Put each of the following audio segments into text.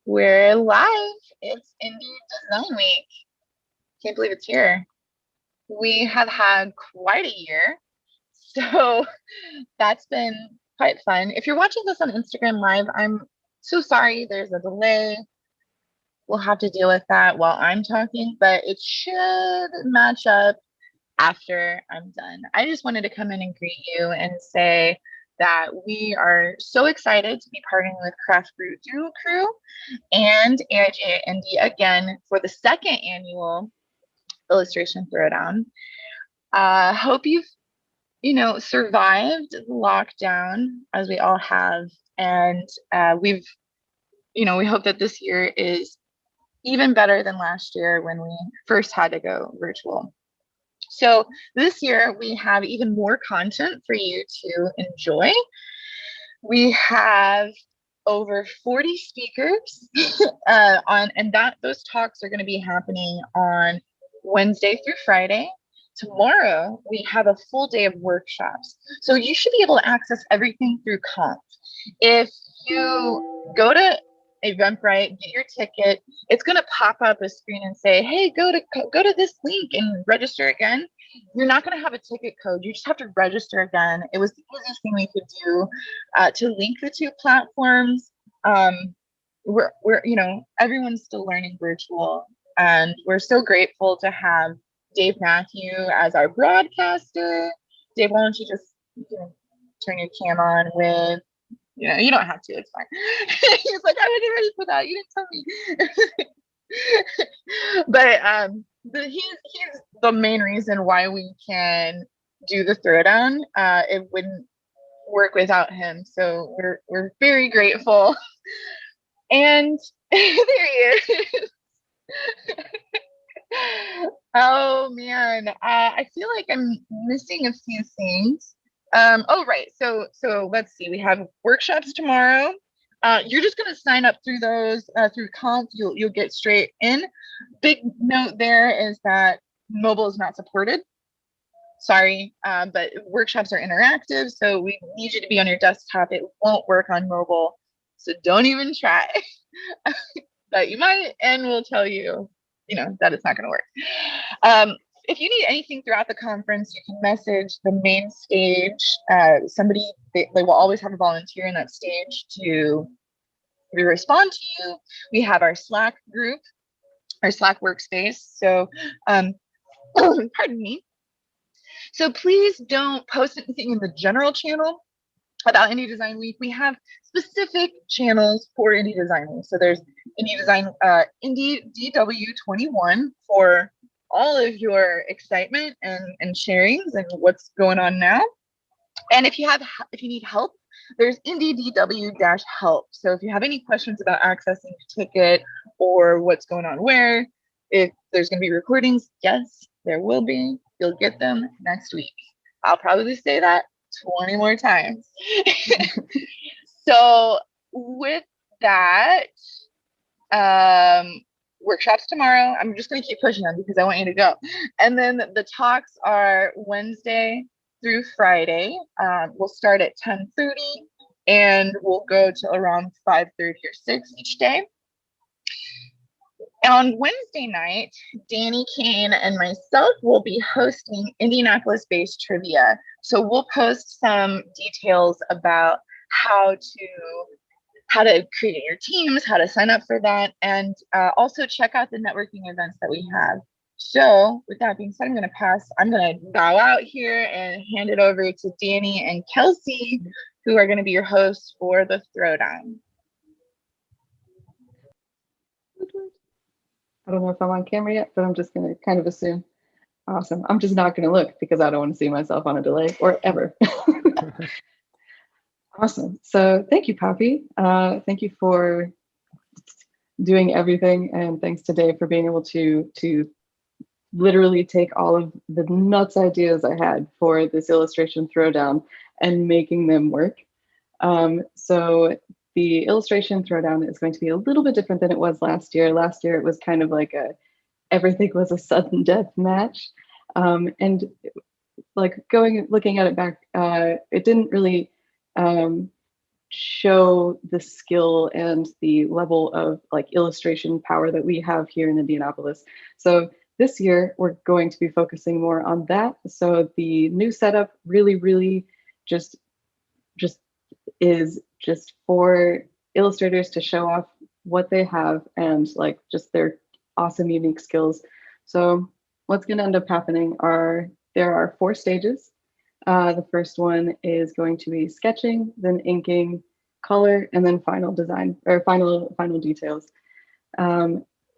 We're live. It's Indie Design Week. Can't believe it's here. We have had quite a year, so that's been quite fun. If you're watching this on Instagram Live, I'm so sorry there's a delay. We'll have to deal with that while I'm talking, but it should match up after I'm done. I just wanted to come in and greet you and say that we are so excited to be partnering with Craft Brew Duo Crew and AIGA Indie again for the second annual illustration throwdown. Hope you've survived the lockdown as we all have, and we hope that this year is even better than last year when we first had to go virtual. So this year we have even more content for you to enjoy. We have over 40 speakers those talks are going to be happening on Wednesday through Friday. Tomorrow we have a full day of workshops, so you should be able to access everything through Conf. If you go to Eventbrite, get your ticket, it's going to pop up a screen and say, hey, go to this link and register again. You're not going to have a ticket code. You just have to register again. It was the easiest thing we could do to link the two platforms. We're everyone's still learning virtual, and we're so grateful to have Dave Matthew as our broadcaster. Dave, why don't you just turn your cam on with, you don't have to, it's fine. He's like, I wasn't ready for that. You didn't tell me. But he's the main reason why we can do the throwdown. It wouldn't work without him. So we're very grateful. And there he is. Oh man, I feel like I'm missing a few things. Oh right, so let's see. We have workshops tomorrow. You're just gonna sign up through those through Conf. You'll get straight in. Big note there is that mobile is not supported. Sorry, but workshops are interactive, so we need you to be on your desktop. It won't work on mobile, so don't even try. But you might, and we'll tell you, that it's not going to work. If you need anything throughout the conference, you can message the main stage. Somebody, they will always have a volunteer in that stage to respond to you. We have our Slack group, our Slack workspace. So, pardon me. So please don't post anything in the general channel about Indie Design Week. We have specific channels for Indie Design Week. So there's Indie IDW2021 for all of your excitement and sharings and what's going on now. And if you need help, there's Indie DW-help. So if you have any questions about accessing your ticket or what's going on where, if there's going to be recordings, yes, there will be. You'll get them next week. I'll probably say that 20 more times. So with that, workshops tomorrow. I'm just going to keep pushing them because I want you to go. And then the talks are Wednesday through Friday. We'll start at 10:30 and we'll go to around 5:30 or 6 each day. On Wednesday night, Danny Kane and myself will be hosting Indianapolis-based trivia. So we'll post some details about how to create your teams, how to sign up for that, and also check out the networking events that we have. So with that being said, I'm going to bow out here and hand it over to Danny and Kelsey, who are going to be your hosts for the Throwdown. I don't know if I'm on camera yet, but I'm just going to kind of assume. Awesome. I'm just not going to look because I don't want to see myself on a delay or ever. Awesome. So thank you, Poppy. Thank you for doing everything. And thanks to Dave for being able to literally take all of the nuts ideas I had for this illustration throwdown and making them work. So the illustration throwdown is going to be a little bit different than it was last year. Last year, it was kind of like everything was a sudden death match. And like looking at it back, it didn't really show the skill and the level of like illustration power that we have here in Indianapolis. So this year we're going to be focusing more on that. So the new setup really just just is just for illustrators to show off what they have and like just their awesome unique skills. So what's going to end up happening are there are 4 stages. The first one is going to be sketching, then inking, color, and then final design or final details.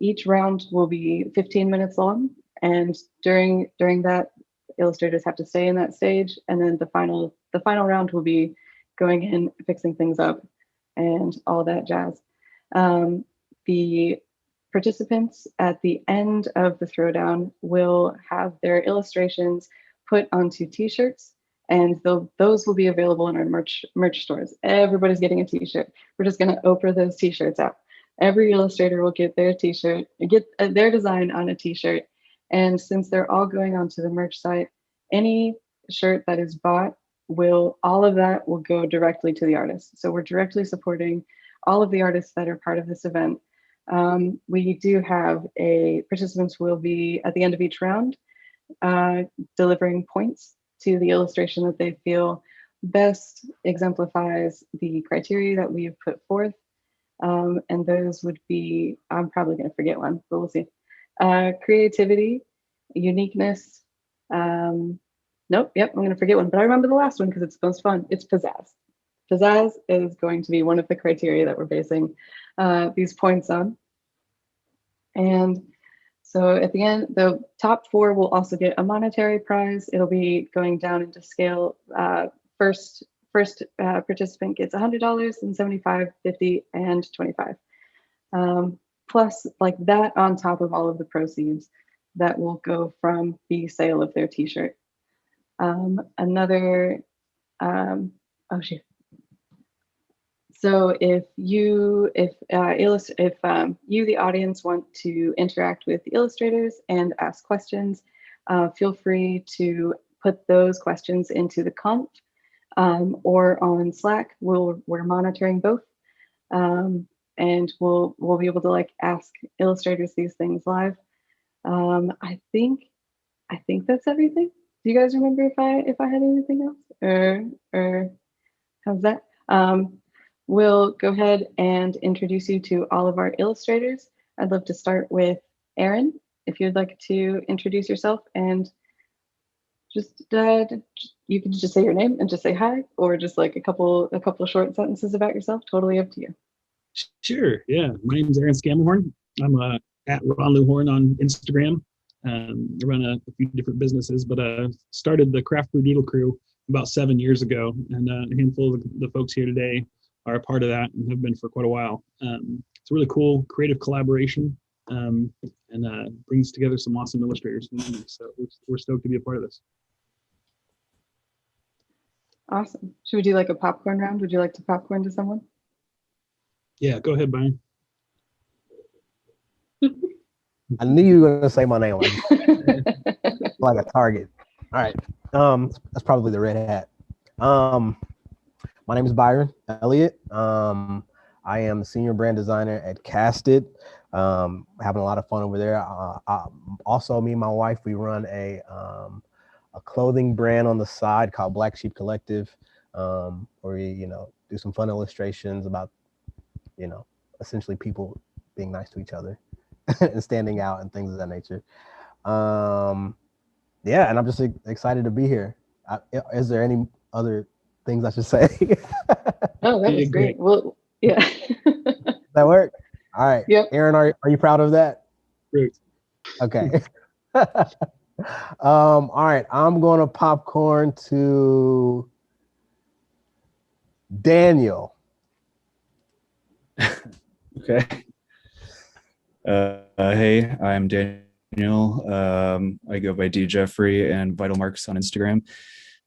Each round will be 15 minutes long, and during that, illustrators have to stay in that stage, and then the final round will be going in, fixing things up, and all that jazz. The participants at the end of the throwdown will have their illustrations put onto T-shirts, and those will be available in our merch stores. Everybody's getting a T-shirt. We're just going to Oprah those T-shirts out. Every illustrator will get their T-shirt, get their design on a T-shirt, and since they're all going onto the merch site, any shirt that is bought all of that will go directly to the artist. So we're directly supporting all of the artists that are part of this event. We do have participants will be at the end of each round delivering points to the illustration that they feel best exemplifies the criteria that we have put forth. And those would be, I'm probably going to forget one, but we'll see. Creativity, uniqueness. Nope, yep, I'm going to forget one, but I remember the last one because it's the most fun. It's pizzazz. Pizzazz is going to be one of the criteria that we're basing these points on. And so at the end, the top 4 will also get a monetary prize. It'll be going down into scale. First participant gets $100, and 75, 50, and 25. Plus, like that on top of all of the proceeds that will go from the sale of their T-shirt. Oh shoot. So if you, the audience, want to interact with the illustrators and ask questions, feel free to put those questions into the conf or on Slack. We're monitoring both, and we'll be able to like ask illustrators these things live. I think that's everything. Do you guys remember if I had anything else, or how's that? We'll go ahead and introduce you to all of our illustrators. I'd love to start with Erin, if you'd like to introduce yourself and just you can just say your name and just say hi, or just like a couple short sentences about yourself. Totally up to you. Sure. Yeah. My name is Aaron Scammelhorn. I'm at Ron Luhorn on Instagram. I run a few different businesses, but started the Craft Brew Doodle Crew about 7 years ago, and a handful of the folks here today are a part of that and have been for quite a while. It's a really cool creative collaboration, and brings together some awesome illustrators. So we're stoked to be a part of this. Awesome. Should we do like a popcorn round? Would you like to popcorn to someone? Yeah, go ahead, Brian. I knew you were going to say my name like a target. All right. That's probably the red hat. My name is Byron Elliott. I am a senior brand designer at Casted. Having a lot of fun over there. Also, me and my wife, we run a clothing brand on the side called Black Sheep Collective, where we, do some fun illustrations about, essentially people being nice to each other and standing out and things of that nature. Yeah, and I'm just excited to be here. Is there any other things I should say? Oh, that was great. Well, yeah. That work? All right. Yep. Aaron, are you proud of that? Great. Okay. All right. I'm going to popcorn to Daniel. Okay. Hey, I'm Daniel. I go by D Jeffrey and Vital Marks on Instagram.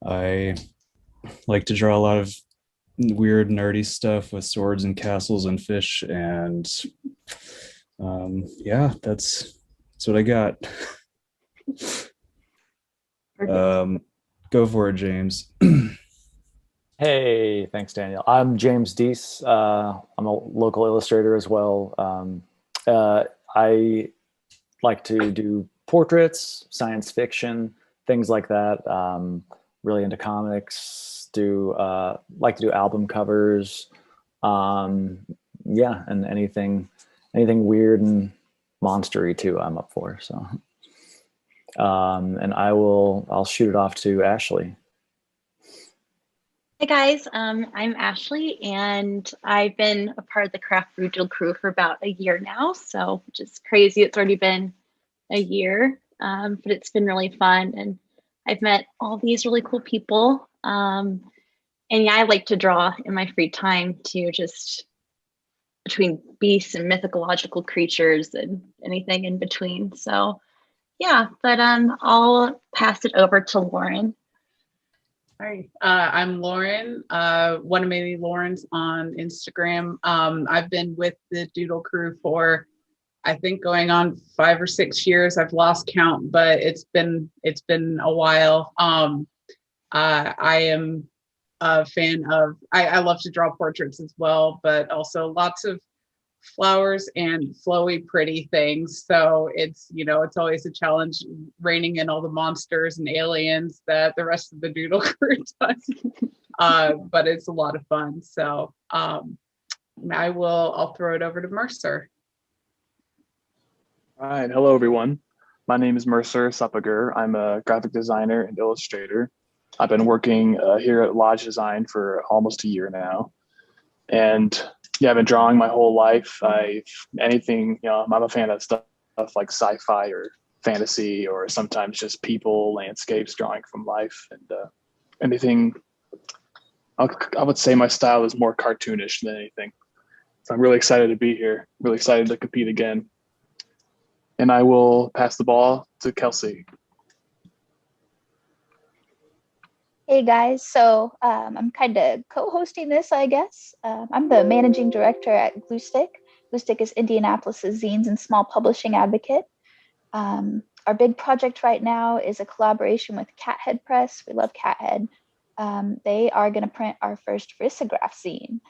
I like to draw a lot of weird, nerdy stuff with swords and castles and fish, and yeah, that's what I got. Go for it, James. Hey, thanks, Daniel. I'm James Deese. I'm a local illustrator as well. I like to do portraits, science fiction, things like that. Really into comics. Do like to do album covers. Um, yeah, and anything weird and monstery too. I'm up for. So, and I'll shoot it off to Ashley. Hey guys, I'm Ashley, and I've been a part of the Craft Brewdle crew for about a year now, so which is crazy. It's already been a year, but it's been really fun, and I've met all these really cool people. And yeah, I like to draw in my free time too, just between beasts and mythological creatures and anything in between. So yeah, but I'll pass it over to Lauren. Hi, I'm Lauren, one of many Laurens on Instagram. I've been with the Doodle crew for, I think, going on 5 or 6 years. I've lost count, but it's been a while. I am a fan of, I love to draw portraits as well, but also lots of flowers and flowy pretty things. So it's always a challenge reining in all the monsters and aliens that the rest of the Doodle crew does. But it's a lot of fun. So I'll throw it over to Mercer. All right, hello everyone. My name is Mercer Sapagur. I'm a graphic designer and illustrator. I've been working here at Lodge Design for almost a year now. And yeah, I've been drawing my whole life. I'm a fan of stuff like sci-fi or fantasy, or sometimes just people, landscapes, drawing from life, and anything. I would say my style is more cartoonish than anything. So I'm really excited to be here, really excited to compete again. And I will pass the ball to Kelsey. Hey guys, so I'm kind of co-hosting this, I guess. I'm the managing director at Gluestick. Gluestick is Indianapolis's zines and small publishing advocate. Our big project right now is a collaboration with Cathead Press. We love Cathead. They are going to print our first risograph zine.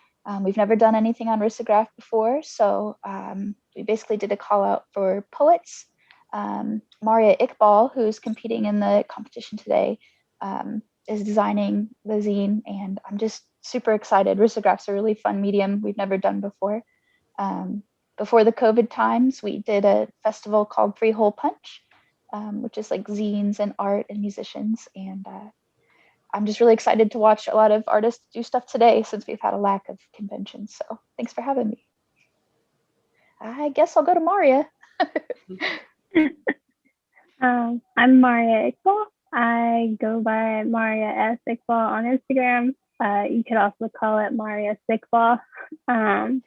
We've never done anything on risograph before, so we basically did a call out for poets. Maria Iqbal, who's competing in the competition today, is designing the zine, and I'm just super excited. Risograph's a really fun medium we've never done before. Before the COVID times, we did a festival called Free Hole Punch, which is like zines and art and musicians. And I'm just really excited to watch a lot of artists do stuff today since we've had a lack of conventions. So thanks for having me. I guess I'll go to Maria. I'm Maria Iqbal. I go by Maria S. Iqbal on Instagram. You could also call it Maria Sickball. I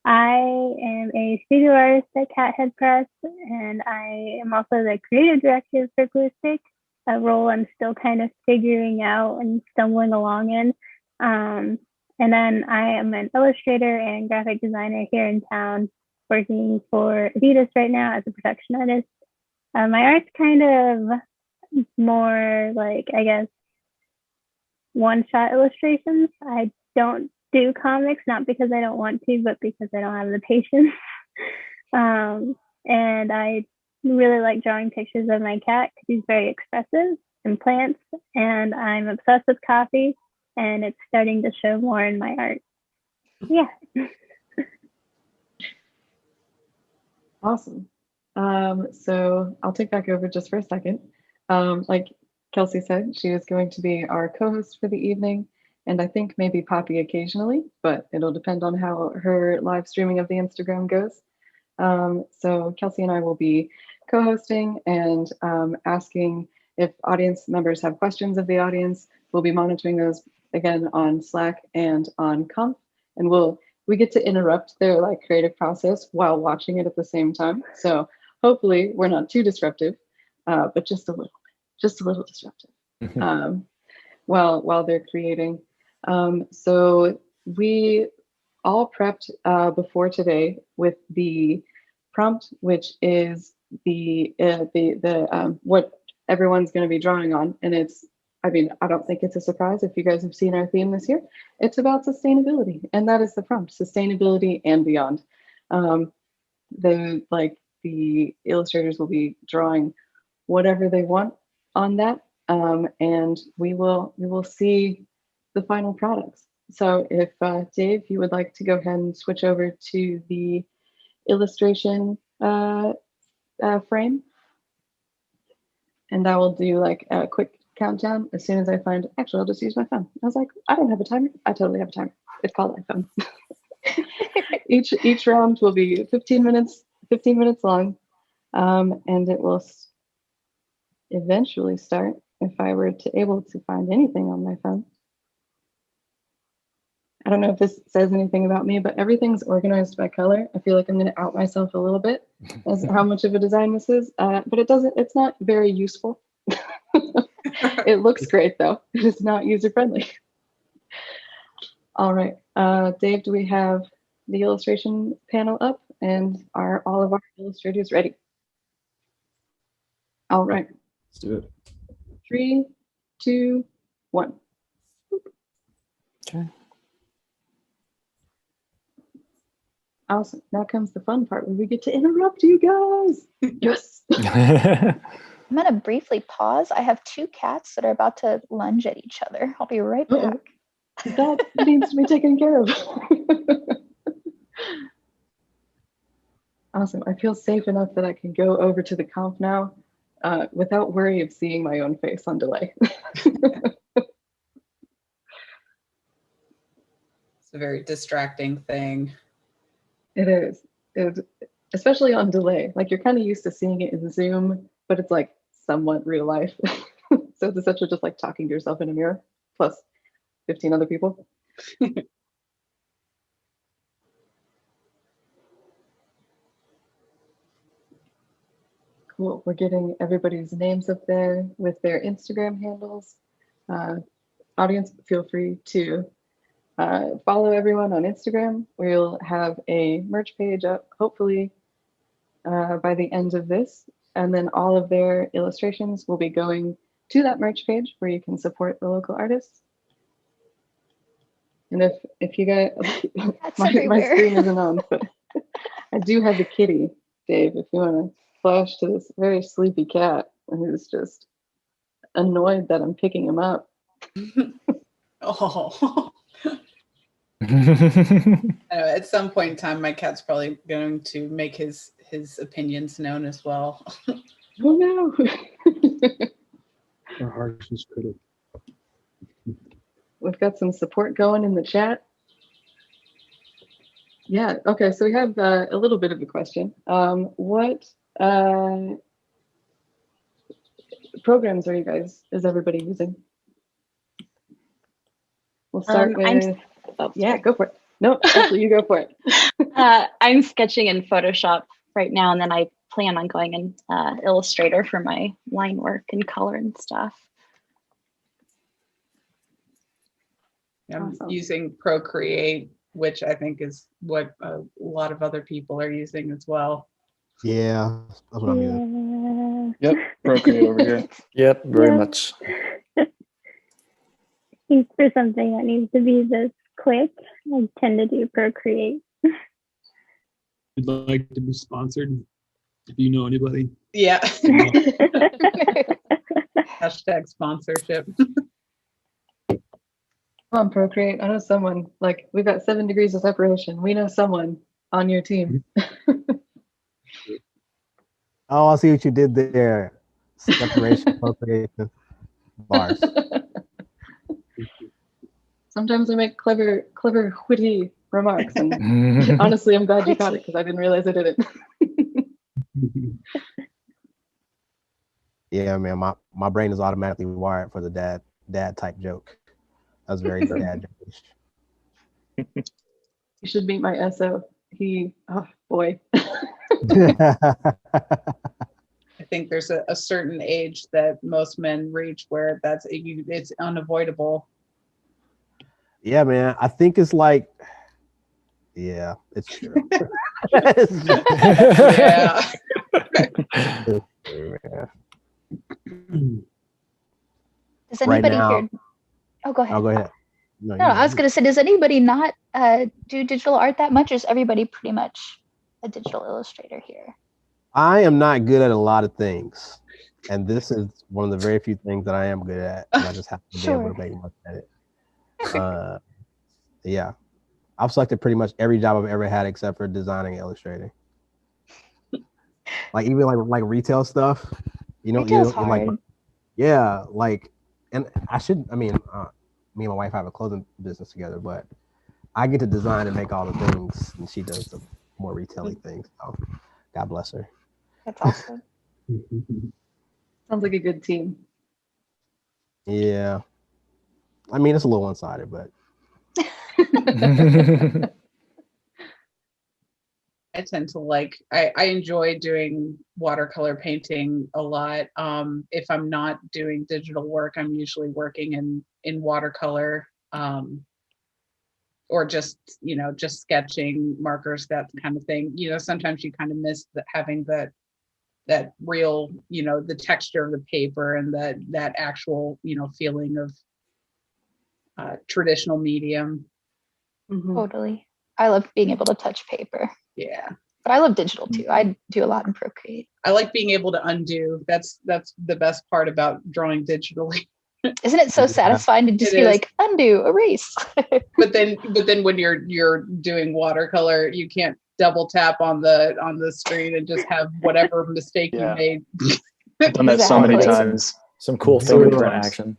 am a studio artist at Cathead Press, and I am also the creative director for Gluestick, a role I'm still kind of figuring out and stumbling along in. And then I am an illustrator and graphic designer here in town, working for Adidas right now as a production artist. My art's kind of more like, I guess, one-shot illustrations. I don't do comics, not because I don't want to, but because I don't have the patience. And I really like drawing pictures of my cat because he's very expressive, and plants, and I'm obsessed with coffee, and it's starting to show more in my art. Yeah. Awesome. So I'll take back over just for a second. Like Kelsey said, she is going to be our co-host for the evening, and I think maybe Poppy occasionally, but it'll depend on how her live streaming of the Instagram goes. So Kelsey and I will be co-hosting and asking if audience members have questions of the audience. We'll be monitoring those again on Slack and on Conf, and we get to interrupt their like creative process while watching it at the same time. So hopefully we're not too disruptive, but just a little disruptive while they're creating. So we all prepped before today with the prompt, which is the what everyone's going to be drawing on, and it's I mean, I don't think it's a surprise if you guys have seen our theme this year. It's about sustainability, and that is the prompt: sustainability and beyond. The illustrators will be drawing whatever they want on that, and we will see the final products. So if Dave, you would like to go ahead and switch over to the illustration frame, and I will do like a quick countdown as soon as I find. Actually, I'll just use my phone. I was like, I don't have a timer. I totally have a timer. It's called iPhone. Each round will be 15 minutes long, and it will eventually start if I were to able to find anything on my phone. I don't know if this says anything about me, but everything's organized by color. I feel like I'm going to out myself a little bit as how much of a design this is, but it's not very useful. It looks great though. It is not user friendly. All right, Dave, do we have the illustration panel up, and are all of our illustrators ready? All right. Let's do it. 3, 2, 1. Okay. Awesome. Now comes the fun part where we get to interrupt you guys. Yes. I'm going to briefly pause. I have 2 cats that are about to lunge at each other. I'll be right back. That needs to be taken care of. Awesome. I feel safe enough that I can go over to the comp now without worry of seeing my own face on delay. It's a very distracting thing. It is. Especially on delay. Like, you're kind of used to seeing it in Zoom, but it's like somewhat real life. So it's essentially just like talking to yourself in a mirror, plus 15 other people. Cool. We're getting everybody's names up there with their Instagram handles. Audience, feel free to follow everyone on Instagram. We'll have a merch page up, hopefully by the end of this. And then all of their illustrations will be going to that merch page where you can support the local artists. And if you guys, my screen isn't on, but I do have a kitty, Dave, if you want to flash to this very sleepy cat who's just annoyed that I'm picking him up. Oh. I know, at some point in time, my cat's probably going to make his opinions known as well. Oh no. Our harshest critic. We've got some support going in the chat. Yeah, okay, so we have a little bit of a question. What programs is everybody using? We'll start with, yeah, go for it. No, actually, you go for it. I'm sketching in Photoshop right now, and then I plan on going in Illustrator for my line work and color and stuff. I'm Awesome. using Procreate, which I think is what a lot of other people are using as well. Yeah, that's what I'm using. Yep, Procreate over here. Yep, very much. Think for something that needs to be this quick, I tend to do Procreate. You'd like to be sponsored if you know anybody. Yeah. Hashtag sponsorship. Come on, Procreate. I know someone. Like, we've got 7 degrees of separation. We know someone on your team. Oh, I see what you did there. Separation, procreation, bars. Sometimes I make clever, witty remarks, and honestly, I'm glad you caught it because I didn't realize I did it. Yeah, man, my brain is automatically wired for the dad type joke. That was very dad joke. You should meet my SO. Oh boy. I think there's a certain age that most men reach where it's unavoidable. Yeah, man. I think it's like, yeah, it's true. Yeah. Yeah. Does Right anybody now, here? Oh, go ahead. I'll go ahead. No, No, I was going to say, does anybody not do digital art that much? Or is everybody pretty much a digital illustrator here? I am not good at a lot of things, and this is one of the very few things that I am good at, and I just have to be able to make money at it. Yeah, I've selected pretty much every job I've ever had except for designing and illustrating. Like even like retail stuff, Retail's hard. yeah, like, and I mean, me and my wife have a clothing business together, but I get to design and make all the things, and she does the more retailing things. So, God bless her. That's awesome. Sounds like a good team. Yeah, I mean it's a little one-sided, but I tend to I enjoy doing watercolor painting a lot. If I'm not doing digital work, I'm usually working in watercolor, or just sketching, markers, that kind of thing. Sometimes you kind of miss having that real, the texture of the paper and that actual, feeling of traditional medium. Mhm. Totally. I love being able to touch paper. Yeah. But I love digital too. I do a lot in Procreate. I like being able to undo. That's the best part about drawing digitally. Isn't it so satisfying to just be like, undo, erase? But then when you're doing watercolor, you can't double tap on the screen and just have whatever mistake you made. I've done that so many times. Some cool fingerprint action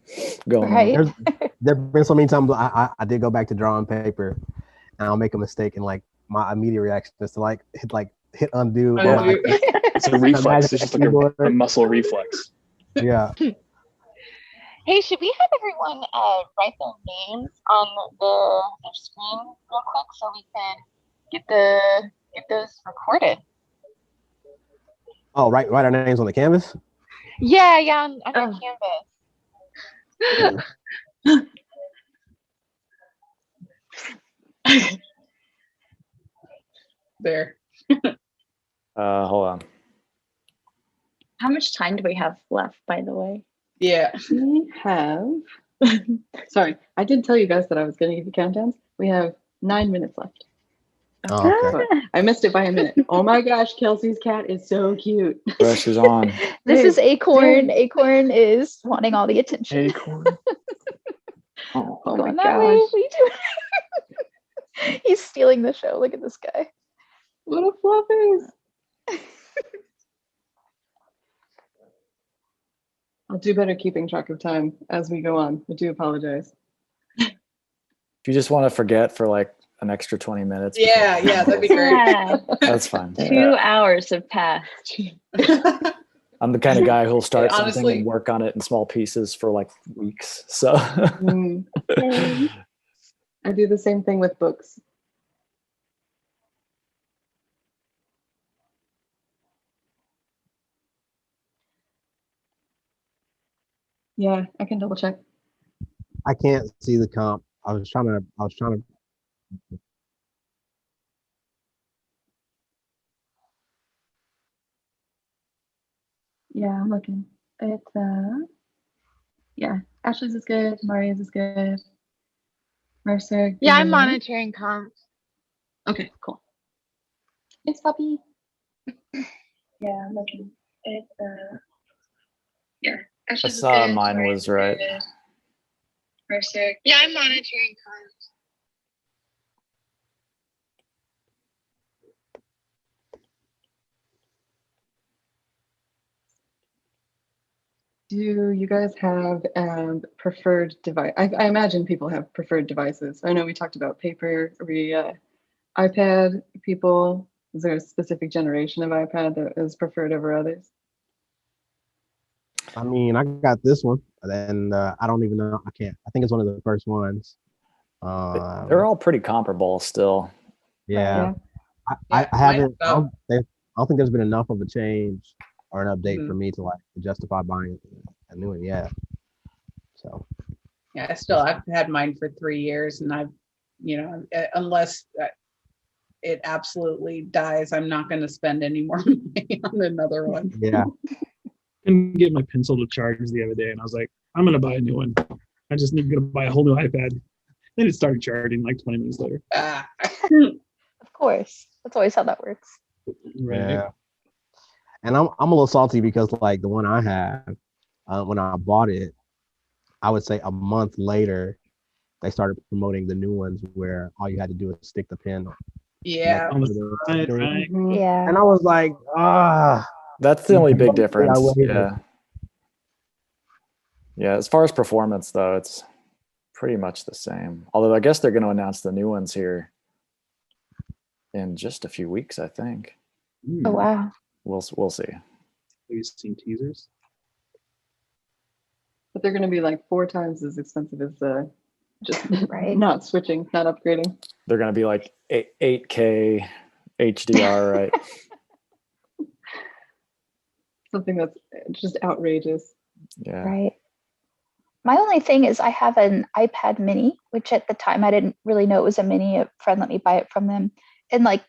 going on. There've been so many times I did go back to drawing paper, and I'll make a mistake, and like my immediate reaction is to hit undo. It's a reflex. It's just like a muscle reflex. Yeah. Hey, should we have everyone write their names on their screen real quick so we can get those recorded? Oh, write our names on the canvas? Yeah, on canvas. There. Hold on. How much time do we have left, by the way? Yeah. We have, sorry, I did tell you guys that I was going to give you countdowns. We have 9 minutes left. Oh, okay. I missed it by a minute. Oh my gosh, Kelsey's cat is so cute. Pressure's on. This is Acorn. Acorn is wanting all the attention. Acorn. Oh my Going that gosh. way. What are you doing? He's stealing the show. Look at this guy. Little fluffies. I'll do better keeping track of time as we go on. I do apologize. If you just want to forget for like an extra 20 minutes. Yeah, that'd be great. Yeah. That's fine. 2 hours have passed. I'm the kind of guy who'll start something Honestly, and work on it in small pieces for like weeks. So I do the same thing with books. Yeah, I can double check. I can't see the comp. I was trying to. Yeah, I'm looking. It's yeah, Ashley's is good. Maria's is good. Mercer. Yeah, I'm good. monitoring comps. Okay, cool. It's puppy. Yeah, I'm looking. It's yeah. I Ashley's saw is good. mine Maria's was is right. good. Mercer. Yeah, I'm monitoring comps. Do you guys have preferred device? I imagine people have preferred devices. I know we talked about paper, iPad people. Is there a specific generation of iPad that is preferred over others? I mean, I got this one, and I don't even know. I can't. I think it's one of the first ones. They're all pretty comparable still. Yeah. I haven't. I don't think there's been enough of a change or an update for me to like justify buying a new one yet. So. Yeah, I've had mine for 3 years, and I've, unless it absolutely dies, I'm not going to spend any more money on another one. Yeah. Couldn't get my pencil to charge the other day, and I was like, I'm gonna buy a new one. I just need to buy a whole new iPad. Then it started charging like 20 minutes later. Of course. That's always how that works. Right. Yeah. And I'm a little salty because like the one I have, when I bought it, I would say a month later, they started promoting the new ones where all you had to do is stick the pen Yeah. On the side, right. Yeah. And I was like, That's the only big I difference. waited. Yeah. Yeah. As far as performance, though, it's pretty much the same. Although I guess they're going to announce the new ones here in just a few weeks, I think. Oh wow. We'll see. Have you seen teasers? But they're going to be like 4 times as expensive as just Right. not switching, not upgrading. They're going to be like 8K HDR, right? Something that's just outrageous. Yeah. Right. My only thing is I have an iPad mini, which at the time I didn't really know it was a mini. A friend let me buy it from them. And like,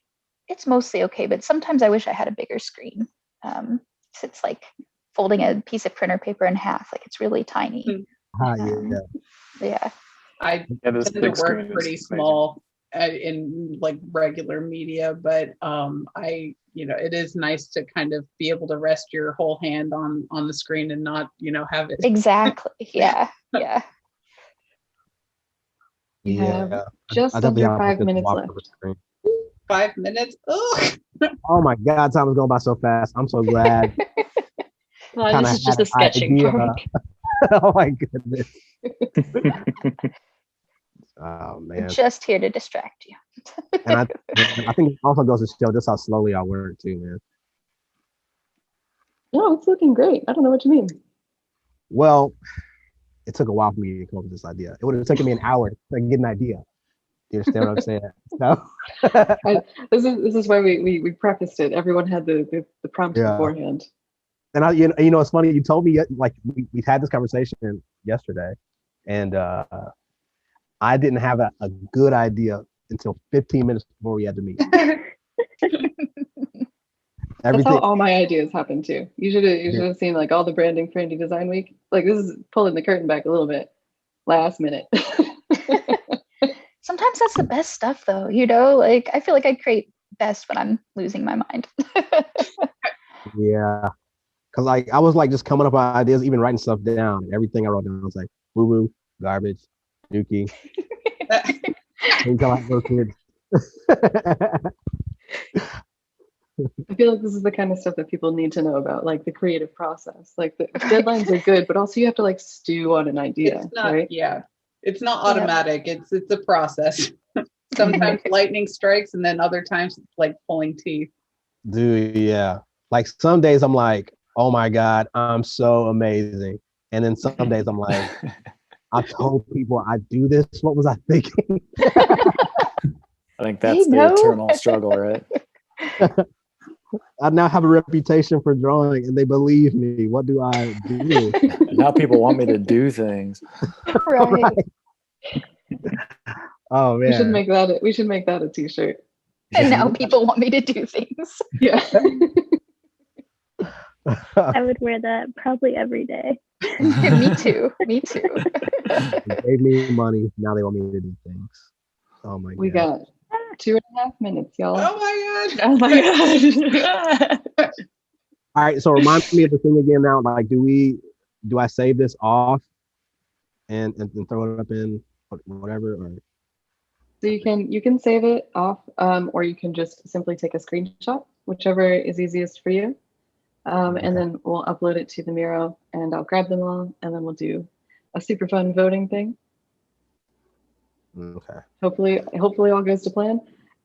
it's mostly okay, but sometimes I wish I had a bigger screen. So it's like folding a piece of printer paper in half. Like it's really tiny. Yeah. I Yeah, this tend to big work screen is pretty amazing. small in like regular media, but it is nice to kind of be able to rest your whole hand on the screen and not have it. Exactly. Yeah. Yeah. We have Yeah. just I definitely under have 5 this minutes walk left. over screen. 5 minutes. Oh, Oh my God, time is going by so fast. I'm so glad. Well, Kinda this is just had the sketching idea. part. Oh my goodness. Oh man. Just here to distract you. And I think it also goes to show just how slowly I work too, man. No, it's looking great. I don't know what you mean. Well, it took a while for me to come up with this idea. It would have taken me an hour to get an idea. You understand what I'm saying? No? This is why we prefaced it. Everyone had the prompt Yeah. beforehand. And it's funny. You told me like we had this conversation yesterday, and I didn't have a good idea until 15 minutes before we had to meet. That's how all my ideas happen too. You should have seen like all the branding for Indie Design Week. Like this is pulling the curtain back a little bit. Last minute. Sometimes that's the best stuff though, like I feel like I create best when I'm losing my mind. Yeah. Cause like I was like just coming up with ideas, even writing stuff down. Everything I wrote down was like woo woo, garbage, dookie. Can you tell I those kids? I feel like this is the kind of stuff that people need to know about, like the creative process. Like the deadlines are good, but also you have to like stew on an idea, it's not, right? Yeah, it's not automatic. It's a process. Sometimes lightning strikes, and then other times it's like pulling teeth. Dude, yeah. Like some days I'm like, oh my God, I'm so amazing. And then some days I'm like, I told people I do this. What was I thinking? I think that's the eternal struggle, right? I now have a reputation for drawing and they believe me. What do I do? Now people want me to do things. Right. Oh man. We should make that a t-shirt. And now people want me to do things. Yeah. I would wear that probably every day. Me too. They gave me money. Now they want me to do things. Oh my God. We got 2.5 minutes, y'all. Oh my God. Oh my God. All right. So remind me of the thing again now. Like, do I save this off and throw it up in whatever? Or So you can save it off, or you can just simply take a screenshot, whichever is easiest for you. And then we'll upload it to the Miro and I'll grab them all and then we'll do a super fun voting thing. Okay. Hopefully all goes to plan.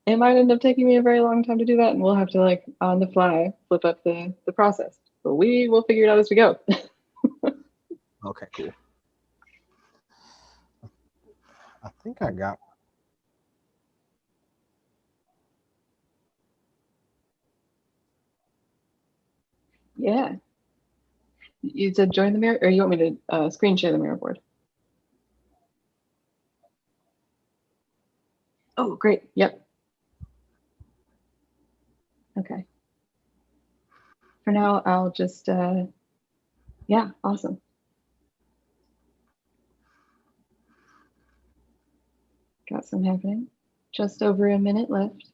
It might end up taking me a very long time to do that and we'll have to like on the fly flip up the process. But we will figure it out as we go. Okay, cool. I think I got. Yeah. You said join the Miro, or you want me to screen share the Miro board? Oh, great. Yep. Okay. For now, I'll just, yeah, awesome. Got some happening. Just over a minute left.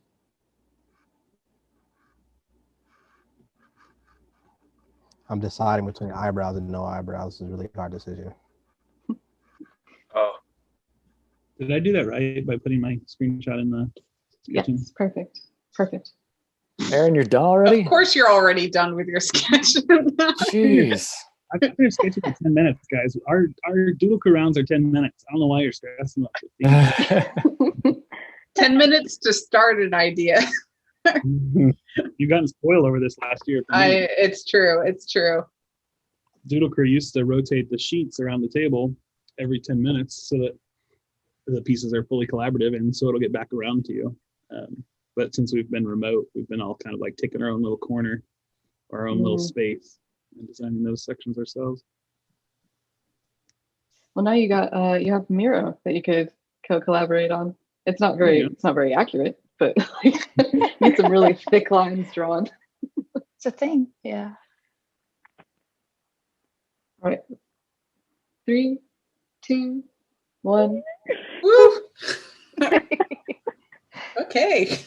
I'm deciding between eyebrows and no eyebrows. It's a really hard decision. Oh, Did I do that right by putting my screenshot in the sketching? Yes, perfect. Perfect. Aaron, you're done already? Of course, you're already done with your sketch. Jeez. I finished sketching in 10 minutes, guys. Our doodle crew rounds are 10 minutes. I don't know why you're stressing about 15. 10 minutes to start an idea. You've gotten spoiled over this last year. For me. It's true. It's true. Doodle crew used to rotate the sheets around the table every 10 minutes so that the pieces are fully collaborative, and so it'll get back around to you. But since we've been remote, we've been all kind of like taking our own little corner, our own little space, and designing those sections ourselves. Well, now you have Miro that you could co-collaborate on. It's not very accurate, but like, need some really thick lines drawn. It's a thing. Yeah. All right. 3, 2, 1. Woo! Okay.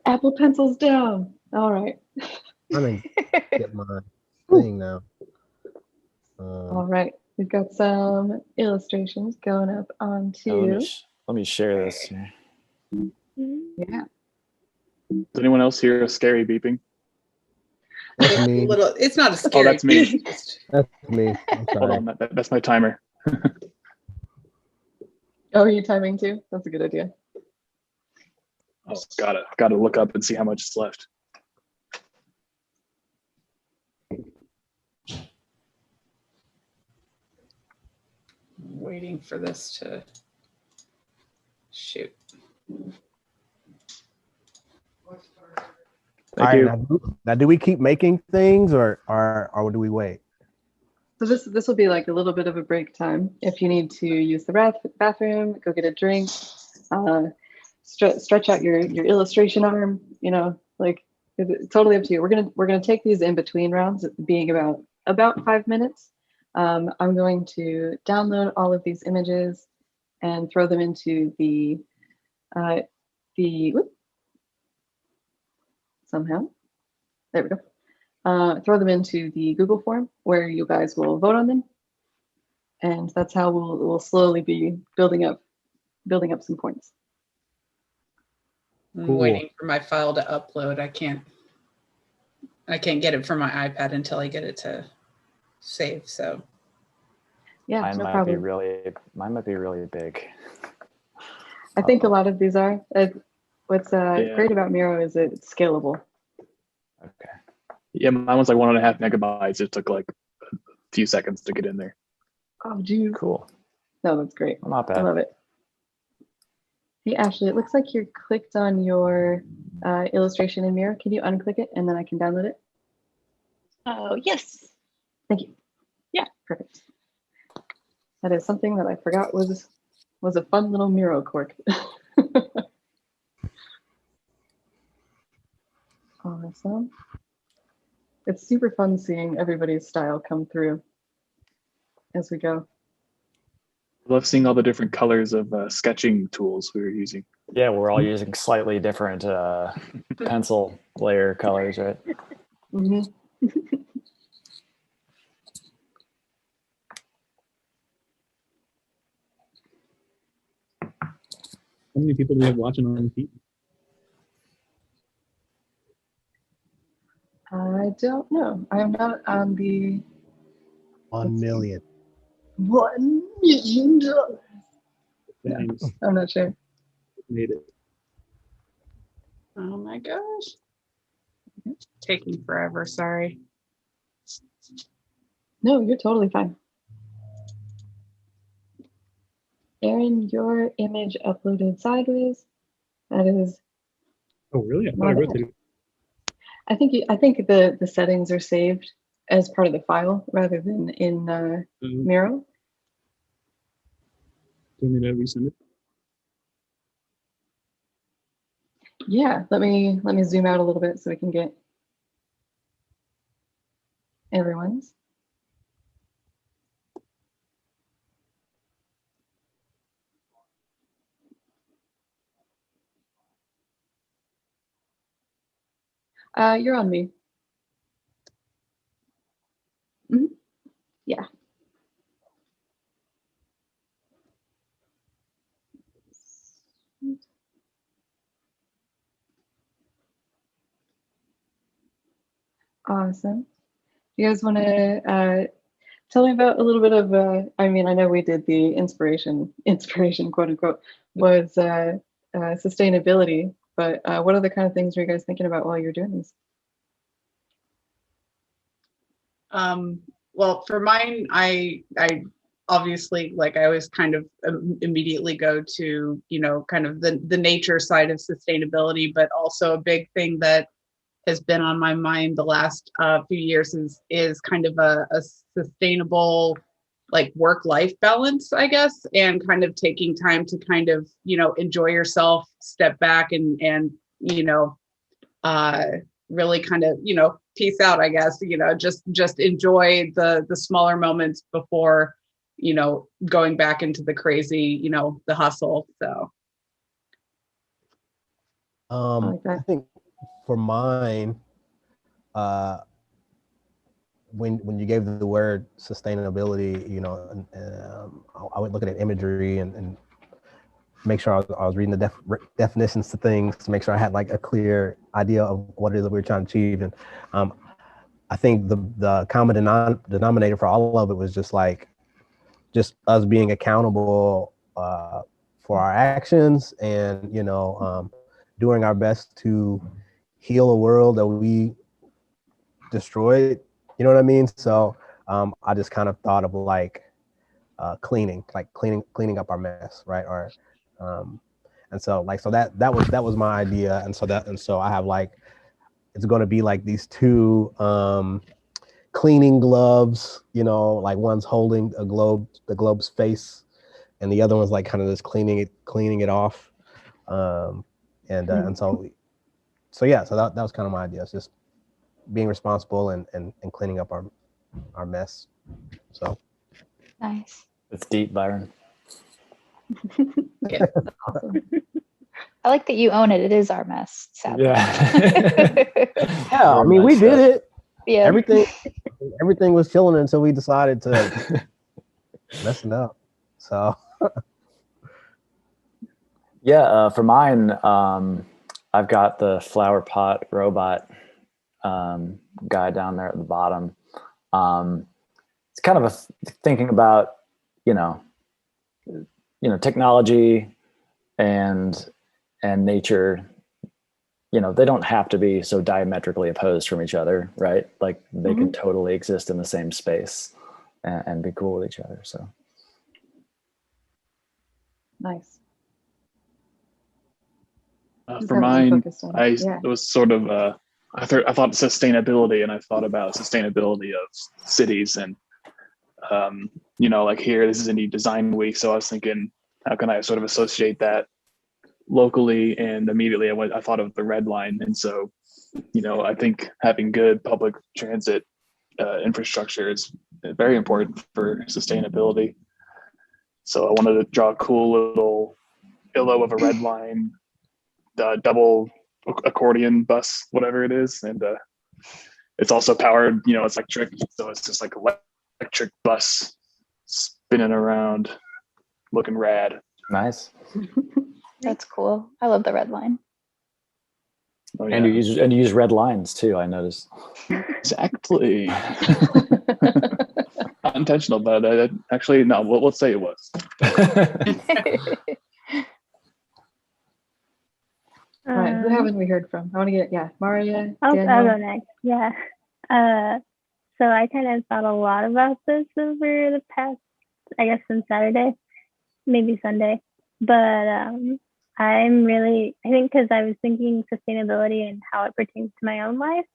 Apple pencils down. All right. I'm gonna get my thing now. All right. We've got some illustrations going up onto. Let me share this here. Yeah. Does anyone else hear a scary beeping? That's me. It's not a scary. Oh, that's me. That's me. I'm Hold sorry. on, that's my timer. Oh, are you timing too? That's a good idea. Oh, gotta look up and see how much is left. Waiting for this to shoot. Thank you. Now, do we keep making things or do we wait? So this will be like a little bit of a break time. If you need to use the bathroom, go get a drink, stretch out your illustration arm. You know, like it's totally up to you. We're gonna take these in between rounds, being about 5 minutes. I'm going to download all of these images and throw them into somehow. There we go. Throw them into the Google form where you guys will vote on them, and that's how we'll slowly be building up some points. I'm Cool. waiting for my file to upload. I can't get it from my iPad until I get it to save. So Yeah, Mine no might problem. be really big. I think a lot of these are. What's great about Miro is it's scalable. Okay. Yeah, mine was like 1.5 megabytes. It took like a few seconds to get in there. Oh, geez. Cool. No, that's great. Not I bad. love it. Hey, Ashley, it looks like you're clicked on your illustration in Miro. Can you unclick it and then I can download it? Oh, yes. Thank you. Yeah. Perfect. That is something that I forgot was a fun little Miro quirk. Awesome. It's super fun seeing everybody's style come through as we go. I love seeing all the different colors of sketching tools we were using. Yeah, we're all using slightly different pencil layer colors, right? Mm-hmm. How many people do we have watching on repeat? I don't know. I am not on the 1 million. $1 million. Yeah, Thanks. I'm not sure. Made it. oh my gosh. Taking forever, sorry. No, you're totally fine. Aaron, your image uploaded sideways. That is. Oh, really? I thought My I bad. rotated. I think the settings are saved as part of the file rather than in Miro. Do you want me to resend it? Yeah, let me zoom out a little bit so we can get everyone's. You're on me. Mhm. Yeah. Awesome. You guys want to tell me about a little bit of, I mean, I know we did the inspiration, quote unquote, was sustainability, but what other kind of things were you guys thinking about while you're doing these? Well, for mine, I obviously, like, I always kind of immediately go to, kind of the nature side of sustainability, but also a big thing that has been on my mind the last few years is kind of a sustainable, like, work-life balance, I guess, and kind of taking time to kind of, enjoy yourself, step back and uh, really kind of, peace out, I guess, just enjoy the smaller moments before, going back into the crazy, the hustle. So. I think for mine, when you gave the word sustainability, I would look at imagery and make sure I was reading the definitions to things to make sure I had like a clear idea of what it is that we were trying to achieve. And I think the common denominator for all of it was just us being accountable for our actions and, doing our best to heal a world that we destroyed. You know what I mean? So I just kind of thought of cleaning up our mess, right? Or and so that was my idea. And so I have it's going to be like these two cleaning gloves, like one's holding the globe's face, and the other one's like kind of just cleaning it off. And so yeah, so that was kind of my idea. It's just being responsible and cleaning up our mess. So Nice. It's deep, Byron. Yeah, that's awesome. I like that you own it. It is our mess, sadly. Yeah. Yeah, I mean, we did it. Yeah. Everything was chilling until we decided to mess it up. So yeah, for mine, I've got the flower pot robot guy down there at the bottom. It's kind of thinking about, technology and nature. They don't have to be so diametrically opposed from each other, right? Like they can totally exist in the same space and be cool with each other. So Nice. For mine, it was sort of I thought sustainability, and I thought about sustainability of cities, and like here, this is Indie Design Week, so I was thinking, how can I sort of associate that locally? And immediately I thought of the Red Line, and so I think having good public transit infrastructure is very important for sustainability. So I wanted to draw a cool little illo of a Red Line double accordion bus, whatever it is, and it's also powered, it's electric, so it's just like electric bus spinning around, looking rad. Nice. That's cool. I love the Red Line. Oh, yeah. And you use red lines too, I noticed. Exactly. Not intentional, but actually no. Let's say it was. Right. Who haven't we heard from? I want to get Maria. I'll go next. Yeah. So I kind of thought a lot about this over the past, I guess, since Saturday, maybe Sunday. But I think because I was thinking sustainability and how it pertains to my own life.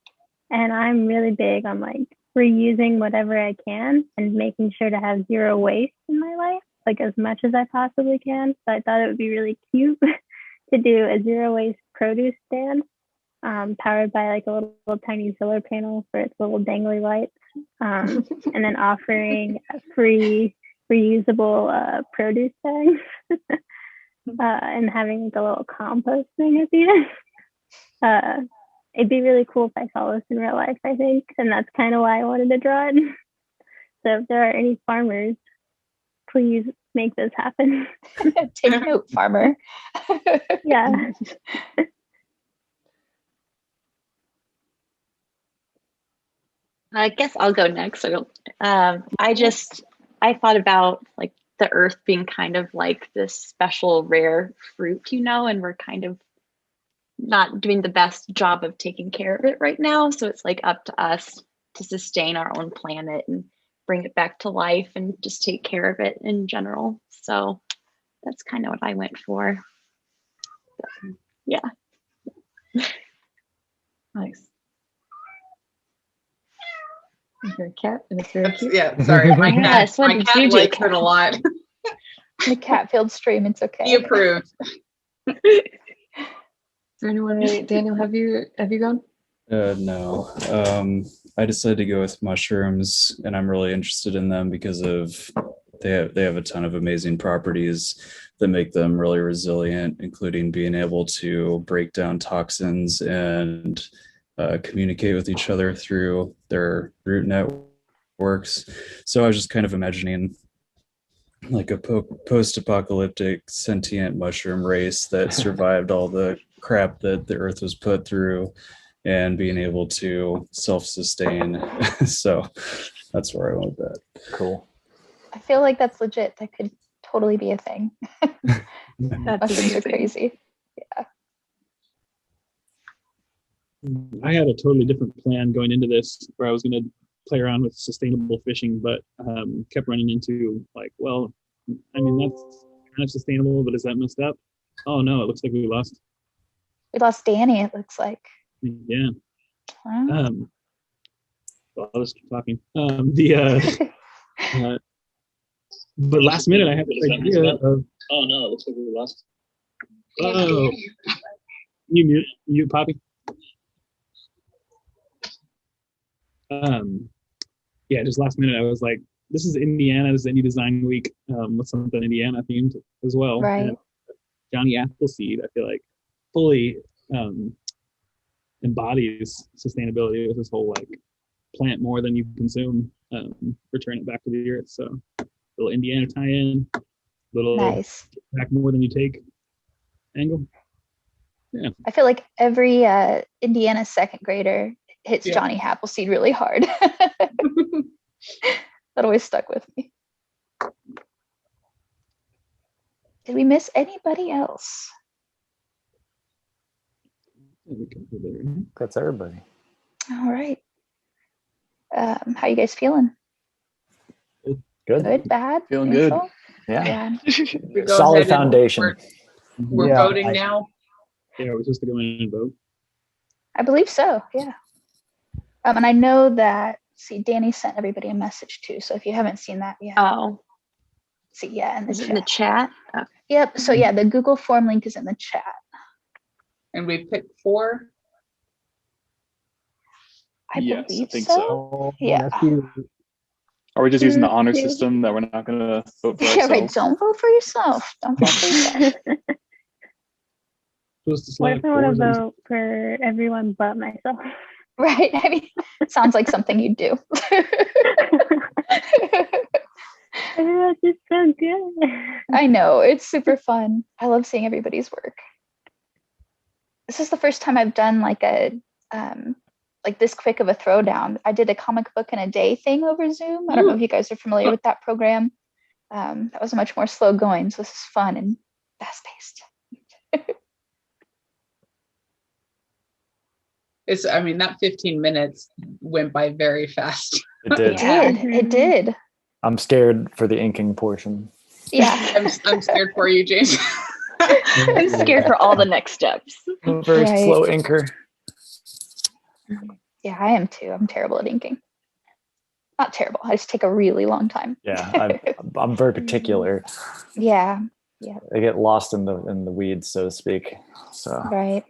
And I'm really big on reusing whatever I can and making sure to have zero waste in my life, as much as I possibly can. So I thought it would be really cute to do a zero waste produce stand powered by a little tiny solar panel for its little dangly lights, and then offering free reusable produce bags and having a little compost thing at the end. it'd be really cool if I saw this in real life, I think. And that's kind of why I wanted to draw it. So if there are any farmers, please make this happen. Take note, farmer. Yeah. I guess I'll go next. I thought about like the earth being kind of like this special rare fruit, and we're kind of not doing the best job of taking care of it right now. So it's like up to us to sustain our own planet and bring it back to life and just take care of it in general. So that's kind of what I went for. Yeah. Nice. Your cat, and it's very cute. Yeah, sorry. My Yes, cat, what my did cat you do, likes it a Kat? lot. The Catfield stream, it's okay. He approved. Is there anyone? Daniel, have you gone? No. I decided to go with mushrooms, and I'm really interested in them because of they have a ton of amazing properties that make them really resilient, including being able to break down toxins and communicate with each other through their root networks. So I was just kind of imagining like a post-apocalyptic sentient mushroom race that survived all the crap that the earth was put through and being able to self-sustain. So that's where I went with that. Cool. I feel like that's legit. That could totally be a thing. That's Mushrooms are amazing. crazy. Yeah. I had a totally different plan going into this where I was going to play around with sustainable fishing, but kept running into like, well, I mean, that's kind of sustainable, but is that messed up? Oh no, it looks like we lost. We lost Danny, it looks like. Yeah. Huh? Well, I'll just keep talking. But last minute I had this idea of, oh no, it looks like we lost. Oh, you mute Poppy. Yeah, just last minute I was like, this is Indiana, this is Indie Design Week, with something Indiana themed as well. Right. And Johnny Appleseed, I feel like fully embodies sustainability with this whole like plant more than you consume, return it back to the earth. So little Indiana tie-in, little Nice. back more than you take angle. Yeah. I feel like every Indiana second grader hits Yeah. Johnny Appleseed really hard. That always stuck with me. Did we miss anybody else? That's everybody. All right. How you guys feeling? Good. Good, bad, Feeling good. neutral? Yeah. We go Solid ahead and foundation. We're Yeah, voting now. Yeah, we're supposed to go in and vote. I believe so, yeah. And I know that, see, Danny sent everybody a message too. So if you haven't seen that yet, Oh, see, yeah, in the is it chat. in the chat? Okay. Yep. So yeah, the Google form link is in the chat. And we picked 4. I Yes, I believe think so. Oh, Yeah. that's cute. Are we just using the honor system that we're not going to vote for Yeah, right. ourselves? Don't vote for yourself. Don't vote for yourself. Supposed to What if select I want to 4s and vote for everyone but myself? Right. I mean, it sounds like something you'd do. Everyone's just so good. I know. It's super fun. I love seeing everybody's work. This is the first time I've done like a like this quick of a throwdown. I did a comic book in a day thing over Zoom. I don't know if you guys are familiar with that program. That was much more slow going. So this is fun and fast paced. I mean, that 15 minutes went by very fast. It did. It did. I'm scared for the inking portion. Yeah. I'm scared for you, James. I'm scared for all the next steps. I'm a very Right. slow inker. Yeah, I am too. I'm terrible at inking. Not terrible. I just take a really long time. Yeah, I'm very particular. Yeah. I get lost in the weeds, so to speak. So Right.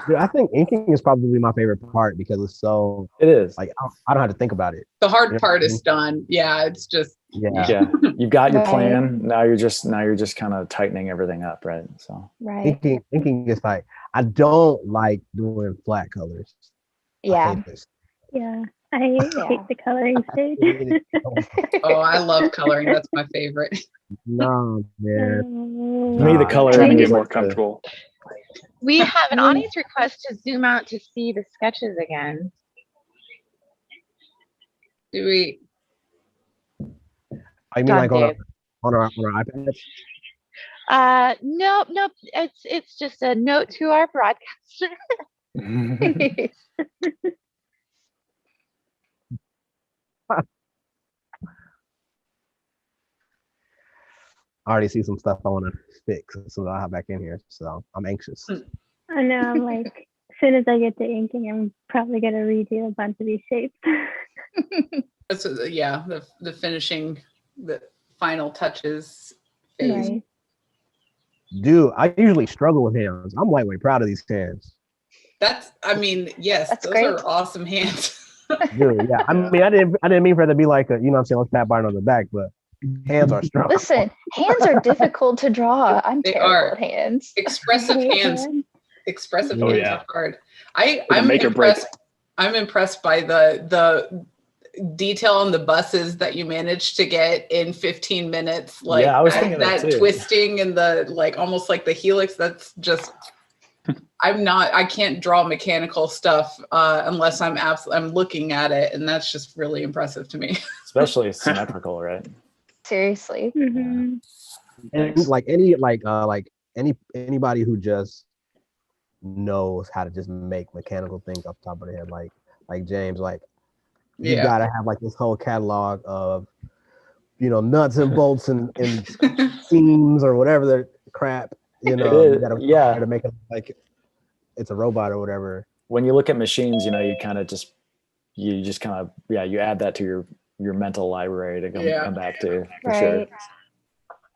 Dude, I think inking is probably my favorite part because it's so it is. like I don't have to think about it. The hard Yeah. part is done. Yeah, it's just Yeah. Yeah, you've got your Right. plan. Now you're just kind of tightening everything up, right? So Right. Inking is like I don't like doing flat colors. I Yeah. hate this. Yeah, I hate the coloring stage. Oh, I love coloring. That's my favorite. No, man. To me, the Nah. coloring Trying to get is more like the, comfortable. We have an audience request to zoom out to see the sketches again. Do we? I mean, Done, like Dave. on our iPads. Nope. It's just a note to our broadcaster. I already see some stuff I want to fix as soon as I hop back in here, so I'm anxious. I know, I'm like, as soon as I get to inking, I'm probably gonna redo a bunch of these shapes. That's yeah. The finishing, the final touches phase. Right. Dude, I usually struggle with hands. I'm lightweight proud of these hands. That's. I mean, yes, That's those great. are awesome hands. Dude, yeah. I mean, I didn't mean for it to be like a, you know what I'm saying, let's pat Byron on the back, but hands are strong. Listen, hands are difficult to draw. I'm They terrible are. at hands. Expressive hands. Yeah. Expressive Oh, hands yeah. are hard. Like I'm make or break. impressed. I'm impressed by the detail on the buses that you managed to get in 15 minutes. Like Yeah, I was thinking that too. twisting and the like almost like the helix. That's just I can't draw mechanical stuff unless I'm looking at it, and that's just really impressive to me. especially symmetrical, right? Seriously. Mhm. And anybody who just knows how to just make mechanical things off the top of their head, like James, like you Yeah. gotta have like this whole catalog of, you know, nuts and bolts and seams or whatever the crap, you know, you gotta Yeah. to make it like it's a robot or whatever. When you look at machines, you know, you kind of just you add that to your mental library to come back to for sure. Right.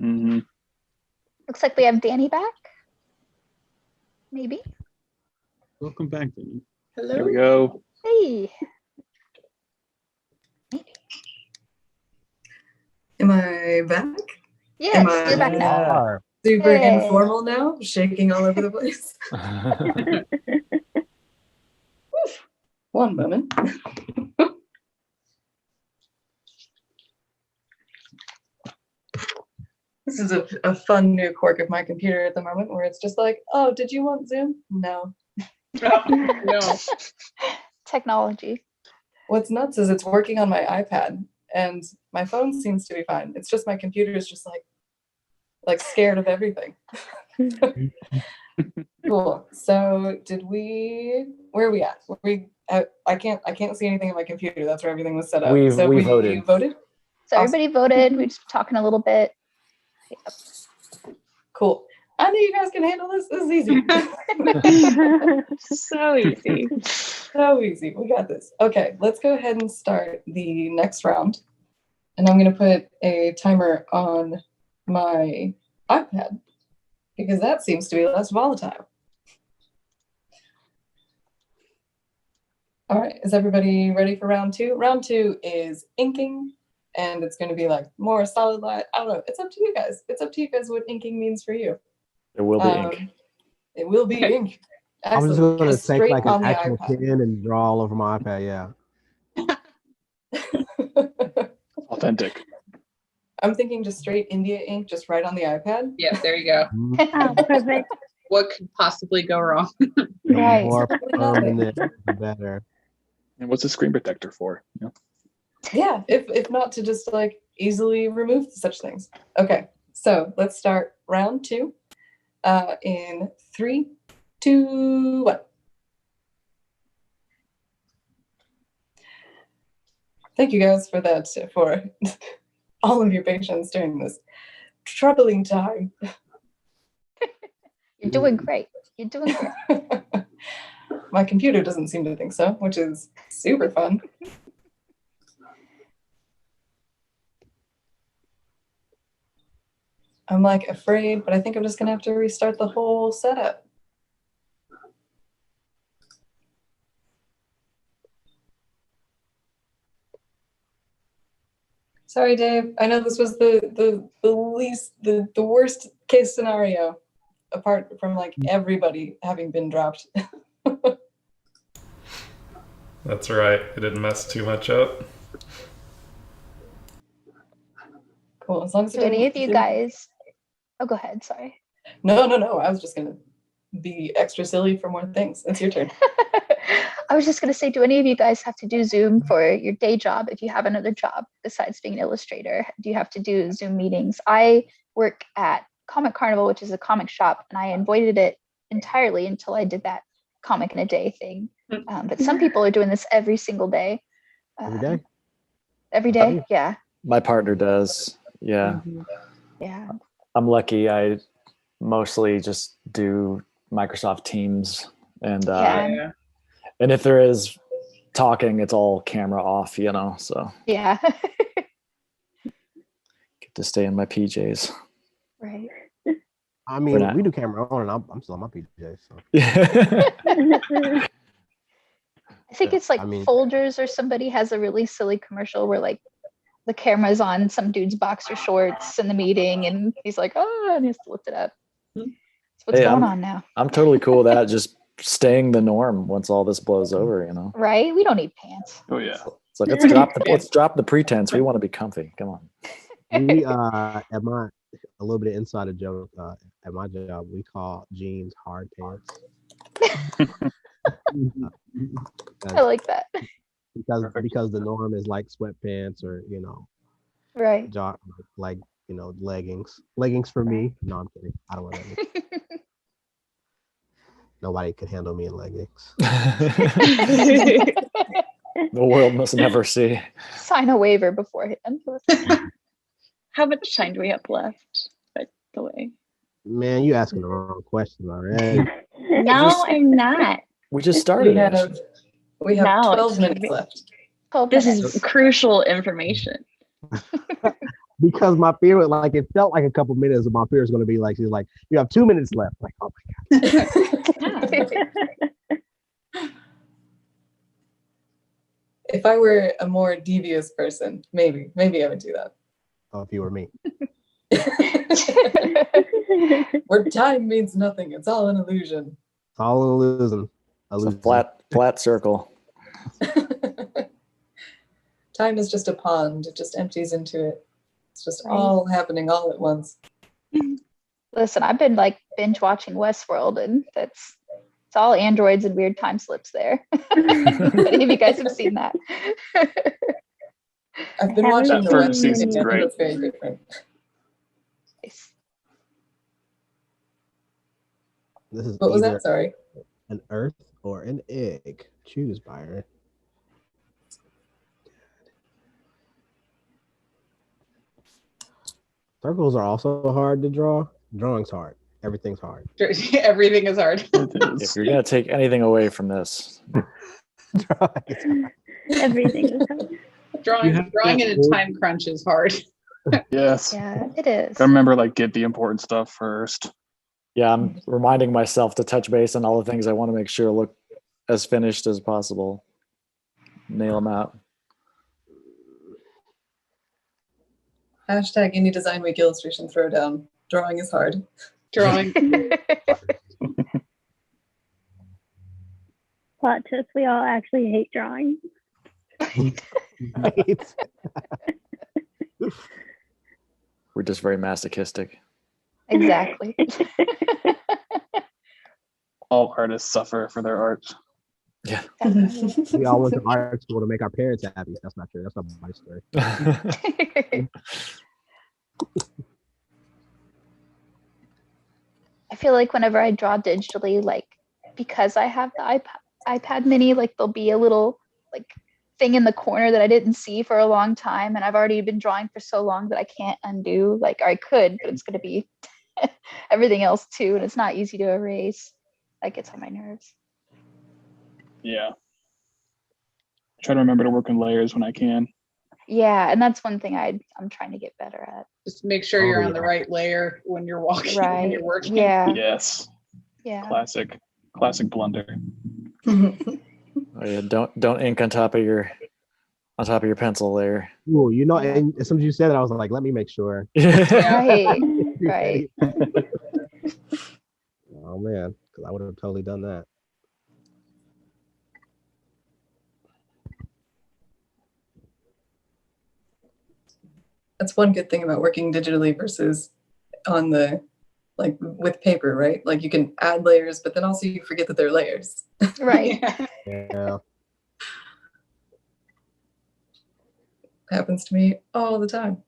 Mm-hmm. Looks like we have Danny back. Maybe. Welcome back, Danny. Hello. There we go. Hey. Am I back? Yes, I- you're back now. Yeah. Super Yay. informal now, shaking all over the place. Oof. One moment. This is a fun new quirk of my computer at the moment where it's just like, oh, did you want Zoom? No. No. Technology. What's nuts is it's working on my iPad and my phone seems to be fine. It's just my computer is just like scared of everything. Cool. So where are we at? I can't see anything on my computer. That's where everything was set up. We so voted. You voted? So Awesome. everybody voted. We were just talking a little bit. Cool. I know you guys can handle this. This is easy. So easy. So easy. We got this. Okay, let's go ahead and start the next round. And I'm going to put a timer on my iPad because that seems to be less volatile. All right, is everybody ready for round two? Round two is inking, and it's going to be like more solid light. I don't know. It's up to you guys. It's up to you guys what inking means for you. There will be ink. It will be ink. I was just Excellent. gonna Just take straight like on an the actual iPad. pen and draw all over my iPad. Yeah. Authentic. I'm thinking just straight India ink, just right on the iPad. Yeah, there you go. Oh, perfect. What could possibly go wrong? The Right. more Nothing. permanent, the better. And what's the screen protector for? You know? Yeah, if not to just like easily remove such things. Okay, so let's start round two. In 3, 2, 1. Thank you guys for that, for all of your patience during this troubling time. You're doing great. You're doing great. My computer doesn't seem to think so, which is super fun. I'm like afraid, but I think I'm just gonna have to restart the whole setup. Sorry, Dave. I know this was the worst case scenario. apart from like everybody having been dropped. That's right. It didn't mess too much up. Cool. As long as Do any of you guys? Oh, go ahead. Sorry. No. I was just gonna be extra silly for more things. It's your turn. I was just gonna say, do any of you guys have to do Zoom for your day job if you have another job besides being an illustrator? Do you have to do Zoom meetings? I work at Comic Carnival, which is a comic shop, and I avoided it entirely until I did that comic in a day thing. But some people are doing this every single day. Every day? Every day, yeah. My partner does. Yeah. Yeah. I'm lucky. I mostly just do Microsoft Teams, and and if there is talking, it's all camera off, you know. So yeah. Get to stay in my PJs. Right. I mean, we do camera on, and I'm still in my PJs. So. I think it's like Folgers or somebody has a really silly commercial where like the camera's on some dude's boxer shorts in the meeting, and he's like, "Oh," and he has to lift it up. That's what's going on now. I'm totally cool with that. Just staying the norm once all this blows over, you know. Right? We don't need pants. Oh yeah. It's like let's drop the pretense. We want to be comfy. Come on. We a little bit of insider joke. At my job, we call jeans hard pants. I like that. Because the norm is like sweatpants or right, like leggings for me. No, I'm kidding. I don't want leggings. Nobody could handle me in leggings. The world must never see. Sign a waiver beforehand. How much time do we have left, by the way? Man, you asking the wrong question already. No, I'm not. We just started. We have 12 minutes left. This is crucial information. Because my fear was like, it felt like a couple minutes, and my fear is going to be like, she's like, you have 2 minutes left. Like, oh my God. If I were a more devious person, maybe I would do that. Oh, if you were me. Where time means nothing. It's all an illusion. It's all an illusion. It's a flat circle. Time is just a pond. It just empties into it. It's just all happening all at once. Listen, I've been like binge watching Westworld, and it's all androids and weird time slips there. Any of you guys have seen that? I've been watching that first season's great. It's very different. This is what was that? Sorry. An earth or an egg. Choose, Byron. Circles are also hard to draw. Drawing's hard. Everything's hard. Everything is hard. If you're gonna take anything away from this, everything is hard. Drawing in a time crunch is hard. Yes. Yeah, it is. I remember, get the important stuff first. Yeah, I'm reminding myself to touch base on all the things I want to make sure look as finished as possible. Nail them out. Hashtag Indie Design Week illustration throwdown. Drawing is hard. Drawing. Plot twist, we all actually hate drawing. We're just very masochistic. Exactly. All artists suffer for their art. Yeah. We all went to art school to make our parents happy. That's not true. That's not my story. I feel like whenever I draw digitally, like because I have the iPad mini, like there'll be a little like thing in the corner that I didn't see for a long time, and I've already been drawing for so long that I can't undo. Like, or I could, but it's going to be everything else too, and it's not easy to erase. That gets on my nerves. Yeah. I try to remember to work in layers when I can. Yeah, and that's one thing I'm trying to get better at. Just make sure you're on the right layer when you're walking, when you're working. Yeah. Yes. Yeah. Classic blunder. Oh yeah, don't ink on top of your pencil there. Ooh, and as soon as you said it, I was like, let me make sure. Right. Right. man, because I would have totally done that. That's one good thing about working digitally versus on the like with paper, right? Like you can add layers, but then also you forget that they're layers. Right. Yeah. Happens to me all the time.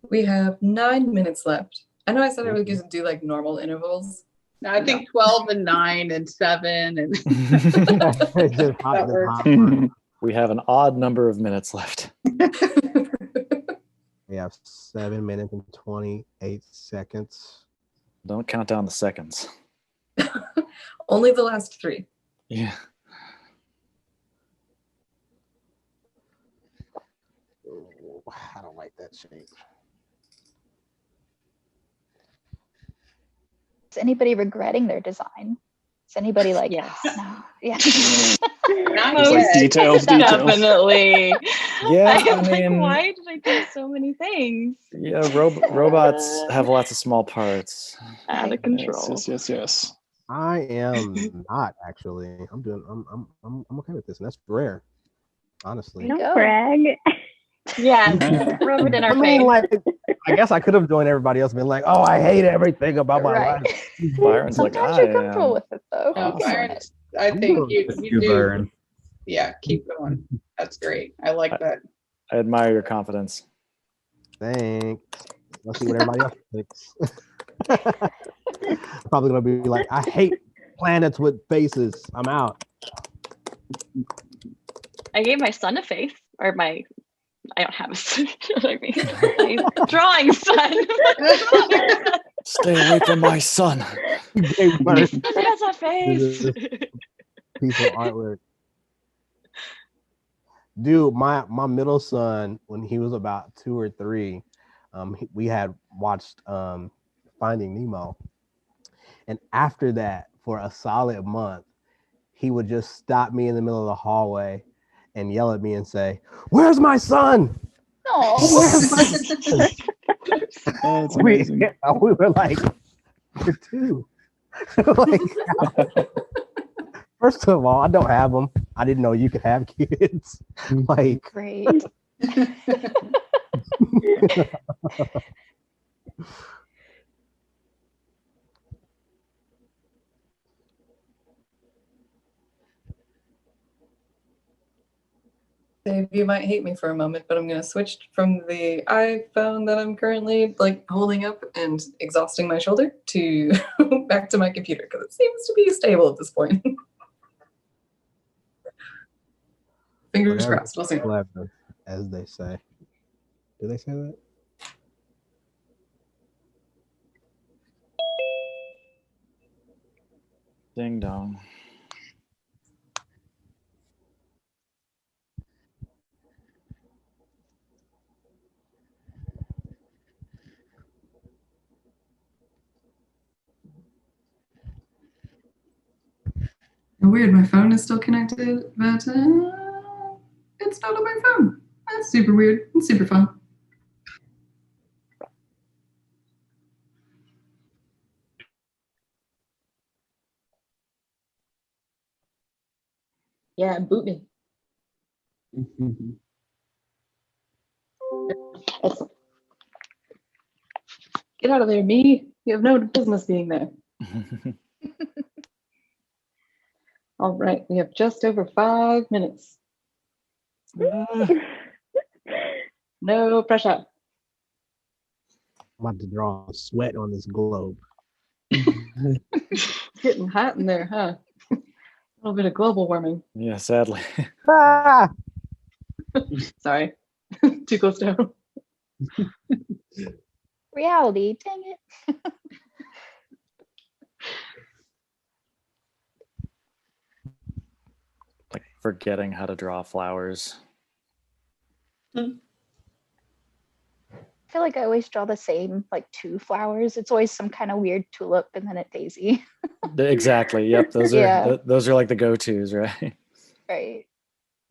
We have 9 minutes left. I know I said I was going to do like normal intervals. No, I think 12 and 9 and 7 and That works. We have an odd number of minutes left. We have 7 minutes and 28 seconds. Don't count down the seconds. Only the last 3. Yeah. Ooh, I don't like that shape. Is anybody regretting their design? Is anybody like, yes. no, yeah. not Like yet. details. Definitely. Yeah, I was I mean, like, why did I do so many things? yeah, robots have lots of small parts. Out of control. Yes. I am not actually. I'm okay with this, and that's rare, honestly. There you Don't go. brag. Yeah, rub it in our I mean, face. like, I guess I could have joined everybody else, been like, "Oh, I hate everything about my Right. life." Byron's like, Sometimes I you're comfortable am. with it though. No, You can Byron, own it. I think you do. Byron. Yeah, keep going. That's great. I like that. I admire your confidence. Thanks. Let's see what everybody else thinks. Probably gonna be like, "I hate planets with faces. I'm out." I gave my son a face, or I don't have a son. You know what I mean? My drawing son. Stay away from my son. My son has a face. Piece of artwork. Dude, my middle son, when he was about 2 or 3, we had watched Finding Nemo, and after that, for a solid month, he would just stop me in the middle of the hallway and yell at me and say, "Where's my son? Where's my son?" That's we amazing. were like, "You're 2." Like, first of all, I don't have them. I didn't know you could have kids. Like, Great. Dave, you might hate me for a moment, but I'm going to switch from the iPhone that I'm currently like holding up and exhausting my shoulder to back to my computer because it seems to be stable at this point. Fingers whatever, crossed. We'll see. clever, as they say. Do they say that? Ding dong. Weird, my phone is still connected, but it's not on my phone. That's super weird. It's super fun. Yeah, boot me. Get out of there, me. You have no business being there. All right, we have just over 5 minutes. No pressure. I'm about to draw sweat on this globe. It's getting hot in there, huh? A little bit of global warming. Yeah, sadly. Ah! Sorry. Too close to home. Reality, dang it. Like forgetting how to draw flowers. I feel like I always draw the same, like 2 flowers. It's always some kind of weird tulip and then a daisy. Exactly. Yep. Those are Yeah. those are like the go-tos, right? Right.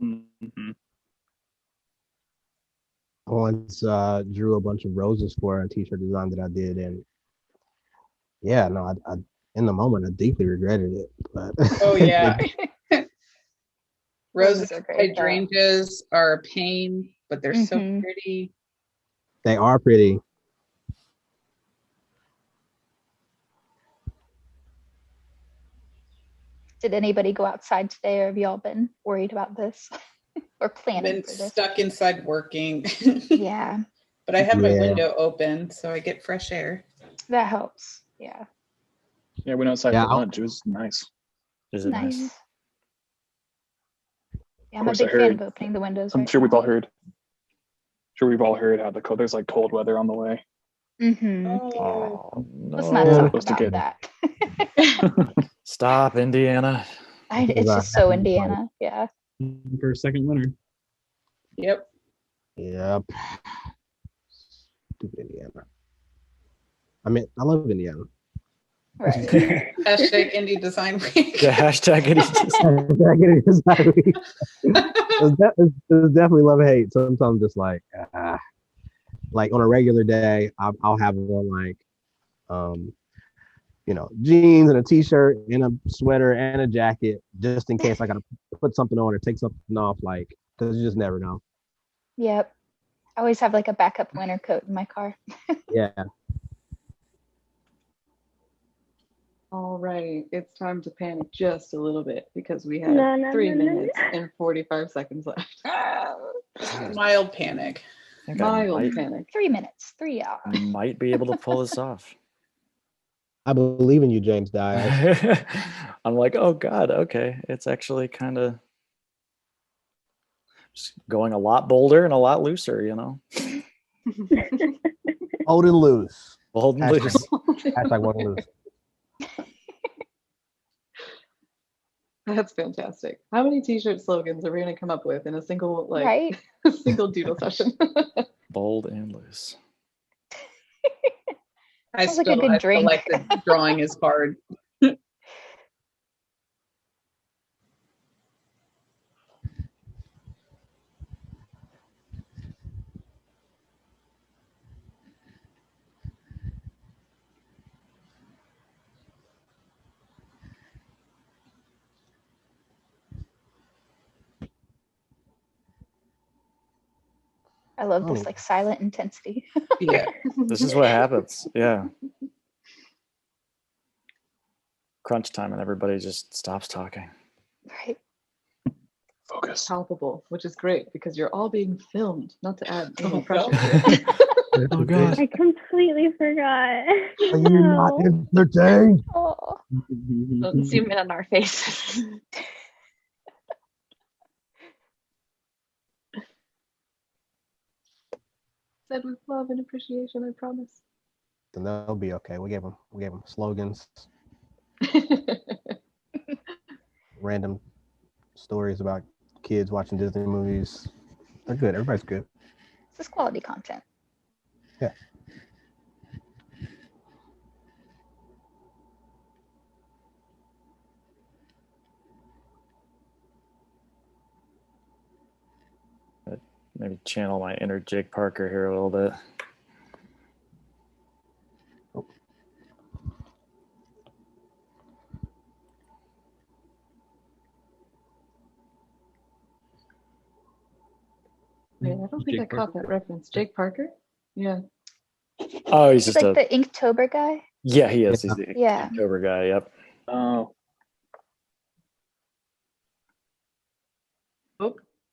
Mhm. I once drew a bunch of roses for a t-shirt design that I did, and yeah, no, I in the moment, I deeply regretted it. But Oh yeah. Roses Roses are great, though. hydrangeas are a pain, but they're so Mhm. pretty. they are pretty. Did anybody go outside today, or have y'all been worried about this or planning Been for this? stuck inside working. Yeah, But I have my Yeah. window open, so I get fresh air. that helps. Yeah, Yeah, we went outside Yeah, for lunch. It was nice. Is it nice. nice? Yeah, I'm a course, I big fan heard- of opening the windows. I'm right sure we've now. all heard. Sure, we've all heard how there's like cold weather on the way. Mm-hmm. Oh, Let's not no. talk Supposed to about get- that. Stop, Indiana. It's just so Indiana. Yeah. For a second winter. Yep. Yep. Stupid Indiana. I mean, I love Indiana. Right. Hashtag Indie Design Week. Yeah, hashtag it. It's definitely love hate. Sometimes just like on a regular day, I'll have on like jeans and a t-shirt and a sweater and a jacket just in case I gotta put something on or take something off, like, because you just never know. Yep. I always have like a backup winter coat in my car. Yeah. All right, it's time to panic just a little bit because we have No, 3 no, no. minutes and 45 seconds left. Mild panic. I think I Mild panic. 3 minutes. 3 hours. might be able to pull this off. I believe in you, James Diaz. I'm like, oh God, okay. It's actually kind of going a lot bolder and a lot looser, Old and loose. Bold and loose. Hashtag old and loose. That's fantastic. How many t-shirt slogans are we going to come up with in a single Right? a single doodle session? Bold and loose. I Sounds like a still, good I feel drink. like the drawing is hard. I love Oh. this like silent intensity. Yeah. This is what happens. Yeah. Crunch time and everybody just stops talking. Right. Focus. Palpable, which is great because you're all being filmed, not to add any Oh, pressure. God. Oh God. I completely forgot. Are you not entertained? Oh, Zoom in on our faces. Said with love and appreciation, I promise. Then they'll be okay. We gave them slogans, random stories about kids watching Disney movies. They're good. Everybody's good. this is quality content. Yeah. Maybe channel my inner Jake Parker here a little bit. Wait, I don't think I Jake caught that reference. Jake Parker? Yeah. Oh, he's He's just like a the Inktober guy. yeah, he is. He's the Yeah. October guy. Yep. Oh,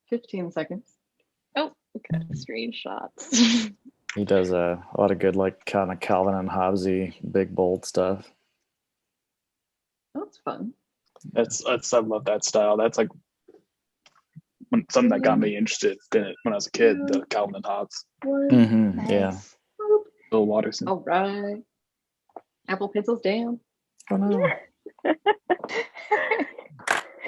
15 seconds. Oh, okay. Screenshots. He does a lot of good, like kind of Calvin and Hobbesy, big bold stuff. That's fun. I love that style. That's like something that got me interested in it when I was a kid. The Calvin and Hobbes. Mm-hmm. Nice. Yeah. Bill Watterson. All right. Apple pencils down. Oh no.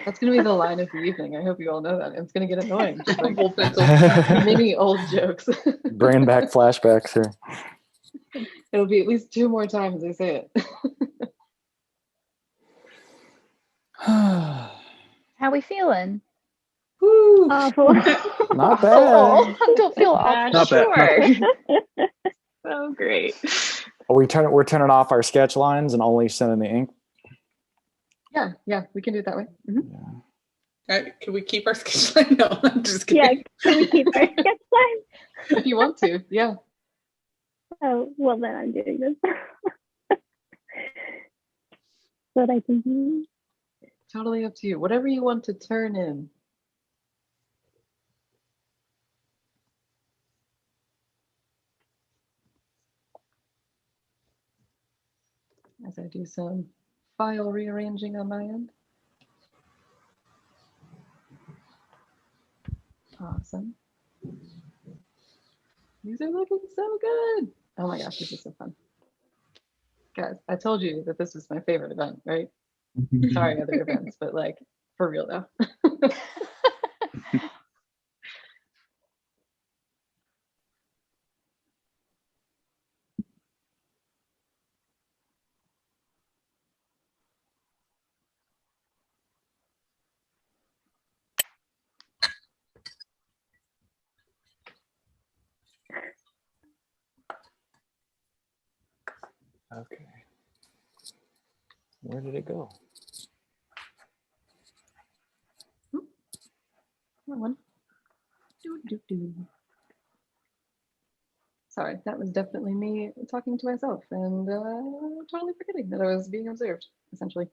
That's going to be the line of the evening. I hope you all know that. It's going to get annoying. Just like Apple pencils. mini old jokes. Bringing back flashbacks here. It'll be at least 2 more times they say it. How we feeling? Woo. Awful. Not Oh, bad. don't feel awful. Not bad. Sure. So great. We're turning off our sketch lines and only sending the ink Yeah, we can do it that way. Yeah. Can we keep our scheduling? No, I'm just kidding. Yeah, can we keep our sketch time? If you want to, yeah. Oh, well, then I'm doing this. What I can do. Totally up to you. Whatever you want to turn in. As I do some file rearranging on my end. Awesome. These are looking so good. Oh my gosh, this is so fun. Guys, I told you that this was my favorite event, right? Sorry, other events, but like for real though. Okay. Where did it go? One. Sorry, that was definitely me talking to myself and totally forgetting that I was being observed, essentially.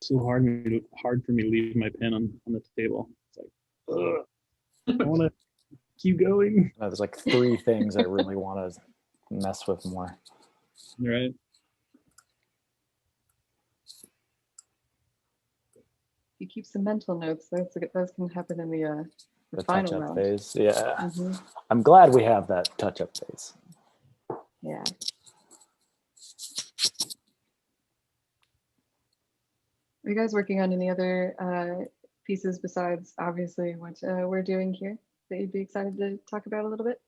So hard for me to leave my pen on the table. It's like, ugh, I want to keep going. There's like 3 things I really want to mess with more. Right. You keep some mental notes. Those can happen in the final touch-up round. phase. Yeah. Mm-hmm. I'm glad we have that touch-up phase. Yeah. Are you guys working on any other pieces besides obviously what we're doing here that you'd be excited to talk about a little bit?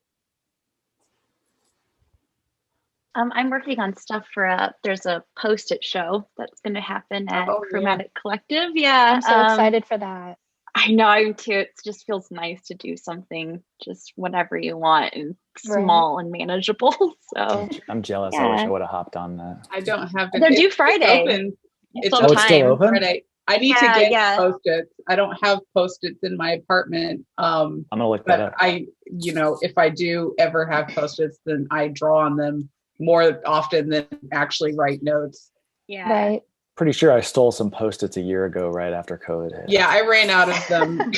I'm working on stuff for there's a post-it show that's going to happen at Chromatic Collective. Yeah. I'm so excited for that. I know, I am too. It just feels nice to do something just whenever you want and small and manageable. So I'm jealous. yeah. I wish I would have hopped on that. I don't have to. They're due Friday. It's on open. time. Still open? Friday. I need to get Post-its. I don't have Post-its in my apartment. I'm gonna look that up. If I do ever have Post-its, then I draw on them more often than actually write notes. Yeah. Right. Pretty sure I stole some Post-its a year ago, right after COVID hit. Yeah, I ran out of them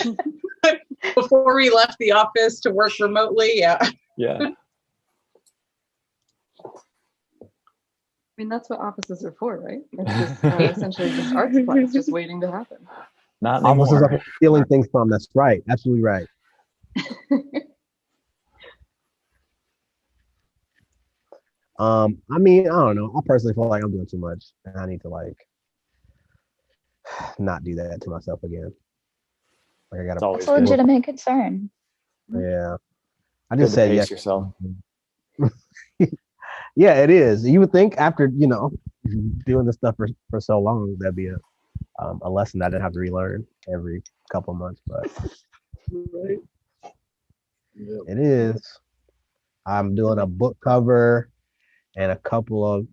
before we left the office to work remotely. Yeah. Yeah. I mean, that's what offices are for, right? It's just essentially just art supplies just waiting to happen. Not Offices anymore. are stealing things from. That's right. Absolutely right. I mean, I don't know. I personally feel like I'm doing too much, and I need to like not do that to myself again. Like I gotta. It's a legitimate concern. Yeah, I just said yes. Yourself. Yeah, it is. You would think after doing this stuff for so long, that'd be a lesson that I didn't have to relearn every couple of months, but Right. Yep. it is. I'm doing a book cover and a couple of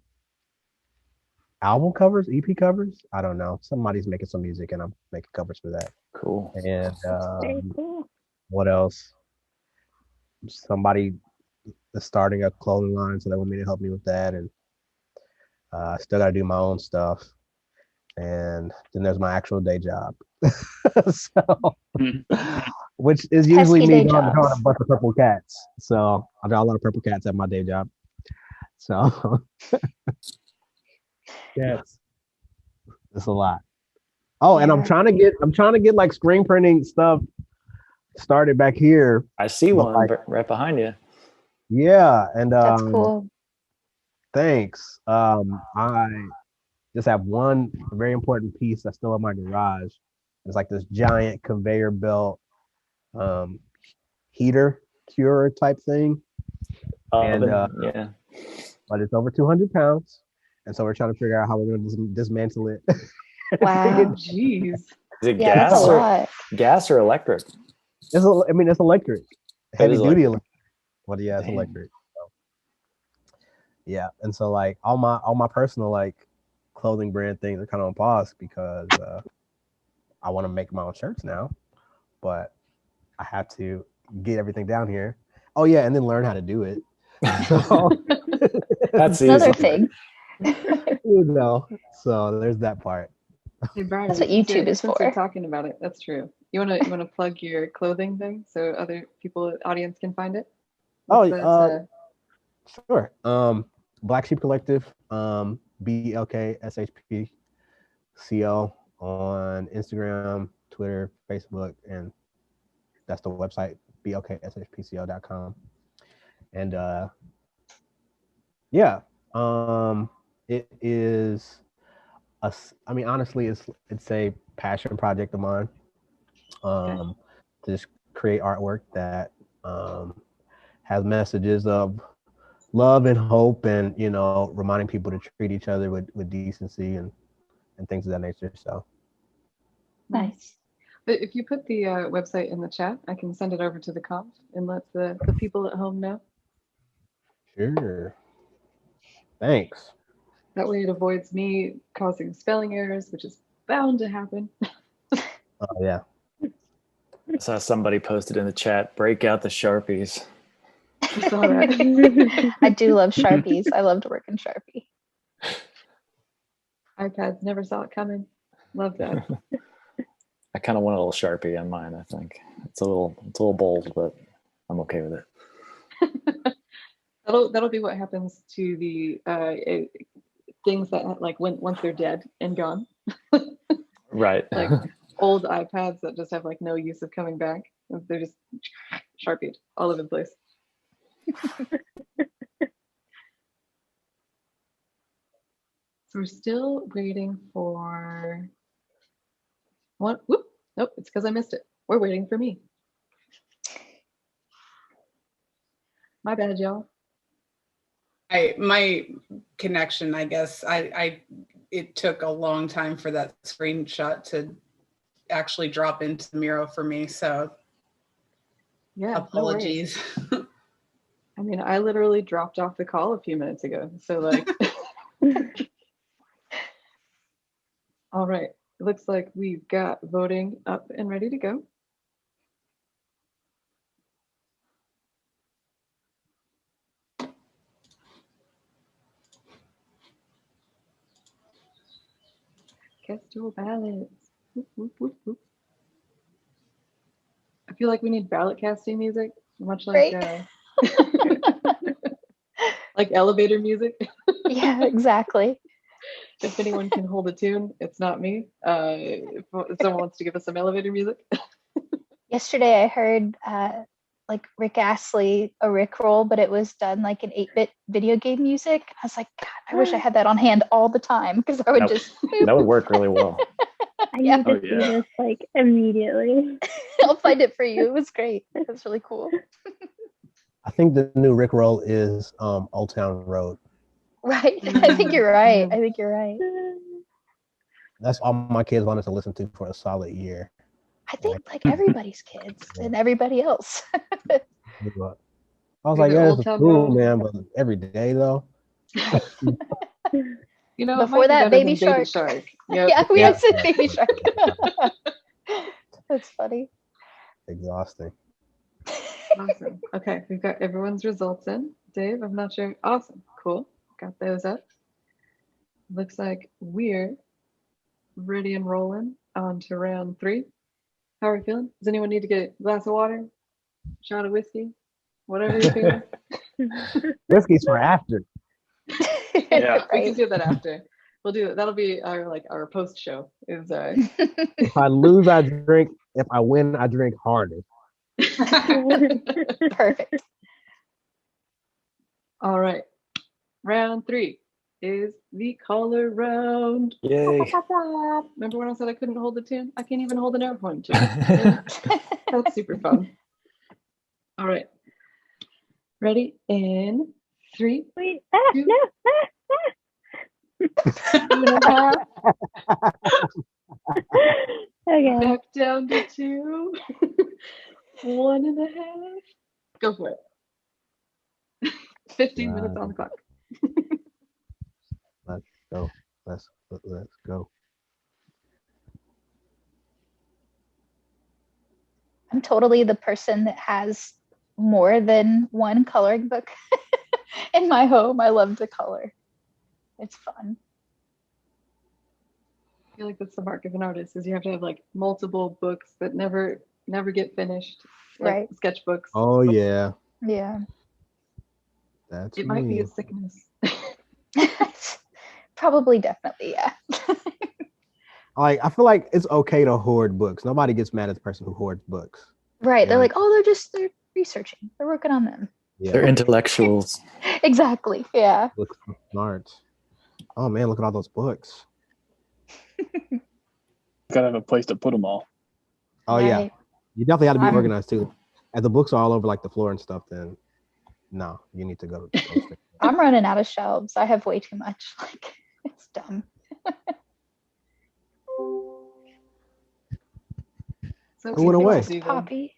album covers, EP covers. I don't know. Somebody's making some music and I'm making covers for that. Cool. And Very cool. what else? Somebody is starting a clothing line, so they want me to help me with that. And I still got to do my own stuff. And then there's my actual day job. So, which is usually me drawing a bunch of purple cats. So I draw a lot of purple cats at my day job. So Yes. it's a lot. Oh, and I'm trying to get like screen printing stuff started back here. I see one right behind you. Yeah, and That's cool. Thanks. I just have one very important piece that's still in my garage. It's like this giant conveyor belt heater curer type thing. And yeah. But it's over 200 pounds. And so we're trying to figure out how we're going to dismantle it. Wow. Jeez. Is it Yeah, that's a lot. gas or electric? It's electric. Heavy is duty electric. Well, yeah, it's Damn. electric. Yeah, and so like all my personal like clothing brand things are kind of on pause because I want to make my own shirts now, but I have to get everything down here. Oh yeah, and then learn how to do it. So That's Another easy. thing. so there's that part. Hey, Brian, That's what since YouTube you're, is since you're for. talking about it, that's true. You wanna plug your clothing thing so other people, audience can find it? Oh, What's that? sure. Black Sheep Collective, BLKSHPCO on Instagram, Twitter, Facebook, and that's the website, blkshpco.com. And yeah, it is I mean, honestly, it's a passion project of mine. To just create artwork that has messages of love and hope, and reminding people to treat each other with decency and things of that nature. So Nice. But if you put the website in the chat, I can send it over to the comp and let the people at home know. sure, thanks. That way it avoids me causing spelling errors, which is bound to happen. Oh yeah. I saw somebody posted in the chat, break out the Sharpies. I saw that. I do love Sharpies. I love to work in Sharpie. iPads never saw it coming. Love that. I kind of want a little Sharpie on mine. I think it's a little bold, but I'm okay with it. That'll be what happens to the things that like once they're dead and gone. Right. Like old iPads that just have like no use of coming back. They're just Sharpied all over the place. So we're still waiting for what? Whoop! Nope, it's because I missed it. We're waiting for me. My bad, y'all. My connection, I guess, it took a long time for that screenshot to actually drop into Miro for me. So yeah, apologies. No I mean, I literally dropped off the call a few minutes ago. So like, all right. It looks like we've got voting up and ready to go. Cast your ballots. Whoop, whoop, whoop, whoop. I feel like we need ballot casting music, much like like elevator music. Yeah, exactly. If anyone can hold a tune, it's not me. If someone wants to give us some elevator music. Yesterday I heard like Rick Astley, a Rickroll, but it was done like an 8-bit video game music. I was like, God, I wish I had that on hand all the time because I would that would work really well. I need to see this like immediately. I'll find it for you. It was great. It was really cool. I think the new Rickroll is Old Town Road. Right. I think you're right. I think you're right. That's all my kids wanted to listen to for a solid year. I think like everybody's kids and everybody else. I was like, yeah, it's cool, man, but every day though. You know, before that, Baby Shark. Yep. Yeah, we had said Baby Shark. That's funny. Exhausting. Awesome. Okay, we've got everyone's results in. Dave, I'm not sure. Awesome. Cool. Got those up. Looks like we're ready and rolling on to round 3. How are we feeling? Does anyone need to get a glass of water? Shot of whiskey? Whatever you're feeling. Whiskey's for after. Yeah, we can do that after. We'll do it. That'll be our post show. Is If I lose, I drink. If I win, I drink harder. Perfect. All right. Round 3 is the color round. Yay. Remember when I said I couldn't hold the tune? I can't even hold an airplane tune. That's super fun. All right. Ready? In 3. Wait. 2, No. 2.5. Okay. Back down to 2. 1.5. Go for it. 15 minutes on the clock. Let's go. Let's go. I'm totally the person that has more than one coloring book in my home. I love to color. It's fun. I feel like that's the mark of an artist is you have to have like multiple books that never get finished, like Right. sketchbooks. Oh yeah, Yeah. that's It might be me. a sickness. Probably, definitely, yeah. Like I feel like it's okay to hoard books. Nobody gets mad at the person who hoards books. Right. They're Yeah. like, oh, they're researching. They're working on them. Yeah, They're intellectuals. Exactly. Yeah. looks smart. Oh man, look at all those books. Gotta have a place to put them all. Oh yeah, Right. you definitely have to be I'm- organized too. If the books are all over like the floor and stuff, then no, you need to go straight. I'm running out of shelves. I have way too much. Like, it's dumb. So Who went easy away? to do them. Poppy.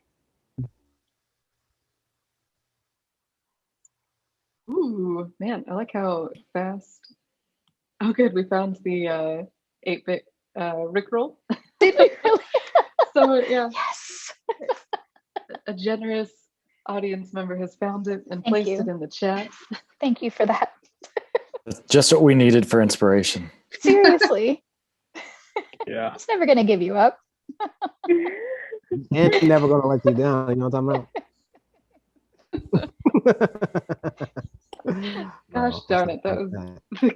Ooh, man, I like how fast. Oh, good. We found the 8-bit Rickroll. Did we really? So yeah, Yes. a generous audience member has found it and Thank placed you. it in the chat. Thank you for that. That's just what we needed for inspiration. Seriously. Yeah. It's never going to give you up. And never gonna let you down. You know what I'm talking about? Gosh Oh, darn it, that was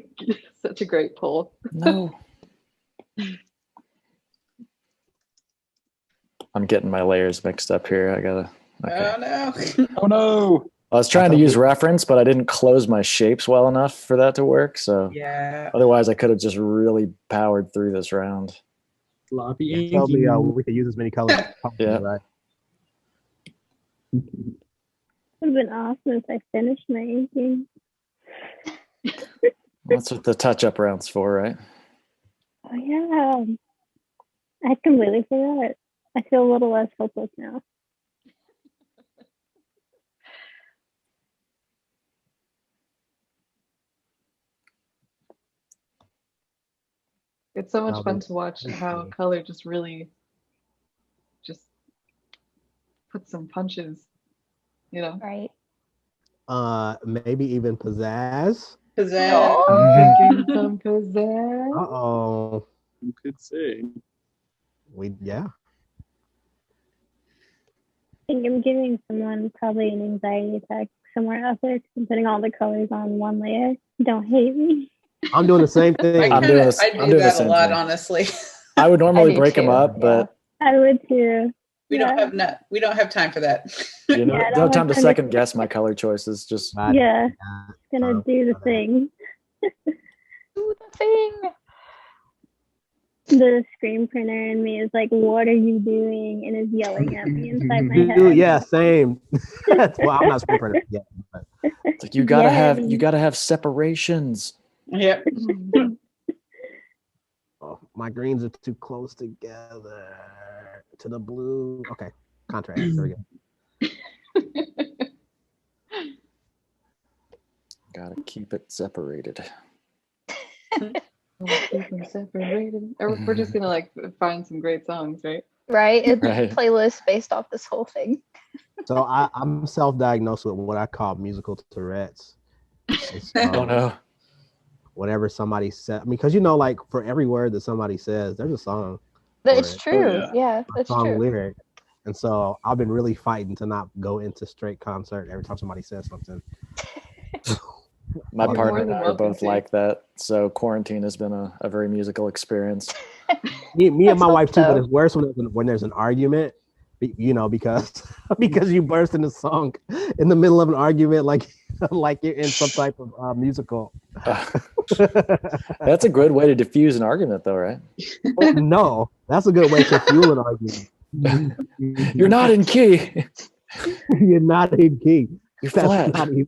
such a great poll. No. I'm getting my layers mixed up here. I gotta. Okay. Oh no. Oh no. I was trying to use reference, but I didn't close my shapes well enough for that to work. So Yeah. otherwise, I could have just really powered through this round. Sloppy Tell me inky. we could use as many colors as possible, Yeah. right? Would have been awesome if I finished my inking. That's what the touch-up round's for, right? Oh yeah, I completely forgot. I feel a little less hopeless now. It's so much I'll fun be- to watch how color just really just puts some punches, you know? Right. Maybe even pizzazz. Pizzazz. I'm thinking some pizzazz. Uh-oh. You could say. Yeah. I think I'm giving someone probably an anxiety attack somewhere out there because I'm putting all the colors on one layer. Don't hate me. I'm doing the same thing. I'm doing this. I I'm do doing the that a same lot, thing. honestly. I would normally I do break them too, up, yeah. but I would too. We don't have time for that. you know, Yeah, I no don't time to have time to- second guess my color choices. Just Yeah, gonna do the thing. Do the thing. The screen printer in me is like, "What are you doing?" and is yelling at me inside my Dude, head. yeah, same. Well, I'm not screen printer yet, but it's like you gotta Yes. have separations. Yep. oh, my greens are too close together to the blue. Okay, contrast. There we go. Gotta keep it separated. Keep them separated. Or we're just gonna like find some great songs, right? Right. It's Right. a playlist based off this whole thing. So I'm self-diagnosed with what I call musical Tourette's. It's, Oh no. whenever somebody says, because you know, like for every word that somebody says, there's a song, It's Right. true. yeah. Yeah, a that's song true. lyric. And so I've been really fighting to not go into straight concert every time somebody says something. My You're partner more and than I are welcome both to. like that. So quarantine has been a very musical experience. Me and Let's my hope wife too, but so. it's worse when there's an argument, you know, because because you burst into song in the middle of an argument, like like you're in some type of musical. That's a good way to diffuse an argument, though, right? No, that's a good way to fuel an argument. You're not in key. You're not in key. You're That's flat. not even,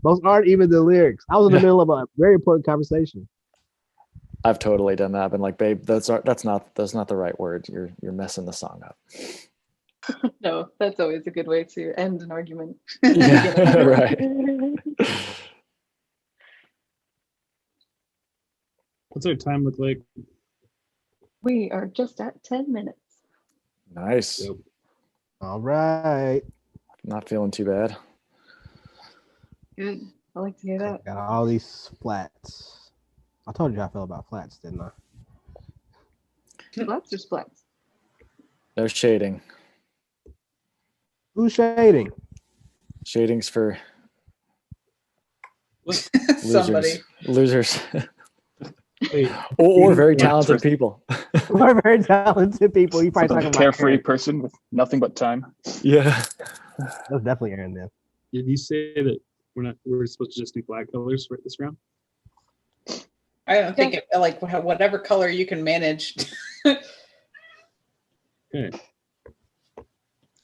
those aren't even the lyrics. I was in the middle of a very important conversation. I've totally done that. I've been like, babe, that's not the right word. You're messing the song up. No, that's always a good way to end an argument. Yeah, right. What's our time look like? We are just at 10 minutes. Nice. Yep. All right. Not feeling too bad. Good. I like to hear that. Got all these flats. I told you how I feel about flats, didn't I? Flats or splats? No shading. Who's shading? Shading's for Somebody. losers. Wait, or very Yeah, talented people. We're very talented people. You probably Some talking about carefree Aaron. person with nothing but time. Yeah. That's definitely Aaron then. did you say that we're supposed to just do flat colors for this round? I don't think it, like whatever color you can manage. Okay.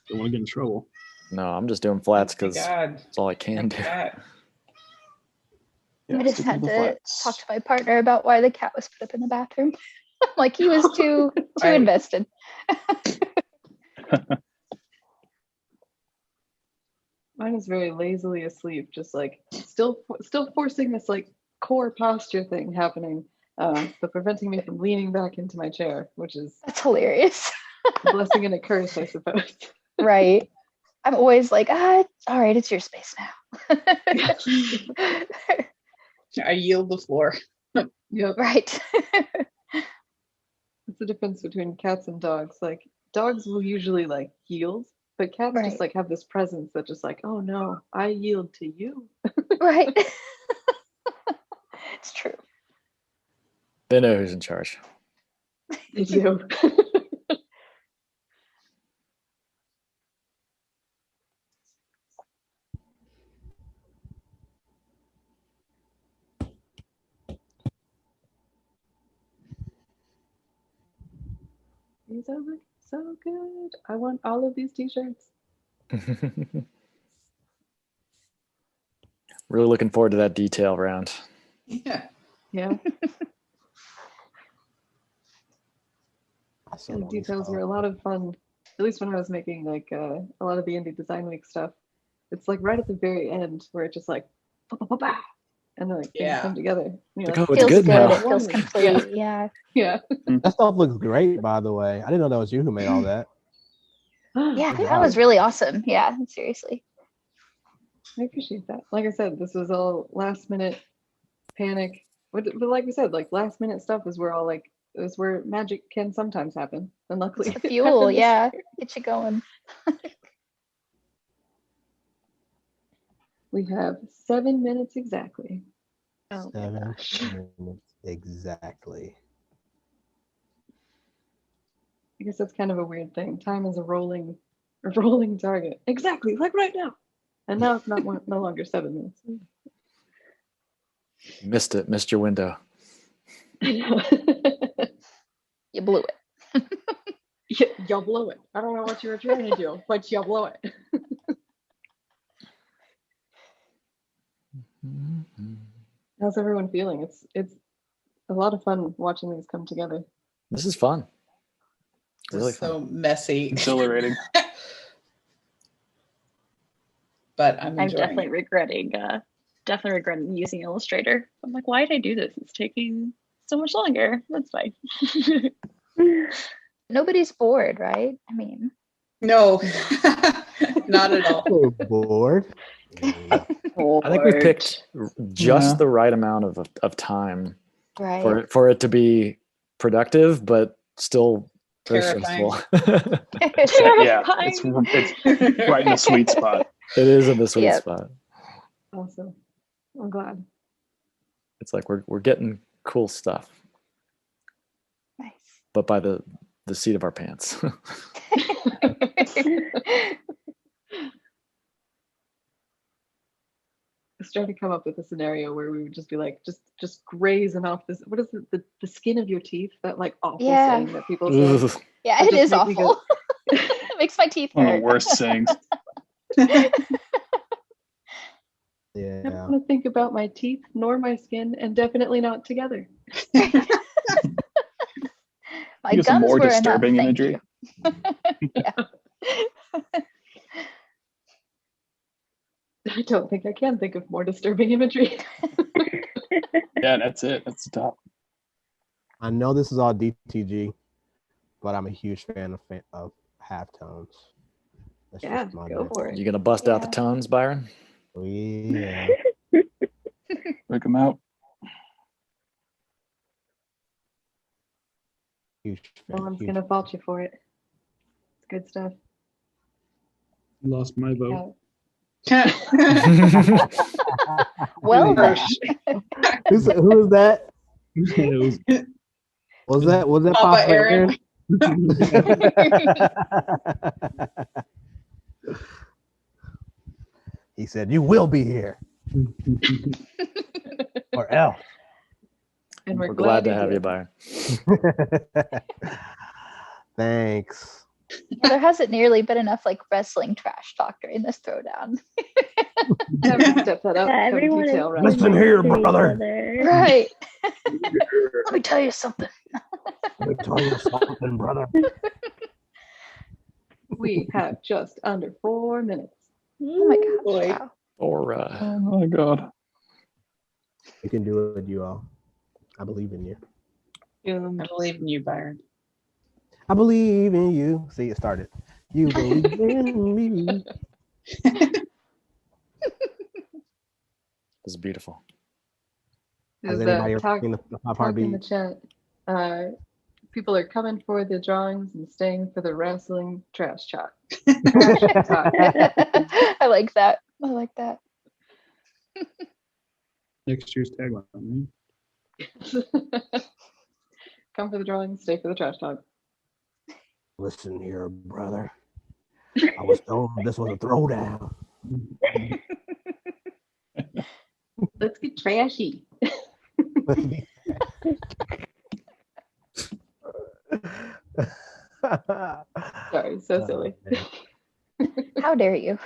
Don't want to get in trouble. No, I'm just doing flats because God. that's all I can do. God. Yeah, I just stick had with the to flats. talk to my partner about why the cat was put up in the bathroom. Like he was too Right. invested. Mine is very lazily asleep, just like still forcing this like core posture thing happening, but preventing me from leaning back into my chair, which is That's hilarious. a blessing and a curse, I suppose. Right. I'm always like, all right, it's your space now. I yield the floor. Yep. Right. It's the difference between cats and dogs. Like dogs will usually like yield, but cats Right. just like have this presence that just like, oh no, I yield to you. Right. It's true. They know who's in charge. They do. These are looking so good. I want all of these t-shirts. Really looking forward to that detail round. Yeah. Yeah. I still The don't need details stuff. were a lot of fun. At least when I was making like a lot of the Indie Design Week stuff. It's like right at the very end where it just like pa, pa, pa, pa, and then like things Yeah. come together. And you're Like, like, oh, it's Feels good good. now. It feels complete. Yeah. yeah. That stuff looks great, by the way. I didn't know that was you who made all that. Yeah, Good that was job. really awesome. Yeah, seriously. I appreciate that. Like I said, this was all last minute panic. But like we said, like last minute stuff is where all like is where magic can sometimes happen. And luckily It's the it fuel. happened this Yeah. year. Get you going. We have 7 minutes exactly. Oh my 7 gosh. minutes exactly. I guess that's kind of a weird thing. Time is a rolling target. Exactly, like right now. And now it's no longer 7 minutes. Missed it. Missed your window. You blew it. Y'all blow it. I don't know what you were trying to do, but y'all blow it. How's everyone feeling? It's a lot of fun watching these come together. This is fun. It's Really so fun. messy. Exhilarating. But I'm I'm enjoying definitely regretting using Illustrator. I'm like, why did I do this? It's taking so much longer. That's fine. Nobody's bored, right? I mean, it. No, not at all. We're bored. I think we picked just Yeah. the right amount of time right. for it to be productive, but still very Terrifying. stressful. Yeah, it's right in the sweet spot. It is in the sweet Yep. spot. Awesome. I'm glad. It's like we're getting cool stuff, Nice. but by the seat of our pants. I was trying to come up with a scenario where we would just be like, just grazing off this. What is it? The skin of your teeth? That like awful Yeah. saying that people say. Ugh. Yeah, It it just is made me go- awful. It makes my teeth One of hurt. the worst sayings. I Yeah. don't want to think about my teeth nor my skin, and definitely not together. My Use some gums more were enough. disturbing Thank imagery. you. Yeah. I don't think I can think of more disturbing imagery. Yeah, that's it. That's the top. I know this is all DTG, but I'm a huge fan of halftones. That's Yeah, just my go deal. for it. You gonna bust out the tones, Byron? Oh, yeah. Break them out. Huge No fan. one's Huge gonna fan. fault you for it. It's good stuff. Lost my vote. Well then. Who is that? It was Was that Papa Papa Aaron. He said, "You will be here, or else." And We're glad to have you, did. Byron. Thanks. Yeah, there hasn't nearly been enough like wrestling trash talk during this throwdown. Have to step that up. Yeah, Have everyone is detail, right? Listen here, to each brother. other. Right. Let me tell you something. Let me tell you something, brother. We have just under 4 minutes. Oh my gosh. Boy. Wow. Or Oh my god. You can do it, you all. I believe in you. I believe in you, Byron. I believe in you. See, it started. You believe in me. It's beautiful. Has Is anybody ever talk seen the Pop in the Heartbeat? chat? People are coming for the drawings and staying for the wrestling trash talk. Trash talk. I like that. I like that. next year's tagline. Right? Come for the drawings, stay for the trash talk. Listen here, brother. I was told this was a throwdown. Let's get trashy. Sorry, so silly. How dare you?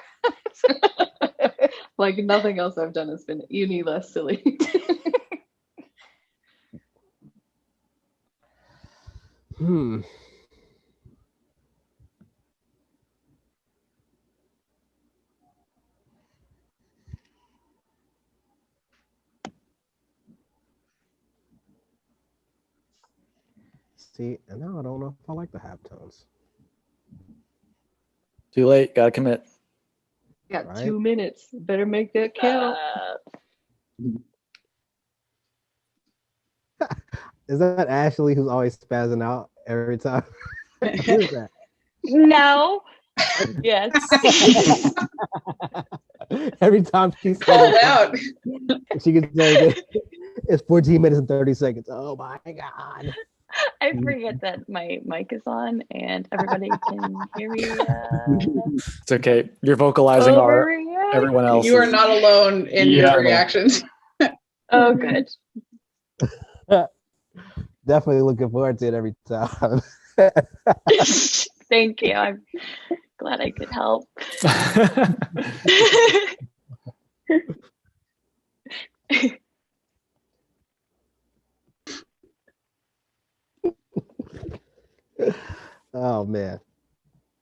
Like nothing else I've done has been any less silly. See, and now I don't know if I like the halftones. Too late. Gotta commit. Got Right. 2 minutes. Better make that count. Is that Ashley who's always spazzing out every time? Who is that? No. Yes. Every time she Called says out. she can say it's 14 minutes and 30 seconds. Oh my god. I forget that my mic is on and everybody can hear me. It's okay. You're vocalizing everyone else. You are not alone in Yeah. your reactions. Oh, good. Definitely looking forward to it every time. Thank you. I'm glad I could help. Oh man.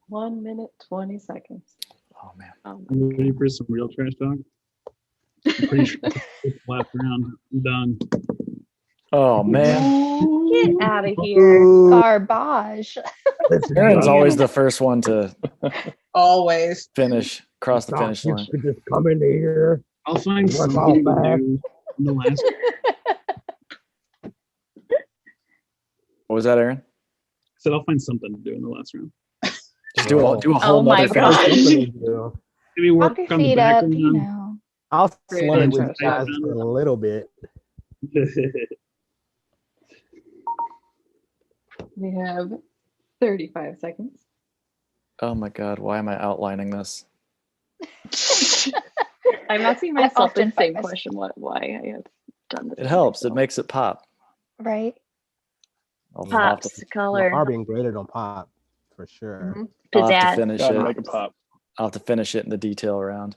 1 minute, 20 seconds. Oh man. Oh, I'm ready for some real trash talk. I'm pretty sure it's the last round. I'm done. Oh man. Get out of here. Garbage. Aaron's always the first one to Always. finish, cross the finish line. Just come in here. I'll find What's something all to back? do in the last. What was that, Aaron? So I'll find something to do in the last round. Just do a Oh whole my nother gosh. finish. Maybe work Pop your on the feet back up, end. you know. I'll Great slim it with trash you guys talk. a little bit. we have 35 seconds. Oh my god, why am I outlining this? I'm asking I myself the often same find question. Why I have done this. It helps. It myself. makes it pop. Right. I'll have to, Pops color. Are being graded on pop for sure. Mhm. I'll have to Pizzazz. finish Gotta it. make it pop. I'll have to finish it in the detail round.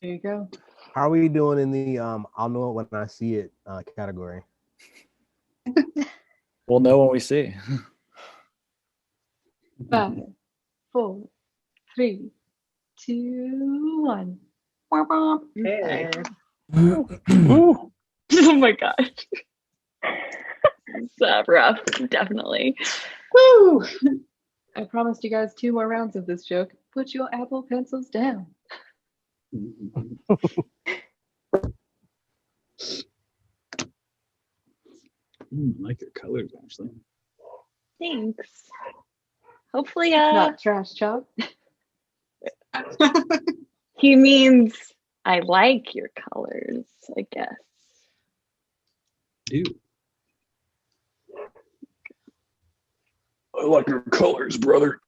There you go. How are we doing in the I'll know it when I see it category? We'll know when we see. 5, 4, 3, 2, 1. Hey. Tired. Ooh. Oh my god. rough, definitely. Woo! I promised you guys 2 more rounds of this joke. Put your Apple pencils down. I like your colors, Ashley. Thanks. Hopefully, Not trash chalk. he means I like your colors, I guess. Ew. I like your colors, brother.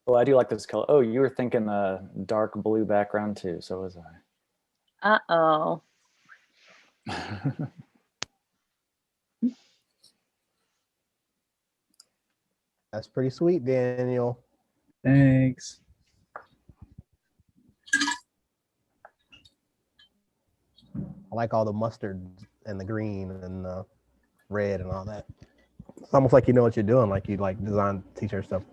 Well, I do like this color. Oh, you were thinking a dark blue background too. So was I. Uh-oh. That's pretty sweet, Daniel. Thanks. I like all the mustard and the green and the red and all that. It's almost like you know what you're doing, like you like design t-shirt stuff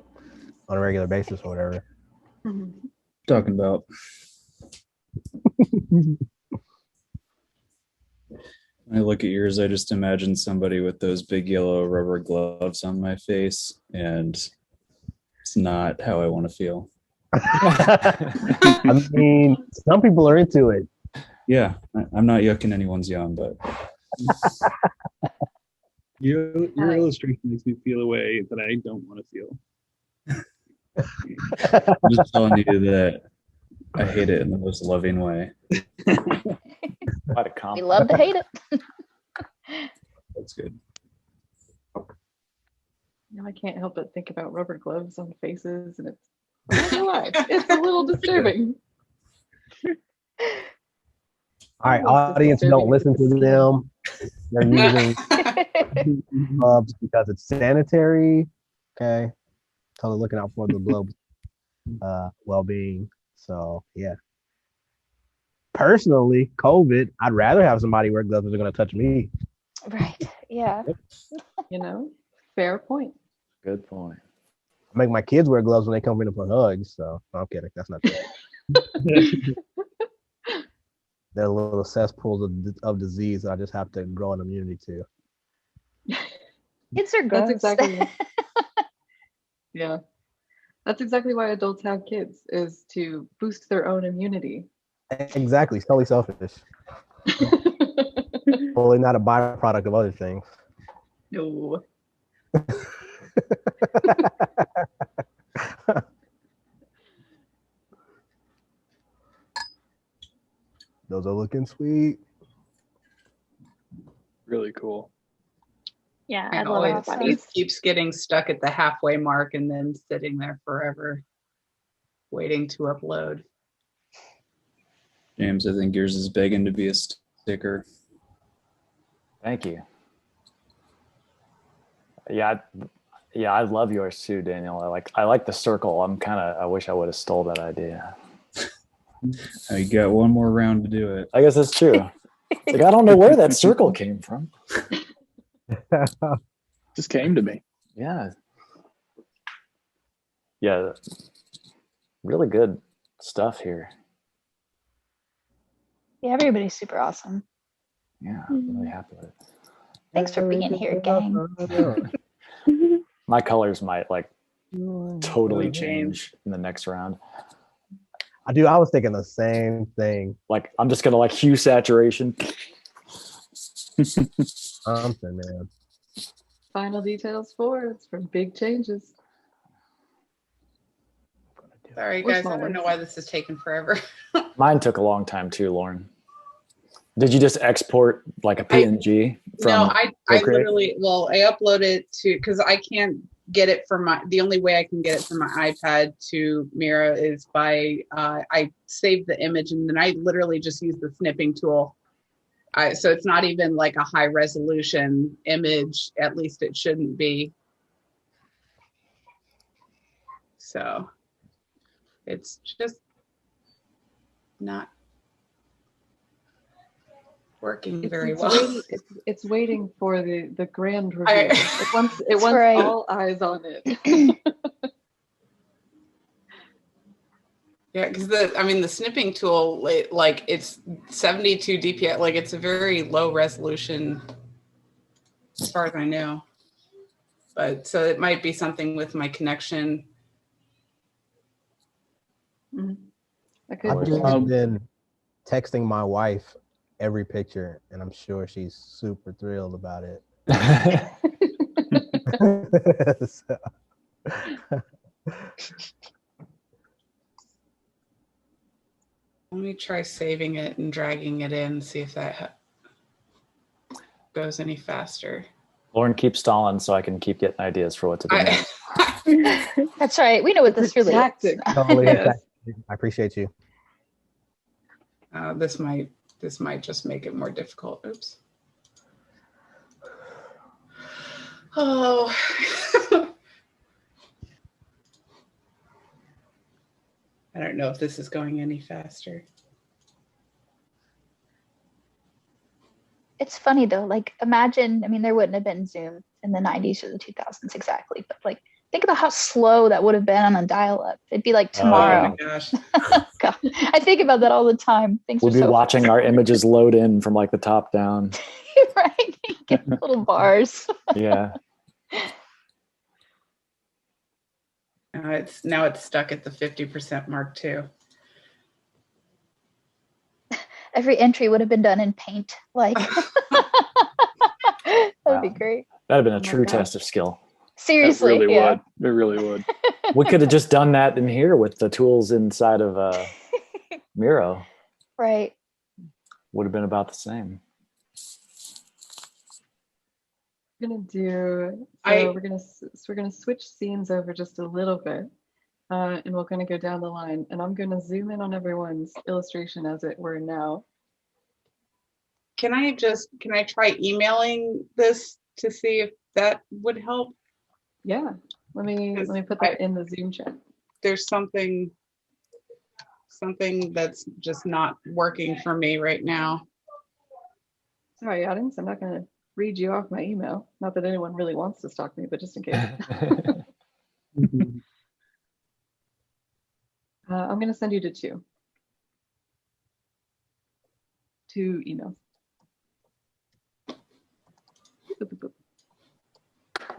on a regular basis or whatever. Talking about. When I look at yours, I just imagine somebody with those big yellow rubber gloves on my face, and it's not how I want to feel. I mean, some people are into it. Yeah, I'm not yucking anyone's yum, but Your illustration makes me feel a way that I don't want to feel. I'm just telling you that I hate it in the most loving way. Quite a We compliment. love to hate it. That's good. No, I can't help but think about rubber gloves on faces, and it's a little disturbing. All right, Almost as audience, don't disturbing as listen to the them. They're using gloves because it's sanitary. Okay, so they're looking out for the globe's well-being. So yeah. Personally, COVID, I'd rather have somebody wear gloves if they're going to touch me. Right. Yeah. You know, fair point. Good point. I make my kids wear gloves when they come in for hugs. So no, I'm kidding. That's not true. They're little cesspools of disease that I just have to grow an immunity to. Kids are gross. That's exactly. Yeah, that's exactly why adults have kids, is to boost their own immunity. Exactly. It's totally selfish. Totally not a byproduct of other things. No. Those are looking sweet. Really cool. Yeah, I I know love it everybody's. keeps getting stuck at the halfway mark and then sitting there forever, waiting to upload. James, I think yours is begging to be a sticker. Thank you. Yeah, I love yours too, Daniel. I like the circle. I wish I would have stole that idea. I got one more round to do it. I guess that's true. Like, I don't know where that circle came from. Just came to me. Yeah. Yeah. Really good stuff here. Yeah, everybody's super awesome. Yeah, I'm really happy with it. Thanks for being here, gang. My colors might like totally change in the next round. I was thinking the same thing. Like I'm just gonna like hue saturation. Something, man. Final details for it's from big changes. Sorry, Or guys. small I don't know ones. why this is taking forever. Mine took a long time too, Lauren. Did you just export like a PNG from No, I Procreate? literally, well, I upload it to, because I can't get it from the only way I can get it from my iPad to Mira is by, I save the image and then I literally just use the snipping tool. So it's not even like a high resolution image, at least it shouldn't be. So it's just not working very well. It's waiting for the grand reveal. It wants right. all eyes on it. Yeah, because the snipping tool, like it's 72 DPI, like it's a very low resolution as far as I know. But so it might be something with my connection. Mm-hmm. I've just been texting my wife every picture, and I'm sure she's super thrilled about it. So. Let me try saving it and dragging it in, see if that goes any faster. Lauren, keep stalling so I can keep getting ideas for what to do next. That's right. We know what this really is. Totally. Yes. I appreciate you. This might just make it more difficult. Oops. Oh. I don't know if this is going any faster. It's funny though, like imagine, I mean, there wouldn't have been Zoom in the 90s or the 2000s exactly, but like think about how slow that would have been on a dial-up. It'd be like tomorrow. Oh my gosh. God. I think about that all the time. We'll be watching our images load in from like the top down. Right? Get little bars. Yeah. Now it's stuck at the 50% mark too. Every entry would have been done in Paint. Like that'd be great. That'd have been a true test of skill. Seriously, it really yeah. would. It really would. We could have just done that in here with the tools inside of Miro. Right. Would have been about the same. We're gonna switch scenes over just a little bit, and we're gonna go down the line. And I'm gonna zoom in on everyone's illustration as it were now. Can I try emailing this to see if that would help? Yeah. Let me put that in the Zoom chat. There's something that's just not working for me right now. Sorry, audience. I'm not gonna read you off my email. Not that anyone really wants to stalk me, but just in case. I'm going to send you to two emails.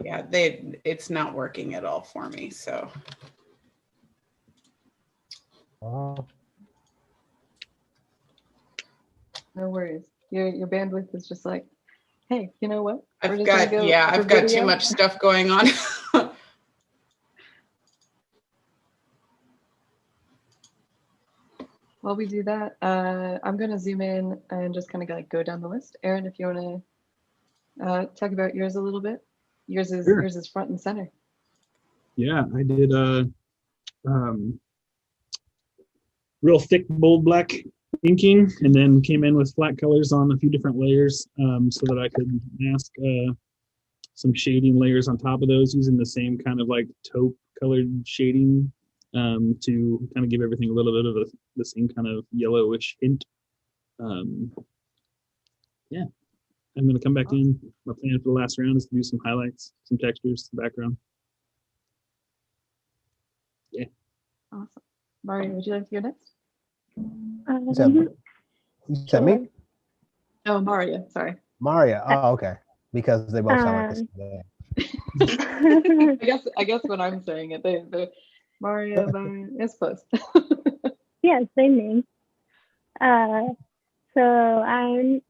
Yeah, it's not working at all for me. So. No worries. Your bandwidth is just like, hey, you know what? I've got too much stuff going on. While we do that, I'm going to zoom in and just kind of like go down the list. Aaron, if you want to talk about yours a little bit. Yours is front and center. Yeah, I did real thick, bold black inking, and then came in with flat colors on a few different layers so that I could mask some shading layers on top of those using the same kind of like taupe colored shading to kind of give everything a little bit of the same kind of yellowish hint. Yeah, I'm going to come back in. My plan for the last round is to do some highlights, some textures, some background. Yeah. Awesome. Mario, would you like to go next? You said me? Oh, Mario. Sorry. Mario. Oh, okay. Because they both sound like the same. I guess when I'm saying it, they Mario, it's close. Yeah, same name. So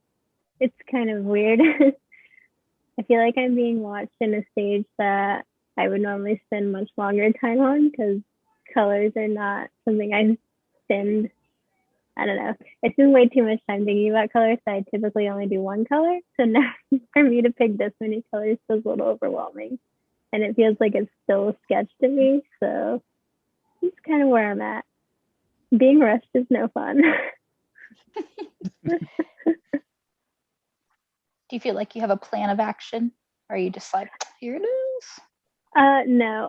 it's kind of weird. I feel like I'm being watched in a stage that I would normally spend much longer time on because colors are not something I spend, I don't know. I spend way too much time thinking about colors, so I typically only do one color. So now for me to pick this many colors feels a little overwhelming. And it feels like it's still a sketch to me. So that's kind of where I'm at. Being rushed is no fun. Do you feel like you have a plan of action? Or are you just like, here it is? No.